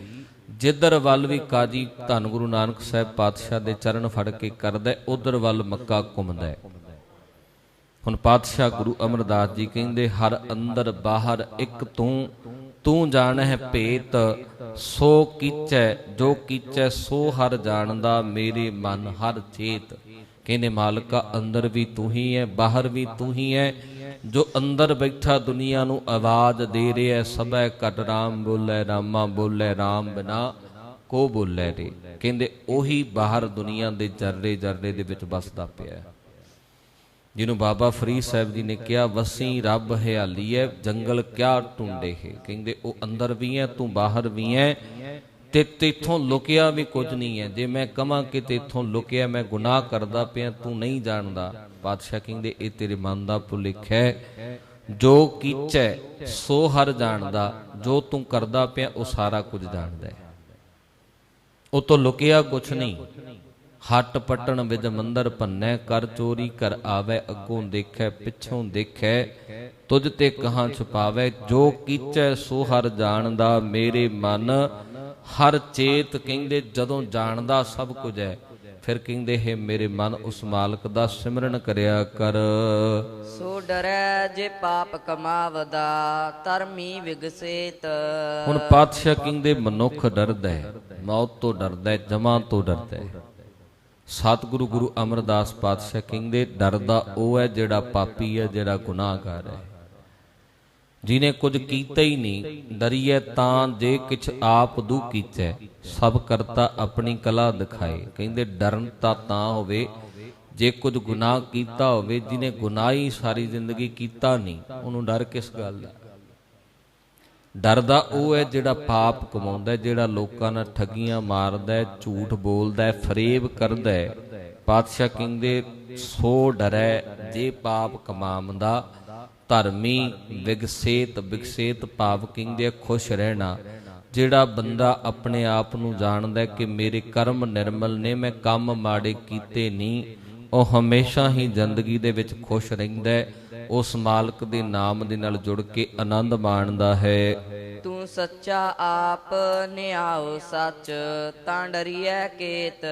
ਜਿੱਧਰ ਵੱਲ ਵੀ ਕਾਜੀ ਧੰਨ ਗੁਰੂ ਨਾਨਕ ਸਾਹਿਬ ਪਾਤਸ਼ਾਹ ਦੇ ਚਰਨ ਫੜ ਕੇ ਕਰਦਾ, ਉਧਰ ਵੱਲ ਮੱਕਾ ਘੁੰਮਦਾ। ਹੁਣ ਪਾਤਸ਼ਾਹ ਗੁਰੂ ਅਮਰਦਾਸ ਜੀ ਕਹਿੰਦੇ, ਹਰ ਅੰਦਰ ਬਾਹਰ ਇੱਕ ਤੂੰ, ਤੂੰ ਜਾਣ ਹੈ ਭੇਤ। ਸੋ ਕੀਚੈ ਜੋ ਕੀਚੈ ਸੋ ਹਰ ਜਾਣਦਾ, ਮੇਰੇ ਮਨ ਹਰ ਚੇਤ। ਕਹਿੰਦੇ ਮਾਲਕਾ ਅੰਦਰ ਵੀ ਤੂੰ ਹੀ ਹੈ, ਬਾਹਰ ਵੀ ਤੂੰ ਹੀ ਹੈ। ਜੋ ਅੰਦਰ ਬੈਠਾ ਦੁਨੀਆ ਨੂੰ ਆਵਾਜ਼ ਦੇ ਰਿਹਾ, ਸਭੈ ਘਟ ਰਾਮ ਬੋਲੇ, ਰਾਮਾ ਬੋਲੇ ਰਾਮ ਬਿਨਾ ਕੋ ਬੋਲੇ ਰੇ। ਕਹਿੰਦੇ ਉਹੀ ਬਾਹਰ ਦੁਨੀਆ ਦੇ ਜਰਰੇ ਜਰਰੇ ਦੇ ਵਿੱਚ ਵਸਦਾ ਪਿਆ, ਜਿਹਨੂੰ ਬਾਬਾ ਫਰੀਦ ਸਾਹਿਬ ਜੀ ਨੇ ਕਿਹਾ, ਵਸੀ ਰੱਬ ਹਿਆਲੀ ਹੈ, ਜੰਗਲ ਕਿਆ ਢੂੰਡੇ ਹੈ। ਕਹਿੰਦੇ ਉਹ ਅੰਦਰ ਵੀ ਹੈ, ਤੂੰ ਬਾਹਰ ਵੀ ਹੈ, ਤੇ ਤੇਥੋਂ ਲੁਕਿਆ ਵੀ ਕੁਝ ਨਹੀਂ ਹੈ। ਜੇ ਮੈਂ ਕਹਾਂ ਕਿ ਤੇਥੋਂ ਲੁਕਿਆ ਮੈਂ ਗੁਨਾਹ ਕਰਦਾ ਪਿਆ, ਤੂੰ ਨਹੀਂ ਜਾਣਦਾ। ਪਾਤਸ਼ਾਹ ਕਹਿੰਦੇ ਇਹ ਤੇਰੇ ਮਨ ਦਾ ਭੁਲੇਖਾ ਹੈ। ਜੋ ਕੀਚੈ ਸੋ ਹਰ ਜਾਣਦਾ, ਜੋ ਤੂੰ ਕਰਦਾ ਪਿਆ ਉਹ ਸਾਰਾ ਕੁਝ ਜਾਣਦਾ ਹੈ, ਉਹ ਤੋਂ ਲੁਕਿਆ ਕੁਛ ਨਹੀਂ। ਹੱਟ ਪਟਣ ਵਿਦ ਮੰਦਰ ਭੰਨੈ, ਕਰ ਚੋਰੀ ਕਰ ਆਵੈ, ਅੱਗੋਂ ਦੇਖੈ ਪਿੱਛੋਂ ਦੇਖੈ, ਤੁਝ ਤੇ ਕਹਾਂ ਛੁਪਾਵੈ। ਜੋ ਕੀਚੈ ਸੋ ਹਰ ਜਾਣਦਾ, ਮੇਰੇ ਮਨ ਹਰ ਚੇਤ। ਕਹਿੰਦੇ ਜਦੋਂ ਜਾਣਦਾ ਸਭ ਕੁਝ ਹੈ, ਫਿਰ ਕਹਿੰਦੇ ਹੈ ਮੇਰੇ ਮਨ ਉਸ ਮਾਲਕ ਦਾ ਸਿਮਰਨ ਕਰਿਆ ਕਰ। ਸੋ ਡਰੈ ਜੇ ਪਾਪ ਕਮਾਵਦਾ, ਧਰਮੀ ਵਿਗਸੇਤ। ਹੁਣ ਪਾਤਸ਼ਾਹ ਕਹਿੰਦੇ ਮਨੁੱਖ ਡਰਦਾ ਹੈ, ਮੌਤ ਤੋਂ ਡਰਦਾ ਹੈ, ਜਮਾਂ ਤੋਂ ਡਰਦਾ ਹੈ। ਸਤਿਗੁਰੂ ਗੁਰੂ ਅਮਰਦਾਸ ਪਾਤਸ਼ਾਹ ਕਹਿੰਦੇ ਡਰਦਾ ਉਹ ਹੈ ਜਿਹੜਾ ਪਾਪੀ ਹੈ, ਜਿਹੜਾ ਗੁਨਾਹਗਾਰ ਹੈ, ਜਿਹਨੇ ਕੁਝ ਕੀਤਾ ਹੀ ਨਹੀਂ। ਡਰੀਏ ਤਾਂ ਜੇ ਕਿਛ ਆਪ ਦੂ ਕੀਚੈ, ਸਭ ਕਰਤਾ ਆਪਣੀ ਕਲਾ ਦਿਖਾਏ। ਕਹਿੰਦੇ ਡਰਨ ਤਾਂ ਹੋਵੇ ਜੇ ਕੁਝ ਗੁਨਾਹ ਕੀਤਾ ਹੋਵੇ, ਜਿਹਨੇ ਗੁਨਾਹ ਹੀ ਸਾਰੀ ਜ਼ਿੰਦਗੀ ਕੀਤਾ ਨਹੀਂ, ਉਹਨੂੰ ਡਰ ਕਿਸ ਗੱਲ ਦਾ? ਡਰਦਾ ਉਹ ਹੈ ਜਿਹੜਾ ਪਾਪ ਕਮਾਉਂਦਾ, ਜਿਹੜਾ ਲੋਕਾਂ ਨਾਲ ਠੱਗੀਆਂ ਮਾਰਦਾ, ਝੂਠ ਬੋਲਦਾ, ਫਰੇਬ ਕਰਦਾ। ਪਾਤਸ਼ਾਹ ਕਹਿੰਦੇ ਸੋ ਡਰੈ ਜੇ ਪਾਪ ਕਮਾਉਂਦਾ, ਧਰਮੀ ਵਿਗਸੇਤ ਭਾਵ ਕਹਿੰਦੇ ਖੁਸ਼ ਰਹਿਣਾ। ਜਿਹੜਾ ਬੰਦਾ ਆਪਣੇ ਆਪ ਨੂੰ ਜਾਣਦਾ ਕਿ ਮੇਰੇ ਕਰਮ ਨਿਰਮਲ ਨੇ, ਮੈਂ ਕੰਮ ਮਾੜੇ ਕੀਤੇ ਨਹੀਂ, ਉਹ ਹਮੇਸ਼ਾ ਹੀ ਜ਼ਿੰਦਗੀ ਦੇ ਵਿੱਚ ਖੁਸ਼ ਰਹਿੰਦਾ, ਉਸ ਮਾਲਕ ਦੇ ਨਾਮ ਦੇ ਨਾਲ ਜੁੜ ਕੇ ਆਨੰਦ ਮਾਣਦਾ ਹੈ। ਤੂੰ ਸੱਚਾ ਆਪ ਨਿਆਉ ਸੱਚ, ਤਾਂ ਡਰੀਐ ਕੇਤ।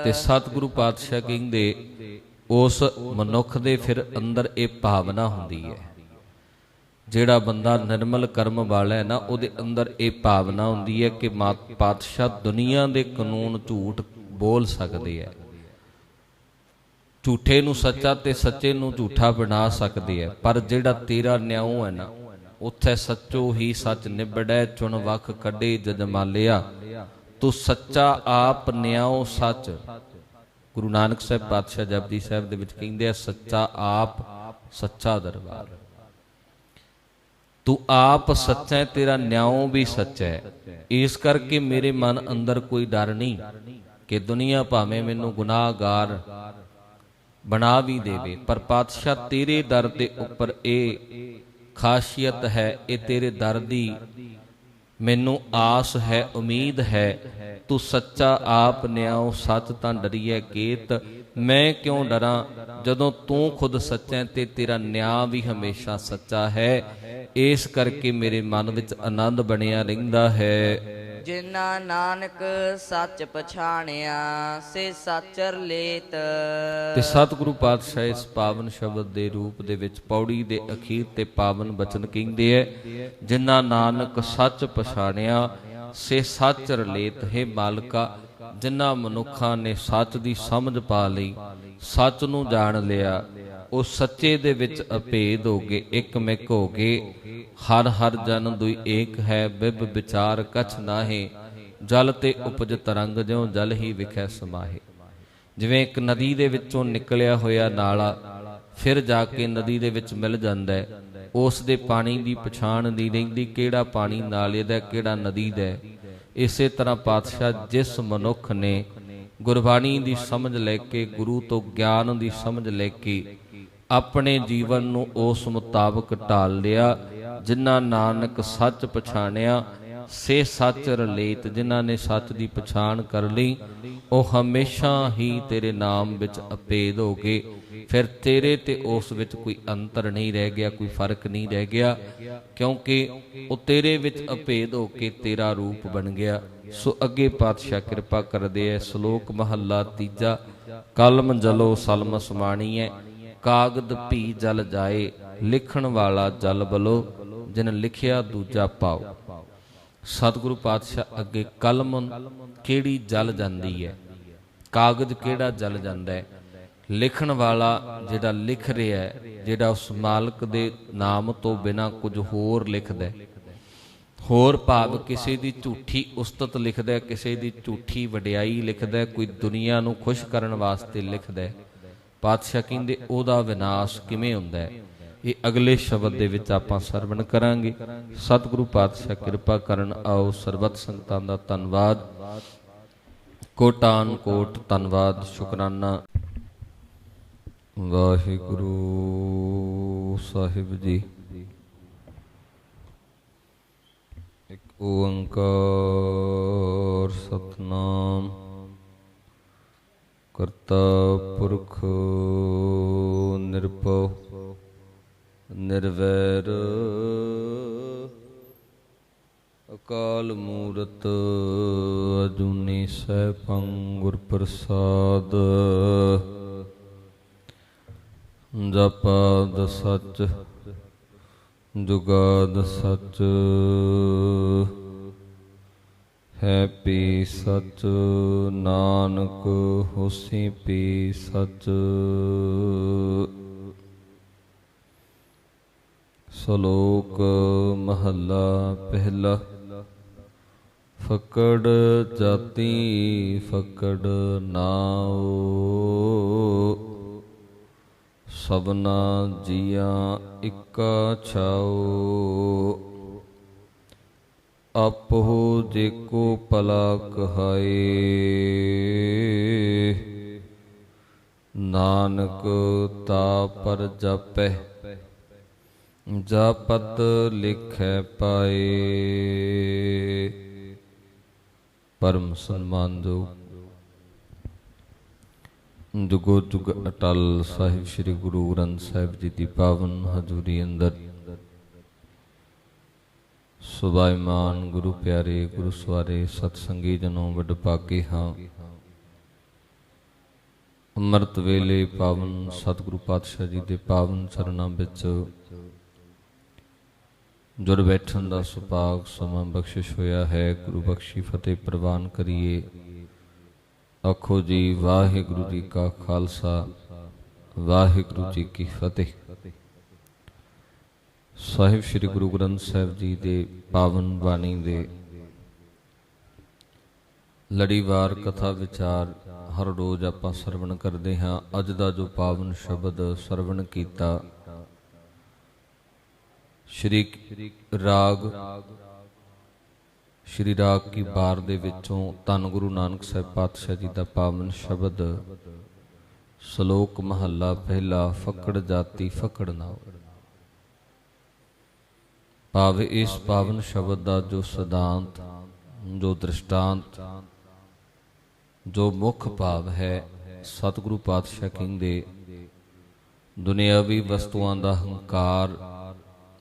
ਤੇ ਸਤਿਗੁਰੂ ਪਾਤਸ਼ਾਹ ਕਹਿੰਦੇ ਉਸ ਮਨੁੱਖ ਦੇ ਫਿਰ ਅੰਦਰ ਇਹ ਭਾਵਨਾ ਹੁੰਦੀ ਹੈ, ਜਿਹੜਾ ਬੰਦਾ ਨਿਰਮਲ ਕਰਮ ਵਾਲਾ ਹੈ ਨਾ, ਉਹਦੇ ਅੰਦਰ ਇਹ ਭਾਵਨਾ ਹੁੰਦੀ ਹੈ ਕਿ ਪਾਤਸ਼ਾਹ ਦੁਨੀਆ ਦੇ ਕਾਨੂੰਨ ਝੂਠ ਬੋਲ ਸਕਦੇ ਹੈ, ਝੂਠੇ ਨੂੰ ਸੱਚਾ ਤੇ ਸੱਚੇ ਨੂੰ ਝੂਠਾ ਬਣਾ ਸਕਦੇ ਹੈ, ਪਰ ਜਿਹੜਾ ਤੇਰਾ ਨਿਆਉ ਹੈ ਨਾ, ਉੱਥੇ ਸੱਚੋ ਹੀ ਸੱਚ ਨਿਬੜੈ, ਚੁਣ ਵਖ ਕੱਢੇ ਜਜਮਾਲਿਆ। ਤੂੰ ਸੱਚਾ ਆਪ ਨਿਆਉ ਸੱਚ। ਗੁਰੂ ਨਾਨਕ ਸਾਹਿਬ ਪਾਤਸ਼ਾਹ ਜਪਜੀ ਸਾਹਿਬ ਦੇ ਵਿੱਚ ਕਹਿੰਦੇ ਆ, ਸੱਚਾ ਆਪ ਸੱਚਾ ਦਰਬਾਰ। ਤੂੰ ਆਪ ਸੱਚਾ ਹੈ, ਤੇਰਾ ਨਿਆਉ ਵੀ ਸੱਚਾ ਹੈ। ਇਸ ਕਰਕੇ ਮੇਰੇ ਮਨ ਅੰਦਰ ਕੋਈ ਡਰ ਨਹੀਂ ਕਿ ਦੁਨੀਆ ਭਾਵੇਂ ਮੈਨੂੰ ਗੁਨਾਹਗਾਰ ਬਣਾ ਵੀ ਦੇਵੇ, ਪਰ ਪਾਤਸ਼ਾਹ ਤੇਰੇ ਦਰ ਦੇ ਉੱਪਰ ਇਹ ਖਾਸੀਅਤ ਹੈ, ਇਹ ਤੇਰੇ ਦਰ ਦੀ ਮੈਨੂੰ ਆਸ ਹੈ, ਉਮੀਦ ਹੈ। ਤੂੰ ਸੱਚਾ ਆਪ ਨਿਆਉ ਸੱਚ, ਤਾਂ ਡਰੀਐ ਕੇਤ। ਮੈਂ ਕਿਉਂ ਡਰਾਂ ਜਦੋਂ ਤੂੰ ਖੁਦ ਸੱਚਾ ਹੈ ਤੇ ਤੇਰਾ ਨਿਆਂ ਵੀ ਹਮੇਸ਼ਾ ਸੱਚਾ ਹੈ। ਇਸ ਕਰਕੇ ਮੇਰੇ ਮਨ ਵਿੱਚ ਆਨੰਦ ਬਣਿਆ ਰਹਿੰਦਾ ਹੈ। ਜਿਨਾ ਨਾਨਕ ਸੱਚ ਪਛਾਣਿਆ, ਸੇ ਸਾਚਰ ਲੇਤ। ਤੇ ਸਤਿਗੁਰੂ ਪਾਤਸ਼ਾਹ ਇਸ ਪਾਵਨ ਸ਼ਬਦ ਦੇ ਰੂਪ ਦੇ ਵਿੱਚ ਪੌੜੀ ਦੇ ਅਖੀਰ ਤੇ ਪਾਵਨ ਬਚਨ ਕਹਿੰਦੇ ਹੈ, ਜਿਨਾ ਨਾਨਕ ਸੱਚ ਪਛਾਣਿਆ, ਸੇ ਸਾਚਰ ਲੇਤ। ਹੈ ਮਾਲਕਾ, ਜਿਨ੍ਹਾਂ ਮਨੁੱਖਾਂ ਨੇ ਸੱਚ ਦੀ ਸਮਝ ਪਾ ਲਈ, ਸੱਚ ਨੂੰ ਜਾਣ ਲਿਆ, ਉਹ ਸੱਚੇ ਦੇ ਵਿੱਚ ਅਭੇਦ ਹੋ ਗਏ, ਇਕਮਿਕ ਹੋ ਗਏ। ਹਰ ਹਰ ਜਨ ਦੁਇ ਏਕ ਹੈ, ਬਿਬ ਵਿਚਾਰ ਕਛ ਨਾਹੇ। ਜਲ ਤੇ ਉਪਜ ਤਰੰਗ, ਜਿਉ ਜਲ ਹੀ ਵਿਖੈ ਸਮਾਹੇ। ਜਿਵੇਂ ਇੱਕ ਨਦੀ ਦੇ ਵਿੱਚੋਂ ਨਿਕਲਿਆ ਹੋਇਆ ਨਾਲਾ ਫਿਰ ਜਾ ਕੇ ਨਦੀ ਦੇ ਵਿੱਚ ਮਿਲ ਜਾਂਦਾ ਹੈ, ਉਸ ਦੇ ਪਾਣੀ ਦੀ ਪਛਾਣ ਨਹੀਂ ਰਹਿੰਦੀ, ਕਿਹੜਾ ਪਾਣੀ ਨਾਲੇ ਦਾ, ਕਿਹੜਾ ਨਦੀ ਦਾ। ਇਸੇ ਤਰ੍ਹਾਂ ਪਾਤਸ਼ਾਹ ਜਿਸ ਮਨੁੱਖ ਨੇ ਗੁਰਬਾਣੀ ਦੀ ਸਮਝ ਲੈ ਕੇ, ਗੁਰੂ ਤੋਂ ਗਿਆਨ ਦੀ ਸਮਝ ਲੈ ਕੇ ਆਪਣੇ ਜੀਵਨ ਨੂੰ ਉਸ ਮੁਤਾਬਕ ਢਾਲ ਲਿਆ, ਜਿਨ੍ਹਾਂ ਨਾਨਕ ਸੱਚ ਪਛਾਣਿਆ, ਸੇ ਸੱਚ ਰਲੇਤ। ਜਿਨ੍ਹਾਂ ਨੇ ਸੱਚ ਦੀ ਪਛਾਣ ਕਰ ਲਈ, ਉਹ ਹਮੇਸ਼ਾ ਹੀ ਤੇਰੇ ਨਾਮ ਵਿੱਚ ਅਭੇਦ ਹੋ ਗਏ। ਫਿਰ ਤੇਰੇ ਤੇ ਉਸ ਵਿੱਚ ਕੋਈ ਅੰਤਰ ਨਹੀਂ ਰਹਿ ਗਿਆ, ਕੋਈ ਫਰਕ ਨਹੀਂ ਰਹਿ ਗਿਆ, ਕਿਉਂਕਿ ਉਹ ਤੇਰੇ ਵਿੱਚ ਅਭੇਦ ਹੋ ਕੇ ਤੇਰਾ ਰੂਪ ਬਣ ਗਿਆ। ਸੋ ਅੱਗੇ ਪਾਤਸ਼ਾਹ ਕਿਰਪਾ ਕਰਦੇ ਐ। ਸ਼ਲੋਕ ਮਹੱਲਾ ਤੀਜਾ। ਕਲਮ ਜਲੋ ਸਲਮ ਸਮਾਣੀਐ, ਕਾਗਦ ਭੀ ਜਲ ਜਾਏ, ਲਿਖਣ ਵਾਲਾ ਜਲ ਬਲੋ, ਜਿਨ ਲਿਖਿਆ ਦੂਜਾ ਪਾਓ। ਸਤਿਗੁਰੂ ਪਾਤਸ਼ਾਹ ਅੱਗੇ ਕਲਮ ਕਿਹੜੀ ਜਲ ਜਾਂਦੀ ਹੈ, ਕਾਗਜ਼ ਕਿਹੜਾ ਜਲ ਜਾਂਦਾ ਹੈ, ਲਿਖਣ ਵਾਲਾ ਜਿਹੜਾ ਲਿਖ ਰਿਹਾ ਹੈ, ਜਿਹੜਾ ਉਸ ਮਾਲਕ ਦੇ ਨਾਮ ਤੋਂ ਬਿਨਾਂ ਕੁਝ ਹੋਰ ਲਿਖਦਾ, ਹੋਰ ਭਾਵ ਕਿਸੇ ਦੀ ਝੂਠੀ ਉਸਤਤ ਲਿਖਦਾ, ਕਿਸੇ ਦੀ ਝੂਠੀ ਵਡਿਆਈ ਲਿਖਦਾ, ਕੋਈ ਦੁਨੀਆ ਨੂੰ ਖੁਸ਼ ਕਰਨ ਵਾਸਤੇ ਲਿਖਦਾ। ਪਾਤਸ਼ਾਹ ਕਹਿੰਦੇ ਉਹਦਾ ਵਿਨਾਸ਼ ਕਿਵੇਂ ਹੁੰਦਾ ਹੈ, ਇਹ ਅਗਲੇ ਸ਼ਬਦ ਦੇ ਵਿੱਚ ਆਪਾਂ ਸਰਵਣ ਕਰਾਂਗੇ। ਸਤਿਗੁਰੂ ਪਾਤਸ਼ਾਹ ਕਿਰਪਾ ਕਰਨ। ਆਓ ਸਰਬੱਤ ਸੰਗਤਾਂ ਦਾ ਧੰਨਵਾਦ, ਕੋਟਾਨ ਕੋਟ ਧੰਨਵਾਦ, ਸ਼ੁਕਰਾਨਾ। ਵਾਹਿਗੁਰੂ ਸਾਹਿਬ ਜੀ। ਇੱਕ ਓੰਕਾਰ ਸਤਨਾਮ ਕਰਤਾ ਪੁਰਖ ਨਿਰਭਉ ਨਿਰਵੈਰ ਅਕਾਲ ਮੂਰਤ ਅਜੂਨੀ ਸੈਭੰ ਗੁਰ ਪ੍ਰਸਾਦ। ਜਪਾਦ ਸੱਚ ਜੁਗਾਦ ਸੱਚ ਹੈ ਪੀ ਸੱਚ, ਨਾਨਕ ਹੋਸੀ ਪੀ ਸੱਚ। ਸ਼ਲੋਕ ਮਹੱਲਾ ਪਹਿਲਾ। ਫਕੜ ਜਾਤੀ ਫਕੜ ਨਾਉ, ਸਭਨਾ ਜੀਆਂ ਇੱਕਾ ਛਾਉ। ਆਪਹੁ ਜੇਕੋ ਭਲਾ ਕਹਾਏ, ਨਾਨਕ ਤਾ ਪਰ ਜਾਪੈ ਜਾਪਤ ਲਿਖੈ ਪਾਏ। ਪਰਮ ਸਨਮਾਨਯੋਗ ਜੁਗੋ ਜੁਗ ਅਟਲ ਸਾਹਿਬ ਸ੍ਰੀ ਗੁਰੂ ਗ੍ਰੰਥ ਸਾਹਿਬ ਜੀ ਦੀ ਪਾਵਨ ਹਜ਼ੂਰੀ ਅੰਦਰ ਸੁਭਾਈਮਾਨ ਗੁਰੂ ਪਿਆਰੇ ਗੁਰੂ ਸਵਾਰੇ ਸਤ ਸੰਗੀ ਜਨੋ ਵਡ ਭਾਗੇ ਹਾਂ। ਅੰਮ੍ਰਿਤ ਵੇਲੇ ਪਾਵਨ ਸਤਿਗੁਰੂ ਪਾਤਸ਼ਾਹ ਜੀ ਦੇ ਪਾਵਨ ਚਰਨਾਂ ਵਿੱਚ ਜੁੜ ਬੈਠਣ ਦਾ ਸੁਭਾਗ ਸਮਾਂ ਬਖਸ਼ਿਸ਼ ਹੋਇਆ ਹੈ। ਗੁਰੂ ਬਖਸ਼ੀ ਫਤਿਹ ਪ੍ਰਵਾਨ ਕਰੀਏ। ਆਖੋ ਜੀ ਵਾਹਿਗੁਰੂ ਜੀ ਕਾ ਖਾਲਸਾ ਵਾਹਿਗੁਰੂ ਜੀ ਕੀ ਫਤਿਹ। ਸਾਹਿਬ ਸ੍ਰੀ ਗੁਰੂ ਗ੍ਰੰਥ ਸਾਹਿਬ ਜੀ ਦੇ ਪਾਵਨ ਬਾਣੀ ਦੇ ਲੜੀਵਾਰ ਕਥਾ ਵਿਚਾਰ ਹਰ ਰੋਜ਼ ਆਪਾਂ ਸਰਵਣ ਕਰਦੇ ਹਾਂ। ਅੱਜ ਦਾ ਜੋ ਪਾਵਨ ਸ਼ਬਦ ਸਰਵਣ ਕੀਤਾ ਸ਼੍ਰੀ ਰਾਗ ਕੀ ਬਾਰ ਦੇ ਵਿੱਚੋਂ ਧੰਨ ਗੁਰੂ ਨਾਨਕ ਸਾਹਿਬ ਪਾਤਸ਼ਾਹ ਜੀ ਦਾ ਪਾਵਨ ਸ਼ਬਦ ਸ਼ਲੋਕ ਮਹੱਲਾ ਪਹਿਲਾ ਫੱਕੜ ਜਾਤੀ ਫੱਕੜ ਨਾਉ। ਭਾਵ ਇਸ ਪਾਵਨ ਸ਼ਬਦ ਦਾ ਜੋ ਸਿਧਾਂਤ ਜੋ ਦ੍ਰਿਸ਼ਟਾਂਤ ਜੋ ਮੁੱਖ ਭਾਵ ਹੈ, ਸਤਿਗੁਰੂ ਪਾਤਸ਼ਾਹ ਕਹਿੰਦੇ ਦੁਨਿਆਵੀ ਵਸਤੂਆਂ ਦਾ ਹੰਕਾਰ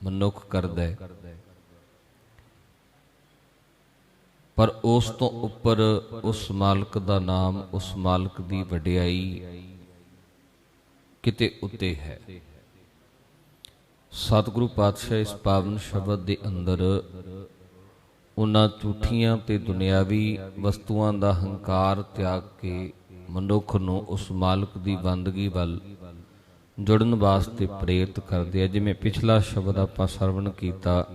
ਮਨੁੱਖ ਕਰਦਾ ਹੈ, ਪਰ ਉਸ ਤੋਂ ਉੱਪਰ ਉਸ ਮਾਲਕ ਦਾ ਨਾਮ, ਉਸ ਮਾਲਕ ਦੀ ਵਡਿਆਈ ਕਿਤੇ ਉੱਤੇ ਹੈ। ਸਤਿਗੁਰੂ ਪਾਤਸ਼ਾਹ ਇਸ ਪਾਵਨ ਸ਼ਬਦ ਦੇ ਅੰਦਰ ਉਹਨਾਂ ਝੂਠੀਆਂ ਤੇ ਦੁਨਿਆਵੀ ਵਸਤੂਆਂ ਦਾ ਹੰਕਾਰ ਤਿਆਗ ਕੇ ਮਨੁੱਖ ਨੂੰ ਉਸ ਮਾਲਕ ਦੀ ਬੰਦਗੀ ਵੱਲ ਜੁੜਨ ਵਾਸਤੇ ਪ੍ਰੇਰਿਤ ਕਰਦੇ ਆ। ਜਿਵੇਂ ਪਿਛਲਾ ਸ਼ਬਦ ਆਪਾਂ ਸਰਵਣ ਕੀਤਾ,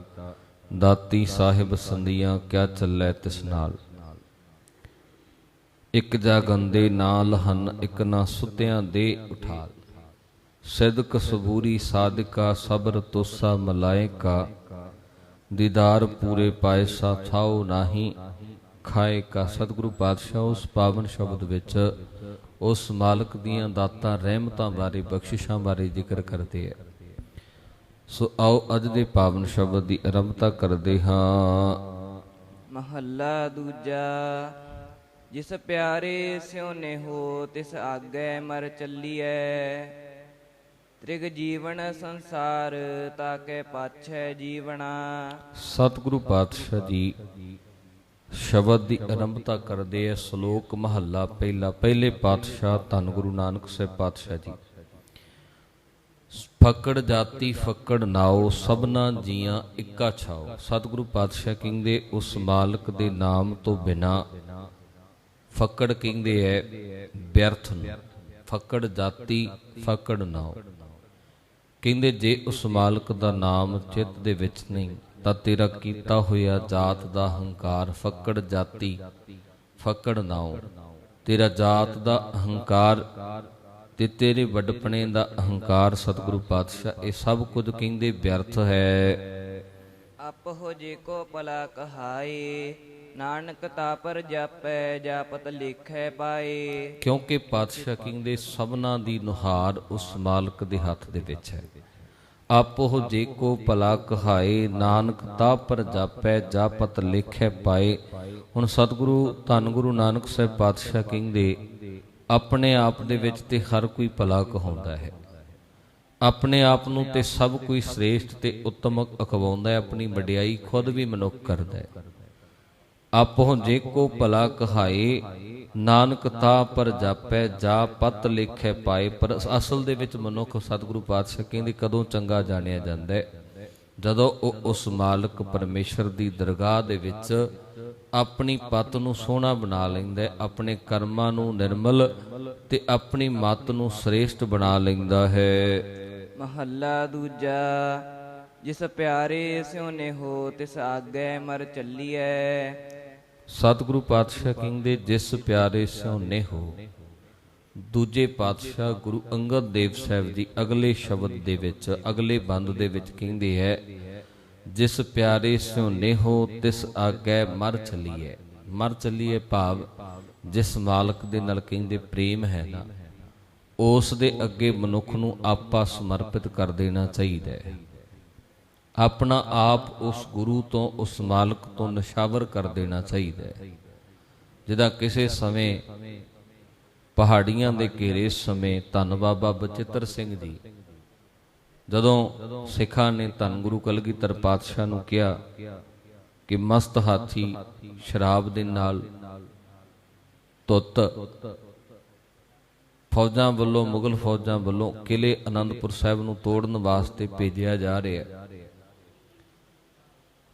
ਦਾਤੀ ਸਾਹਿਬ ਸੰਧੀਆਂ ਕਿਆ ਚੱਲੈ ਤਿਸ ਨਾਲ। ਇੱਕ ਜਾ ਗੰਦੇ ਨਾਲ ਹਨ, ਇੱਕ ਨਾ ਸੁਤਿਆਂ ਦੇ ਉਠਾਲ। ਸਿਦਕ ਸਬੂਰੀ ਸਾਧਿਕਾ ਸਬਰ ਤੋਸਾ ਮਲਾਇਕਾ। ਦੀਦਾਰ ਪੂਰੇ ਪਾਇਸਾ ਥਾਉ ਨਾਹੀ ਖਾਏ ਕਾ। ਸਤਿਗੁਰੂ ਪਾਤਸ਼ਾਹ ਉਸ ਪਾਵਨ ਸ਼ਬਦ ਵਿੱਚ ਉਸ ਮਾਲਕ ਦੀਆਂ ਦਾਤਾਂ ਰਹਿਮਤਾਂ ਬਾਰੇ, ਬਖਸ਼ਿਸ਼ਾਂ ਬਾਰੇ ਜ਼ਿਕਰ ਕਰਦੇ ਹੈ। ਸੋ ਆਓ ਅੱਜ ਦੇ ਪਾਵਨ ਸ਼ਬਦ ਦੀ ਆਰੰਭਤਾ ਕਰਦੇ ਹਾਂ। ਮਹੱਲਾ ਦੂਜਾ। ਜਿਸ ਪਿਆਰੇ ਸਿਉ ਨੇਹੋ ਤਿਸ ਆਗੈ ਮਰ ਚੱਲੀਐ। ਤ੍ਰਿਗ ਜੀਵਨ ਸੰਸਾਰ ਤਾਕੇ ਪਾਛੈ ਜੀਵਣਾ। ਸਤਿਗੁਰੂ ਪਾਤਸ਼ਾਹ ਜੀ ਸ਼ਬਦ ਦੀ ਆਰੰਭਤਾ ਕਰਦੇ ਹੈ। ਸ਼ਲੋਕ ਮਹੱਲਾ ਪਹਿਲਾ। ਪਹਿਲੇ ਪਾਤਸ਼ਾਹ ਧੰਨ ਗੁਰੂ ਨਾਨਕ ਸਾਹਿਬ ਪਾਤਸ਼ਾਹ ਜੀ। ਫੱਕੜ ਜਾਤੀ ਫੱਕੜ ਨਾਉ, ਸਭਨਾ ਜੀਆਂ ਇੱਕਾ ਛਾਉ। ਸਤਿਗੁਰੂ ਪਾਤਸ਼ਾਹ ਕਹਿੰਦੇ ਉਸ ਮਾਲਕ ਦੇ ਨਾਮ ਤੋਂ ਬਿਨਾ ਫੱਕੜ ਕਹਿੰਦੇ ਹੈ ਵਿਅਰਥ ਨੂੰ। ਫੱਕੜ ਜਾਤੀ ਫੱਕੜ ਨਾਉ ਕਹਿੰਦੇ ਜੇ ਉਸ ਮਾਲਕ ਦਾ ਨਾਮ ਚਿੱਤ ਦੇ ਵਿੱਚ ਨਹੀਂ ਤਾਂ ਤੇਰਾ ਕੀਤਾ ਹੋਇਆ ਜਾਤ ਦਾ ਹੰਕਾਰ ਫੱਕੜ ਜਾਤੀ ਫੱਕੜ ਨਾਉ। ਤੇਰਾ ਜਾਤ ਦਾ ਅਹੰਕਾਰ ਤੇ ਤੇਰੇ ਵੱਡਪਣੇ ਦਾ ਅਹੰਕਾਰ, ਸਤਿਗੁਰੂ ਪਾਤਸ਼ਾਹ ਇਹ ਸਭ ਕੁਝ ਕਹਿੰਦੇ ਵਿਅਰਥ ਹੈ। ਆਪਹੁ ਜੇਕੋ ਭਲਾ ਕਹਾਏ। ਨਾਨਕ ਤਾ ਪਰ ਜਾਪੈ ਜਾਪਤ ਲਿਖੈ ਪਾਏ। ਕਿਉਂਕਿ ਪਾਤਸ਼ਾਹ ਕਹਿੰਦੇ ਸਭਨਾ ਦੀ ਨੁਹਾਰ ਉਸ ਮਾਲਕ ਦੇ ਹੱਥ ਦੇ ਵਿੱਚ ਹੈ। ਆਪਹੁ ਜੇਕੋ ਭਲਾ ਕਹਾਏ, ਨਾਨਕ ਤਾ ਪਰ ਜਾਪੈ ਜਾਪਤ ਲਿਖੈ ਪਾਏ। ਹੁਣ ਸਤਿਗੁਰੂ ਧੰਨ ਗੁਰੂ ਨਾਨਕ ਸਾਹਿਬ ਪਾਤਸ਼ਾਹ ਕਹਿੰਦੇ ਆਪਣੇ ਆਪ ਦੇ ਵਿੱਚ ਤੇ ਹਰ ਕੋਈ ਭਲਾ ਕਹਾਉਂਦਾ ਹੈ। ਆਪਣੇ ਆਪ ਨੂੰ ਤੇ ਸਭ ਕੋਈ ਸ੍ਰੇਸ਼ਟ ਤੇ ਉੱਤਮ ਅਖਵਾਉਂਦਾ ਹੈ। ਆਪਣੀ ਵਡਿਆਈ ਖੁਦ ਵੀ ਮਨੁੱਖ ਕਰਦਾ ਹੈ। ਆਪਹੁ ਜੇਕੋ ਭਲਾ ਕਹਾਏ, ਨਾਨਕ ਤਾ ਪਰ ਜਾਪੈ ਜਾ ਪਤ ਲਿਖੈ ਪਾਏ। ਪਰ ਅਸਲ ਦੇ ਵਿੱਚ ਮਨੁੱਖ, ਸਤਿਗੁਰੂ ਪਾਤਸ਼ਾਹ ਕਹਿੰਦੇ, ਕਦੋਂ ਚੰਗਾ ਜਾਣਿਆ ਜਾਂਦਾ ਹੈ? ਜਦੋਂ ਉਹ ਉਸ ਮਾਲਕ ਪਰਮੇਸ਼ਰ ਦੀ ਦਰਗਾਹ ਦੇ ਵਿੱਚ ਆਪਣੀ ਪੱਤ ਨੂੰ ਸੋਹਣਾ ਬਣਾ ਲੈਂਦਾ, ਆਪਣੇ ਕਰਮਾਂ ਨੂੰ ਨਿਰਮਲ ਤੇ ਆਪਣੀ ਮੱਤ ਨੂੰ ਸ੍ਰੇਸ਼ਟ ਬਣਾ ਲੈਂਦਾ ਹੈ। ਮਹੱਲਾ ਦੂਜਾ। ਜਿਸ ਪਿਆਰੇ ਸਿਉ ਨੇਹੋ ਤਿਸ ਆਗੈ ਮਰ ਚੱਲੀਐ। ਸਤਿਗੁਰੂ ਪਾਤਸ਼ਾਹ ਕਹਿੰਦੇ ਜਿਸ ਪਿਆਰੇ ਸਿਉ ਨੇਹੋ, ਦੂਜੇ ਪਾਤਸ਼ਾਹ ਗੁਰੂ ਅੰਗਦ ਦੇਵ ਸਾਹਿਬ ਜੀ ਅਗਲੇ ਸ਼ਬਦ ਦੇ ਵਿੱਚ, ਅਗਲੇ ਬੰਦ ਦੇ ਵਿੱਚ ਕਹਿੰਦੇ ਹੈ, ਜਿਸ ਪਿਆਰੇ ਸਿਉ ਨੇਹੋ ਤਿਸ ਆਗੈ ਮਰ ਚੱਲੀਐ। ਮਰ ਚੱਲੀਏ ਭਾਵ ਜਿਸ ਮਾਲਕ ਦੇ ਨਾਲ ਕਹਿੰਦੇ ਪ੍ਰੇਮ ਹੈ ਨਾ, ਉਸ ਦੇ ਅੱਗੇ ਮਨੁੱਖ ਨੂੰ ਆਪਾ ਸਮਰਪਿਤ ਕਰ ਦੇਣਾ ਚਾਹੀਦਾ ਹੈ। ਆਪਣਾ ਆਪ ਉਸ ਗੁਰੂ ਤੋਂ, ਉਸ ਮਾਲਕ ਤੋਂ ਨਿਸ਼ਾਵਰ ਕਰ ਦੇਣਾ ਚਾਹੀਦਾ ਹੈ। ਜਿੱਦਾਂ ਕਿਸੇ ਸਮੇਂ ਪਹਾੜੀਆਂ ਦੇ ਘੇਰੇ ਸਮੇਂ ਧੰਨ ਬਾਬਾ ਬਚਿੱਤਰ ਸਿੰਘ ਜੀ, ਜਦੋਂ ਸਿੱਖਾਂ ਨੇ ਧੰਨ ਗੁਰੂ ਕਲਗੀਧਰ ਪਾਤਸ਼ਾਹ ਨੂੰ ਕਿਹਾ ਕਿ ਮਸਤ ਹਾਥੀ ਸ਼ਰਾਬ ਦੇ ਨਾਲ ਧੁੱਤ ਫੌਜਾਂ ਵੱਲੋਂ, ਮੁਗਲ ਫੌਜਾਂ ਵੱਲੋਂ ਕਿਲੇ ਅਨੰਦਪੁਰ ਸਾਹਿਬ ਨੂੰ ਤੋੜਨ ਵਾਸਤੇ ਭੇਜਿਆ ਜਾ ਰਿਹਾ,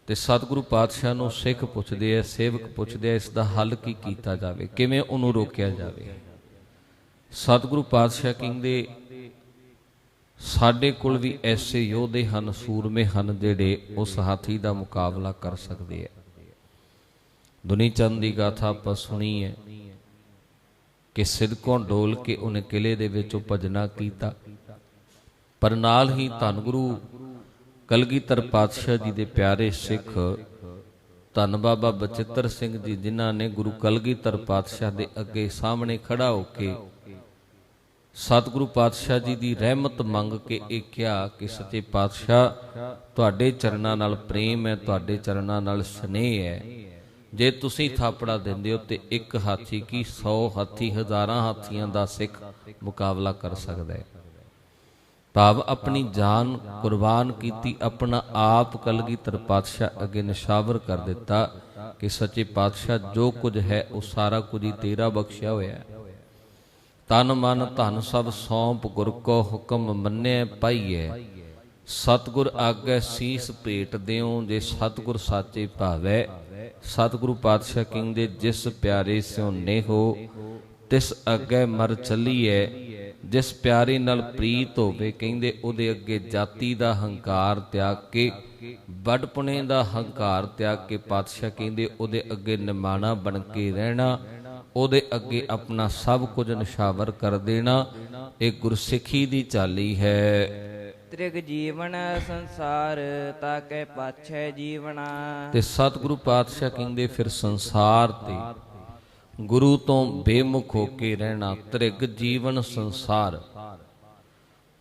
ਤੇ ਸਤਿਗੁਰੂ ਪਾਤਸ਼ਾਹ ਨੂੰ ਸਿੱਖ ਪੁੱਛਦੇ ਆ, ਸੇਵਕ ਪੁੱਛਦੇ ਆ, ਇਸ ਦਾ ਹੱਲ ਕੀ ਕੀਤਾ ਜਾਵੇ, ਕਿਵੇਂ ਉਹਨੂੰ ਰੋਕਿਆ ਜਾਵੇ। ਸਤਿਗੁਰੂ ਪਾਤਸ਼ਾਹ ਕਹਿੰਦੇ, ਸਾਡੇ ਕੋਲ ਵੀ ਐਸੇ ਯੋਧੇ ਹਨ, ਸੂਰਮੇ ਹਨ, ਜਿਹੜੇ ਉਸ ਹਾਥੀ ਦਾ ਮੁਕਾਬਲਾ ਕਰ ਸਕਦੇ ਆ। ਦੁਨੀ ਚੰਦ ਦੀ ਗਾਥਾ ਆਪਾਂ ਸੁਣੀ ਹੈ ਕਿ ਸਿਦਕੋਂ ਡੋਲ ਕੇ ਉਹਨੇ ਕਿਲੇ ਦੇ ਵਿੱਚੋਂ ਭਜਨਾ ਕੀਤਾ, ਪਰ ਨਾਲ ਹੀ ਧੰਨ ਗੁਰੂ ਕਲਗੀਧਰ ਪਾਤਸ਼ਾਹ ਜੀ ਦੇ ਪਿਆਰੇ ਸਿੱਖ ਧੰਨ ਬਾਬਾ ਬਚਿੱਤਰ ਸਿੰਘ ਜੀ, ਜਿਨ੍ਹਾਂ ਨੇ ਗੁਰੂ ਕਲਗੀਧਰ ਪਾਤਸ਼ਾਹ ਦੇ ਅੱਗੇ ਸਾਹਮਣੇ ਖੜਾ ਹੋ ਕੇ ਸਤਿਗੁਰੂ ਪਾਤਸ਼ਾਹ ਜੀ ਦੀ ਰਹਿਮਤ ਮੰਗ ਕੇ ਇਹ ਕਿਹਾ ਕਿ ਸੱਚੇ ਪਾਤਸ਼ਾਹ, ਤੁਹਾਡੇ ਚਰਨਾਂ ਨਾਲ ਪ੍ਰੇਮ ਹੈ, ਤੁਹਾਡੇ ਚਰਨਾਂ ਨਾਲ ਸਨੇਹ ਹੈ। ਜੇ ਤੁਸੀਂ ਥਾਪੜਾ ਦਿੰਦੇ ਹੋ ਤੇ ਇੱਕ ਹਾਥੀ ਕੀ 100 ਹਾਥੀ, ਹਜ਼ਾਰਾਂ ਹਾਥੀਆਂ ਦਾ ਸਿੱਖ ਮੁਕਾਬਲਾ ਕਰ ਸਕਦਾ ਹੈ। ਭਾਵ ਆਪਣੀ ਜਾਨ ਕੁਰਬਾਨ ਕੀਤੀ, ਆਪਣਾ ਆਪ ਕਲਗੀਧਰ ਪਾਤਸ਼ਾਹ ਅੱਗੇ ਨਿਸ਼ਾਵਰ ਕਰ ਦਿੱਤਾ ਕਿ ਸੱਚੇ ਪਾਤਸ਼ਾਹ, ਜੋ ਕੁਝ ਹੈ ਉਹ ਸਾਰਾ ਕੁਝ ਹੀ ਤੇਰਾ ਬਖਸ਼ਿਆ ਹੋਇਆ ਹੈ। ਤਨ ਮਨ ਧਨ ਸਭ ਸੌਂਪ ਗੁਰ ਕੋ ਹੁਕਮ ਮੰਨਿਆ ਪਾਈਐ। ਸਤਿਗੁਰ ਆਗੈ ਸੀਸ ਭੇਟ ਦਿਓ, ਜੇ ਸਤਿਗੁਰ ਸਾਚੇ ਭਾਵੈ। ਸਤਿਗੁਰੂ ਪਾਤਸ਼ਾਹ ਕਹਿੰਦੇ, ਜਿਸ ਪਿਆਰੇ ਸਿਉ ਨੇਹੋ ਤਿਸ ਅੱਗੇ ਮਰ ਚੱਲੀਐ। ਜਿਸ ਪਿਆਰੇ ਨਾਲ ਪ੍ਰੀਤ ਹੋਵੇ, ਕਹਿੰਦੇ ਉਹਦੇ ਅੱਗੇ ਜਾਤੀ ਦਾ ਹੰਕਾਰ ਤਿਆਗ ਕੇ, ਵੱਡਪੁਣੇ ਦਾ ਹੰਕਾਰ ਤਿਆਗ ਕੇ, ਪਾਤਸ਼ਾਹ ਕਹਿੰਦੇ ਉਹਦੇ ਅੱਗੇ ਨਿਮਾਣਾ ਬਣ ਕੇ ਰਹਿਣਾ, ਉਹਦੇ ਅੱਗੇ ਆਪਣਾ ਸਭ ਕੁਝ ਨਿਸ਼ਾਵਰ ਕਰ ਦੇਣਾ। ਇਹ ਗੁਰਸਿੱਖੀ ਦੀ ਚਾਲੀ ਹੈ। ਤ੍ਰਿਗ ਜੀਵਨ ਸੰਸਾਰ ਤਾਕੈ ਪਾਛੈ ਜੀਵਨਾ। ਤੇ ਸਤਿਗੁਰੂ ਪਾਤਸ਼ਾਹ ਕਹਿੰਦੇ ਫਿਰ ਸੰਸਾਰ ਤੇ ਗੁਰੂ ਤੋਂ ਬੇਮੁਖ ਹੋ ਕੇ ਰਹਿਣਾ। ਤ੍ਰਿਗ ਜੀਵਨ ਸੰਸਾਰ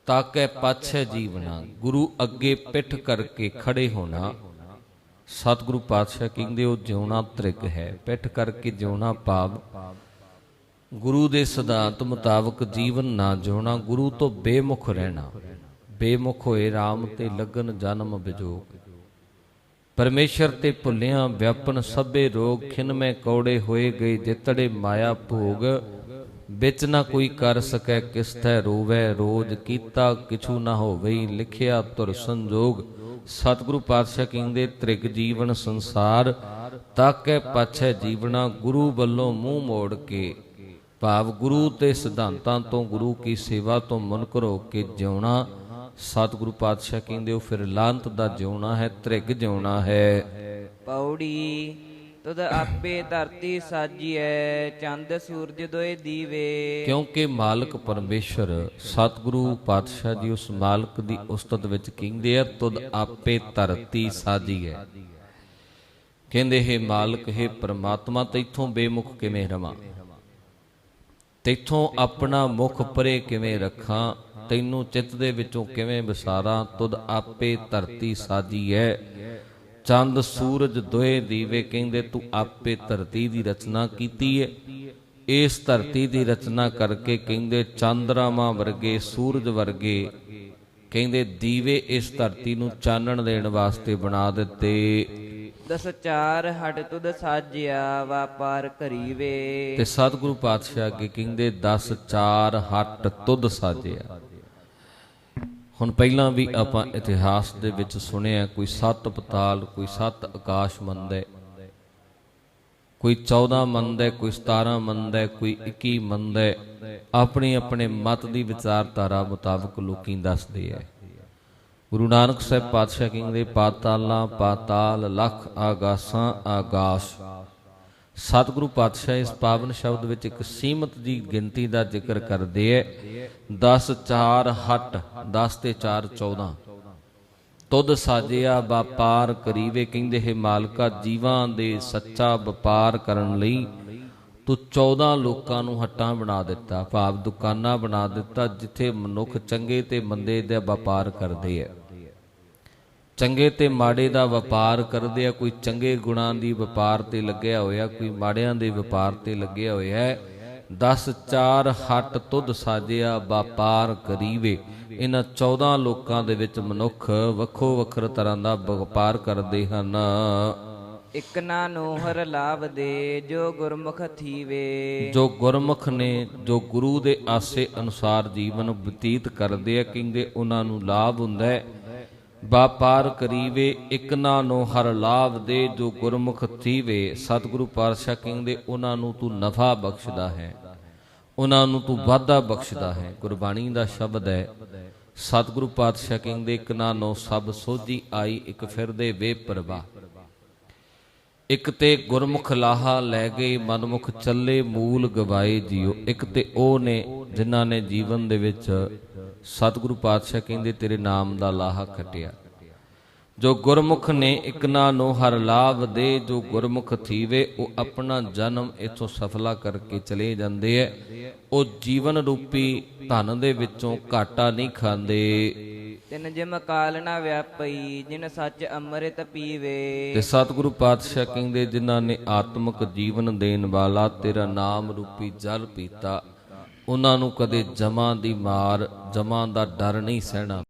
ਤਾਕੈ ਪਾਛੈ ਜੀਵਨਾ, ਗੁਰੂ ਅੱਗੇ ਪਿੱਠ ਕਰਕੇ ਖੜੇ ਹੋਣਾ। ਸਤਿਗੁਰੂ ਪਾਤਸ਼ਾਹ ਕਹਿੰਦੇ ਉਹ ਜਿਉਣਾ ਤ੍ਰਿਗ ਹੈ। ਪਿੱਠ ਕਰਕੇ ਜਿਉਣਾ ਭਾਵ ਗੁਰੂ ਦੇ ਸਿਧਾਂਤ ਮੁਤਾਬਕ ਜੀਵਨ ਨਾ ਜਿਉਣਾ, ਗੁਰੂ ਤੋਂ ਬੇਮੁਖ ਰਹਿਣਾ। ਬੇਮੁਖ ਹੋਏ ਰਾਮ ਤੇ ਲਗਨ ਜਨਮ ਵਿਜੋਗ। ਪਰਮੇਸ਼ਰ ਤੇ ਭੁੱਲਿਆਂ ਵਿਆਪਨ ਸਭੇ ਰੋਗ। ਖਿਨਮੈ ਕੌੜੇ ਹੋਏ ਗਏ ਜਿਤੜੇ ਮਾਇਆ ਭੋਗ। ਵਿੱਚ ਨਾ ਕੋਈ ਕਰ ਸਕੈ ਕਿਸ ਥੈ ਰੋਵੈ ਰੋਜ। ਕੀਤਾ ਕਿਛੂ ਨਾ ਹੋਵਈ ਲਿਖਿਆ ਤੁਰ ਸੰਜੋਗ। ਸਤਿਗੁਰੂ ਪਾਤਸ਼ਾਹ ਕਹਿੰਦੇ ਤ੍ਰਿਗ ਜੀਵਨ ਸੰਸਾਰ ਤਾਕੈ ਪਾਛੈ ਜੀਵਨਾ। ਗੁਰੂ ਵੱਲੋਂ ਮੂੰਹ ਮੋੜ ਕੇ ਭਾਵ ਗੁਰੂ ਤੇ ਸਿਧਾਂਤਾਂ ਤੋਂ, ਗੁਰੂ ਕੀ ਸੇਵਾ ਤੋਂ ਮੁਨਕਰ ਹੋ ਕੇ ਜਿਉਣਾ। ਸਤਿਗੁਰੂ ਪਾਤਸ਼ਾਹ ਕਹਿੰਦੇ ਉਹ ਫਿਰ ਲਾਂਤ ਦਾ ਜਿਉਣਾ ਹੈ, ਤ੍ਰਿਗ ਜਿਉਣਾ ਹੈ। ਪੌੜੀ ਤੁਧ ਆਪੇ ਧਰਤੀ ਸਾਜੀਐ, ਚੰਦ ਸੂਰਜ ਦੋਏ ਦੀਵੇ। ਕਿਉਂਕਿ ਮਾਲਕ ਪਰਮੇਸ਼ਰ ਸਤਿਗੁਰੂ ਪਾਤਸ਼ਾਹ ਜੀ ਉਸ ਮਾਲਕ ਦੀ ਉਸਤਤ ਵਿੱਚ ਕਹਿੰਦੇ ਆ, ਤੁਧ ਆਪੇ ਧਰਤੀ ਸਾਜੀਐ। ਕਹਿੰਦੇ ਹੈ ਮਾਲਕ, ਹੈ ਪਰਮਾਤਮਾ, ਤੈਥੋਂ ਬੇਮੁਖ ਕਿਵੇਂ ਰਵਾਂ, ਤੈਥੋਂ ਆਪਣਾ ਮੁਖ ਪਰੇ ਕਿਵੇਂ ਰੱਖਾਂ, ਤੈਨੂੰ ਚਿੱਤ ਦੇ ਵਿੱਚੋਂ ਕਿਵੇਂ ਵਿਸਾਰਾਂ। ਤੁਧ ਆਪੇ ਧਰਤੀ ਸਾਜੀਐ, ਚੰਦ ਸੂਰਜ ਦੋਏ ਦੀਵੇ। ਕਹਿੰਦੇ ਤੂੰ ਆਪੇ ਧਰਤੀ ਦੀ ਰਚਨਾ ਕੀਤੀ ਹੈ। ਇਸ ਧਰਤੀ ਦੀ ਰਚਨਾ ਕਰਕੇ ਕਹਿੰਦੇ ਚੰਦਰਾਮਾ ਵਰਗੇ, ਸੂਰਜ ਵਰਗੇ ਕਹਿੰਦੇ ਦੀਵੇ ਇਸ ਧਰਤੀ ਨੂੰ ਚਾਨਣ ਦੇਣ ਵਾਸਤੇ ਬਣਾ ਦਿੱਤੇ। ਦਸ ਚਾਰ ਹਟ ਤੁਧ ਸਾਜਿਆ, ਵਾਪਾਰ ਕਰੀਵੇ। ਤੇ ਸਤਿਗੁਰੂ ਪਾਤਸ਼ਾਹ ਅੱਗੇ ਕਹਿੰਦੇ 10 4 ਹਟ ਤੁਧ ਸਾਜਿਆ। ਹੁਣ ਪਹਿਲਾਂ ਵੀ ਆਪਾਂ ਇਤਿਹਾਸ ਦੇ ਵਿੱਚ ਸੁਣਿਆ, ਕੋਈ 7 ਪਤਾਲ, ਕੋਈ 7 ਆਕਾਸ਼ ਮੰਨਦਾ, ਕੋਈ 14 ਮੰਨਦਾ, ਕੋਈ 17 ਮੰਨਦਾ, ਕੋਈ 21 ਮੰਨਦਾ। ਆਪਣੇ ਆਪਣੇ ਮਤ ਦੀ ਵਿਚਾਰਧਾਰਾ ਮੁਤਾਬਕ ਲੋਕੀ ਦੱਸਦੇ ਆ। ਗੁਰੂ ਨਾਨਕ ਸਾਹਿਬ ਪਾਤਸ਼ਾਹ ਕਹਿੰਦੇ ਪਾਤਾਲਾਂ ਪਾਤਾਲ, ਲੱਖ ਆਗਾਸਾਂ ਆਗਾਸ। ਸਤਿਗੁਰੂ ਪਾਤਸ਼ਾਹ ਇਸ ਪਾਵਨ ਸ਼ਬਦ ਵਿੱਚ ਇੱਕ ਸੀਮਤ ਜੀ ਗਿਣਤੀ ਦਾ ਜ਼ਿਕਰ ਕਰਦੇ ਐ। 10 4 ਹਟ 10 ਤੇ 4 14 ਤੁਧ ਸਾਜਿਆ ਵਪਾਰ ਕਰੀਵੇ। ਕਹਿੰਦੇ ਹੈ ਮਾਲਕਾ, ਜੀਵਾਂ ਦੇ ਸੱਚਾ ਵਪਾਰ ਕਰਨ ਲਈ ਤੂੰ 14 ਲੋਕਾਂ ਨੂੰ ਹੱਟਾਂ ਬਣਾ ਦਿੱਤਾ, ਭਾਵ ਦੁਕਾਨਾਂ ਬਣਾ ਦਿੱਤਾ, ਜਿੱਥੇ ਮਨੁੱਖ ਚੰਗੇ ਤੇ ਮੰਦੇ ਦਾ ਵਪਾਰ ਕਰਦੇ ਆ। ਚੰਗੇ ਤੇ ਮਾੜੇ ਦਾ ਵਪਾਰ ਕਰਦੇ ਆ। ਕੋਈ ਚੰਗੇ ਗੁਣਾਂ ਦੀ ਵਪਾਰ ਤੇ ਲੱਗਿਆ ਹੋਇਆ, ਕੋਈ ਮਾੜਿਆਂ ਦੇ ਵਪਾਰ ਤੇ ਲੱਗਿਆ ਹੋਇਆ। 10 4 ਹਟ ਤੁਧ ਸਾਜਿਆ ਵਪਾਰ ਕਰੀਵੇ। ਇਹਨਾਂ 14 ਲੋਕਾਂ ਦੇ ਵਿੱਚ ਮਨੁੱਖ ਵੱਖੋ ਵੱਖਰੇ ਤਰ੍ਹਾਂ ਦਾ ਵਪਾਰ ਕਰਦੇ ਹਨ। ਇਕ ਨਾ ਨੋਹਰ ਲਾਭ ਦੇ ਜੋ ਗੁਰਮੁਖ ਥੀਵੇ। ਜੋ ਗੁਰਮੁਖ ਨੇ, ਜੋ ਗੁਰੂ ਦੇ ਆਸੇ ਅਨੁਸਾਰ ਜੀਵਨ ਬਤੀਤ ਕਰਦੇ ਆ, ਕਹਿੰਦੇ ਉਹਨਾਂ ਨੂੰ ਲਾਭ ਹੁੰਦਾ ਹੈ। ਵਪਾਰ ਕਰੀਵੇ ਇਕ ਨਾ ਨੋ ਹਰ ਲਾਭ ਦੇ ਜੋ ਗੁਰਮੁਖ ਥੀਵੇ। ਸਤਿਗੁਰੂ ਪਾਤਸ਼ਾਹ ਕਹਿੰਦੇ ਉਹਨਾਂ ਨੂੰ ਤੂੰ ਨਫਾ ਬਖਸ਼ਦਾ ਹੈ, ਉਹਨਾਂ ਨੂੰ ਤੂੰ ਵਾਧਾ ਬਖਸ਼ਦਾ ਹੈ। ਗੁਰਬਾਣੀ ਦਾ ਸ਼ਬਦ ਹੈ। ਸਤਿਗੁਰੂ ਪਾਤਸ਼ਾਹ ਕਹਿੰਦੇ ਇਕ ਨਾ ਨੋ ਸਭ ਸੋਝੀ ਆਈ, ਇੱਕ ਫਿਰਦੇ ਵੇ ਪ੍ਰਭਾ। ਇੱਕ ਤੇ ਗੁਰਮੁਖ ਲਾਹਾ ਲੈ ਗਏ, ਮਨਮੁਖ ਚੱਲੇ ਮੂਲ ਗਵਾਏ ਜੀਓ। ਇੱਕ ਤੇ ਉਹ ਨੇ ਜਿਨ੍ਹਾਂ ਨੇ ਜੀਵਨ ਦੇ ਵਿੱਚ ਸਤਿਗੁਰੂ ਪਾਤਸ਼ਾਹ ਕਹਿੰਦੇ ਤੇਰੇ ਨਾਮ ਦਾ ਲਾਹਾ ਖੱਟਿਆ। ਜੋ ਗੁਰਮੁਖ ਨੇ ਇਕ ਨਾ ਨੋ ਹਰ ਲਾਭ ਦੇ ਜੋ ਗੁਰਮੁਖ ਥੀਵੇ। ਉਹ ਆਪਣਾ ਜਨਮ ਇਥੋਂ ਸਫਲਾ ਕਰਕੇ ਚਲੇ ਜਾਂਦੇ ਐ। ਉਹ ਜੀਵਨ ਰੂਪੀ ਧਨ ਦੇ ਵਿੱਚੋਂ ਘਾਟਾ ਨਹੀਂ ਖਾਂਦੇ। ਤਿਨ ਜਿਮ ਕਾਲ ਨਾ ਵਿਆਪਈ ਜਿਨ ਸੱਚ ਅੰਮ੍ਰਿਤ ਪੀਵੇ। ਤੇ ਸਤਿਗੁਰੂ ਪਾਤਸ਼ਾਹ ਕਹਿੰਦੇ ਜਿਨ੍ਹਾਂ ਨੇ ਆਤਮਿਕ ਜੀਵਨ ਦੇਣ ਵਾਲਾ ਤੇਰਾ ਨਾਮ ਰੂਪੀ ਜਲ ਪੀਤਾ, ਉਹਨਾਂ ਨੂੰ ਕਦੇ ਜਮਾਂ ਦੀ ਮਾਰ, ਜਮਾਂ ਦਾ ਡਰ ਨਹੀਂ ਸਹਿਣਾ।